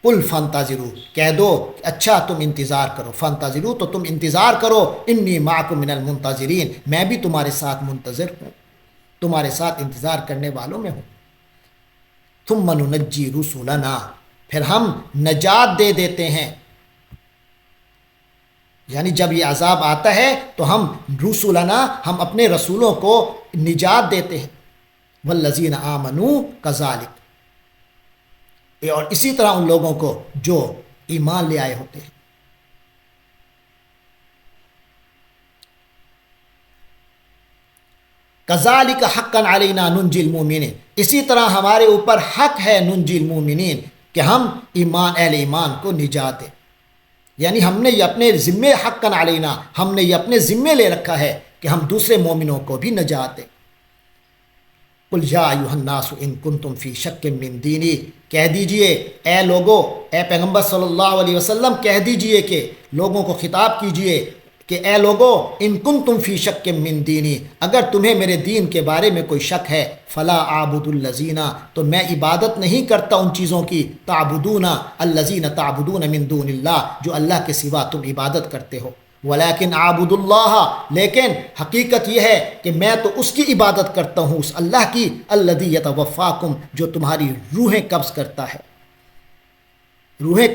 قل فانتظروا، کہہ دو اچھا تم انتظار کرو، فانتظروا تو تم انتظار کرو، انی معکم من المنتظرین، میں بھی تمہارے ساتھ منتظر ہوں، تمہارے ساتھ انتظار کرنے والوں میں ہوں۔ ثم ننجی رسلنا، پھر ہم نجات دے دیتے ہیں، یعنی جب یہ عذاب آتا ہے تو ہم رسلنا، ہم اپنے رسولوں کو نجات دیتے ہیں۔ والذین آمنوا کذالک، اور اسی طرح ان لوگوں کو جو ایمان لے آئے ہوتے ہیں۔ کذالک حقا علینا ننجی المؤمنین، اسی طرح ہمارے اوپر حق ہے ننجی المؤمنین، کہ ہم اہل ایمان کو نجات دیں، یعنی ہم نے یہ اپنے ذمے، حقا علینا، ہم نے یہ اپنے ذمے لے رکھا ہے کہ ہم دوسرے مومنوں کو بھی نجات دیں۔ قل یا ایھا الناس ان کنتم فی شک من دینی، کہہ دیجئے اے لوگو، اے پیغمبر صلی اللہ علیہ وسلم کہہ دیجئے کہ لوگوں کو خطاب کیجئے کہ اے لوگو، ان کنتم فی شک من دینی، اگر تمہیں میرے دین کے بارے میں کوئی شک ہے، فلا اعبد الذین، تو میں عبادت نہیں کرتا ان چیزوں کی، تعبدون الذین تعبدون من دون اللہ، جو اللہ کے سوا تم عبادت کرتے ہو، ولیکن اعبد اللہ، لیکن حقیقت یہ ہے کہ میں تو اس کی عبادت کرتا ہوں، اس اللہ کی، الذی یتوفاکم، جو تمہاری روحیں قبض کرتا ہے، روحیں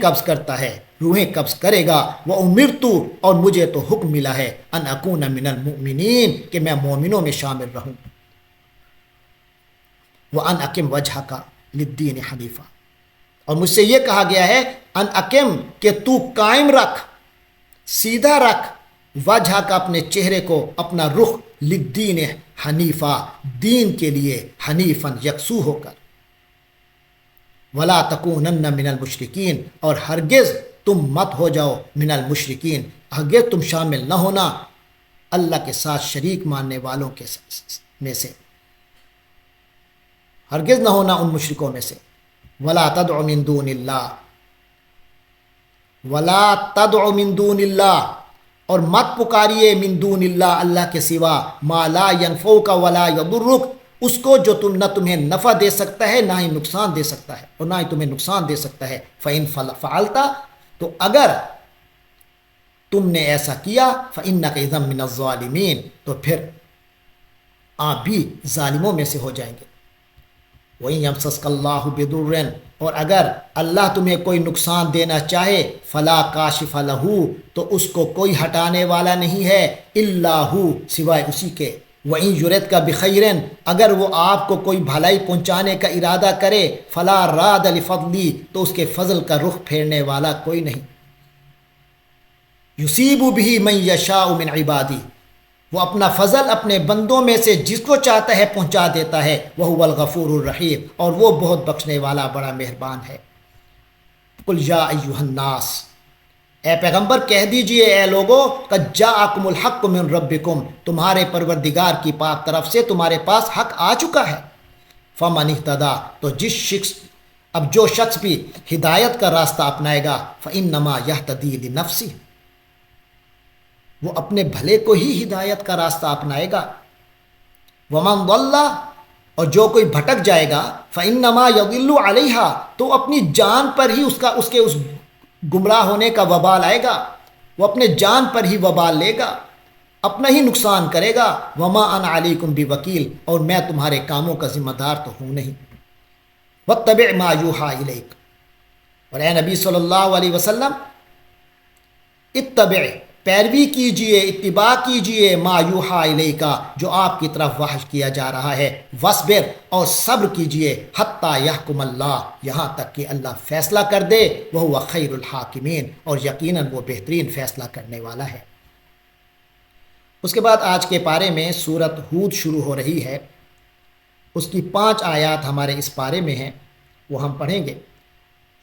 قبض کرے گا۔ وَأُمِرْتُ، اور مجھے تو حکم ملا ہے، ان اکون من المؤمنین، کہ میں مومنوں میں شامل رہوں۔ وَأَنْ أَقِمْ وَجْهَكَ لِلدِّينِ حَنِيفًا، اور مجھ سے یہ کہا گیا ہے ان اقم، کہ تو قائم رکھ، سیدھا رکھ، وجہ کا، اپنے چہرے کو، اپنا رخ، للدین حنیفہ، دین کے لیے، حنیفاً، یکسو ہو کر، ولا تکونن من المشرکین، اور ہرگز تم مت ہو جاؤ من المشرکین، ہرگز تم شامل نہ ہونا اللہ کے ساتھ شریک ماننے والوں کے میں سے، ہرگز نہ ہونا ان مشرکوں میں سے۔ ولا تدع من دون اللہ، ولا تدع من دون اللہ، اور مت پکاریے من دون اللہ، اللہ کے سوا، ما لا ينفعک ولا یضرک، اس کو جو نہ تمہیں نفع دے سکتا ہے نہ ہی نقصان دے سکتا ہے، اور نہ ہی تمہیں نقصان دے سکتا ہے۔ فَإِن فعلت، تو اگر تم نے ایسا کیا، فَإِنَّكَ إِذًا مِّنَ الظَّالِمِينَ، تو پھر آپ بھی ظالموں میں سے ہو جائیں گے۔ وَإِن يَمْسَسْكَ اللَّهُ بِضُرٍّ، اور اگر اللہ تمہیں کوئی نقصان دینا چاہے، فَلَا كَاشِفَ لَهُ، تو اس کو کوئی ہٹانے والا نہیں ہے، إِلَّا هُ، سوائے اسی کے۔ وَإِن يُرِدْكَ بِخَيْرٍ، اگر وہ آپ کو کوئی بھلائی پہنچانے کا ارادہ کرے، فَلَا رَادَ لِفَضْلِهِ، تو اس کے فضل کا رخ پھیرنے والا کوئی نہیں۔ يُصِيبُ بِهِ مَن يَشَاءُ مِنْ عِبَادِهِ، وہ اپنا فضل اپنے بندوں میں سے جس کو چاہتا ہے پہنچا دیتا ہے، وَهُوَ الْغَفُورُ الرَّحِيمُ، اور وہ بہت بخشنے والا بڑا مہربان ہے۔ قُلْ يَا أَيُّهَا النَّاسُ، اے پیغمبر کہہ دیجئے اے لوگو، قَدْ جَاءَكُمُ الْحَقُّ مِنْ رَبِّكُمْ، تمہارے پروردگار کی پاک طرف سے تمہارے پاس حق آ چکا ہے۔ فَمَنِ اهْتَدَىٰ، تو جو شخص بھی ہدایت کا راستہ اپنائے گا، فَإِنَّمَا يَهْتَدِي لِنَفْسِهِ، وہ اپنے بھلے کو ہی ہدایت کا راستہ اپنائے گا۔ وَمَنْ ضَلَّ، اور جو کوئی بھٹک جائے گا، فَإِنَّمَا يَضِلُّ عَلَيْهَا، تو اپنی جان پر ہی اس کے گمراہ ہونے کا وبال آئے گا، وہ اپنے جان پر ہی وبال لے گا، اپنا ہی نقصان کرے گا۔ وَمَا أَنَا عَلَيْكُمْ بِوَكِيلٍ، اور میں تمہارے کاموں کا ذمہ دار تو ہوں نہیں۔ وَاتَّبِعْ مَا يُوحَىٰ إِلَيْكَ، اور اے نبی صلی اللہ علیہ وسلم، اتبع، پیروی کیجئے، اتباع کیجئے، ما یوحیٰ الیک، جو آپ کی طرف وحی کیا جا رہا ہے، وصبر، اور صبر کیجئے، حتی یحکم اللہ، یہاں تک کہ اللہ فیصلہ کر دے، وہو خیر الحاکمین، اور یقیناً وہ بہترین فیصلہ کرنے والا ہے۔ اس کے بعد آج کے پارے میں سورت ہود شروع ہو رہی ہے، اس کی 5 آیات ہمارے اس پارے میں ہیں، وہ ہم پڑھیں گے۔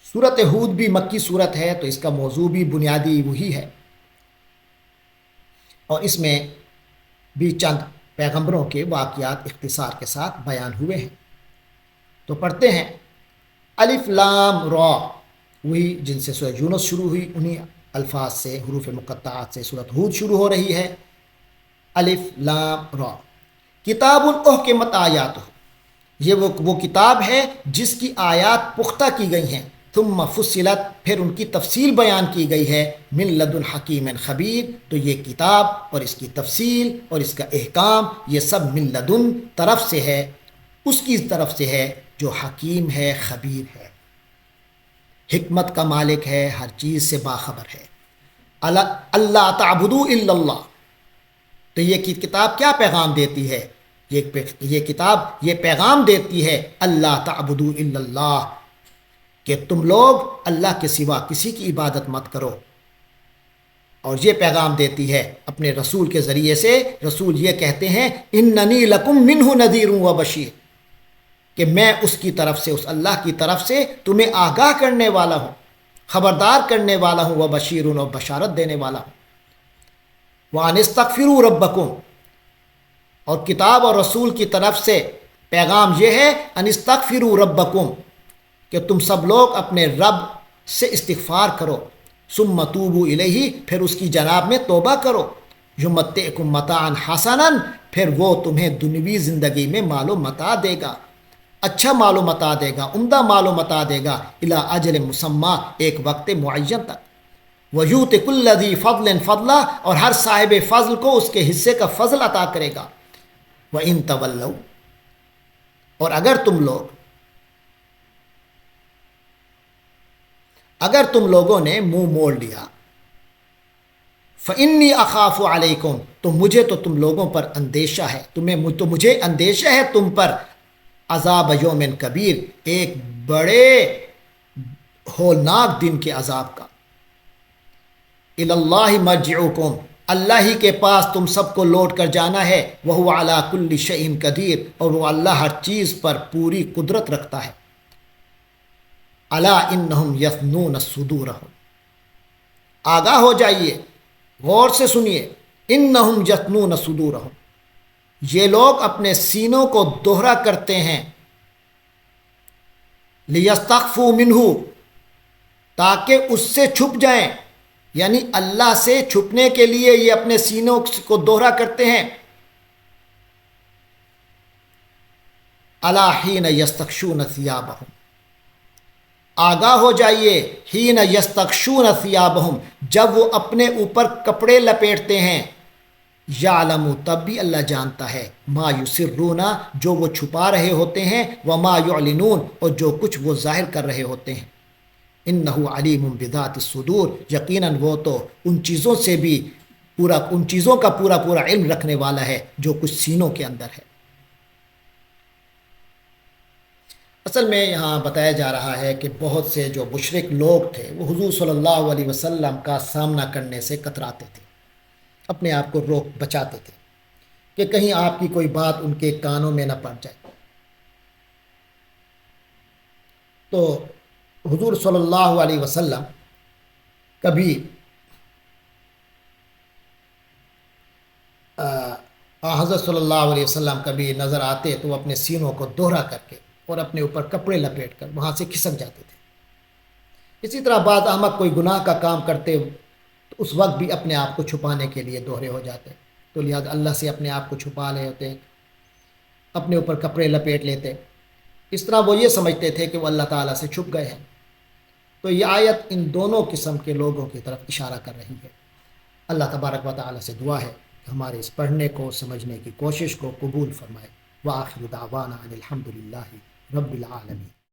سورت ہود بھی مکی سورت ہے، تو اس کا موضوع بھی بنیادی وہی ہے، اور اس میں بھی چند پیغمبروں کے واقعات اختصار کے ساتھ بیان ہوئے ہیں۔ تو پڑھتے ہیں، الف لام را، وہی جن سے سورہ یونس شروع ہوئی، انہی الفاظ سے، حروف مقطعات سے سورت ہود شروع ہو رہی ہے۔ الف لام را، کتاب احکمت آیاتہ، یہ وہ کتاب ہے جس کی آیات پختہ کی گئی ہیں، ثم فصلت، پھر ان کی تفصیل بیان کی گئی ہے، من لدن حکیم خبیر، تو یہ کتاب اور اس کی تفصیل اور اس کا احکام، یہ سب من لدن طرف سے ہے، اس کی طرف سے ہے جو حکیم ہے، خبیر ہے، حکمت کا مالک ہے، ہر چیز سے باخبر ہے۔ اللہ تعبدوا الا اللہ، تو یہ کتاب کیا پیغام دیتی ہے؟ یہ کتاب یہ پیغام دیتی ہے، اللہ تعبدوا الا اللہ، کہ تم لوگ اللہ کے سوا کسی کی عبادت مت کرو، اور یہ پیغام دیتی ہے اپنے رسول کے ذریعے سے۔ رسول یہ کہتے ہیں، اننی لکم منہ نذیر و بشیر، کہ میں اس کی طرف سے، اس اللہ کی طرف سے تمہیں آگاہ کرنے والا ہوں، خبردار کرنے والا ہوں، و بشیر، و بشارت دینے والا ہوں۔ وان استغفروا ربکم، اور کتاب اور رسول کی طرف سے پیغام یہ ہے، ان استغفروا ربکم، کہ تم سب لوگ اپنے رب سے استغفار کرو، ثم توبوا الیہ، پھر اس کی جناب میں توبہ کرو، یمتعکم متاعا حسنا، پھر وہ تمہیں دنیوی زندگی میں مال و متاع دے گا، اچھا مال و متاع دے گا، عمدہ مال و متاع دے گا، الی اجل مسمی، ایک وقت معین تک، ویؤتی کل ذی فضل فضلہ، اور ہر صاحب فضل کو اس کے حصے کا فضل عطا کرے گا۔ وَإِن تولوا، اور اگر تم لوگوں نے منہ موڑ لیا، فَإِنِّي أَخَافُ عَلَيْكُمْ، تو مجھے تو تم لوگوں پر اندیشہ ہے، تو مجھے اندیشہ ہے تم پر، عذاب یوم کبیر، ایک بڑے ہولناک دن کے عذاب کا۔ الی اللہ مرجعکم، اللہ ہی کے پاس تم سب کو لوٹ کر جانا ہے، وہو علی کل شیء قدیر، اور وہ اللہ ہر چیز پر پوری قدرت رکھتا ہے۔ الا انہم یثنون صدورہم، آگاہ ہو جائیے، غور سے سنیے، انہم یثنون صدورہم، یہ لوگ اپنے سینوں کو دوہرا کرتے ہیں، لیستخفوا منہ، تاکہ اس سے چھپ جائیں، یعنی اللہ سے چھپنے کے لیے یہ اپنے سینوں کو دوہرا کرتے ہیں۔ الا حین یستغشون ثیابہم، آگاہ ہو جائیے، حین یستغشون ثیابہم، جب وہ اپنے اوپر کپڑے لپیٹتے ہیں، یعلم، تب بھی اللہ جانتا ہے، ما یسرون، جو وہ چھپا رہے ہوتے ہیں، وما یعلنون، اور جو کچھ وہ ظاہر کر رہے ہوتے ہیں۔ انہ علیم بذات الصدور، یقیناً وہ تو ان چیزوں کا پورا پورا علم رکھنے والا ہے جو کچھ سینوں کے اندر ہے۔ اصل میں یہاں بتایا جا رہا ہے کہ بہت سے جو مشرک لوگ تھے وہ حضور صلی اللہ علیہ وسلم کا سامنا کرنے سے کتراتے تھے، اپنے آپ کو روک بچاتے تھے کہ کہیں آپ کی کوئی بات ان کے کانوں میں نہ پڑ جائے۔ تو حضور صلی اللہ علیہ وسلم کبھی حضرت صلی اللہ علیہ وسلم کبھی نظر آتے تو وہ اپنے سینوں کو دوہرا کر کے اور اپنے اوپر کپڑے لپیٹ کر وہاں سے کھسک جاتے تھے۔ اسی طرح بعض احمق کوئی گناہ کا کام کرتے تو اس وقت بھی اپنے آپ کو چھپانے کے لیے دوہرے ہو جاتے، تو لہٰذا اللہ سے اپنے آپ کو چھپا رہے ہوتے، اپنے اوپر کپڑے لپیٹ لیتے، اس طرح وہ یہ سمجھتے تھے کہ وہ اللہ تعالیٰ سے چھپ گئے ہیں۔ تو یہ آیت ان دونوں قسم کے لوگوں کی طرف اشارہ کر رہی ہے۔ اللہ تبارک و تعالیٰ سے دعا ہے کہ ہمارے اس پڑھنے کو سمجھنے کی کوشش کو قبول فرمائے۔ وآخر دعوانا ان الحمد للہ رب العالمین۔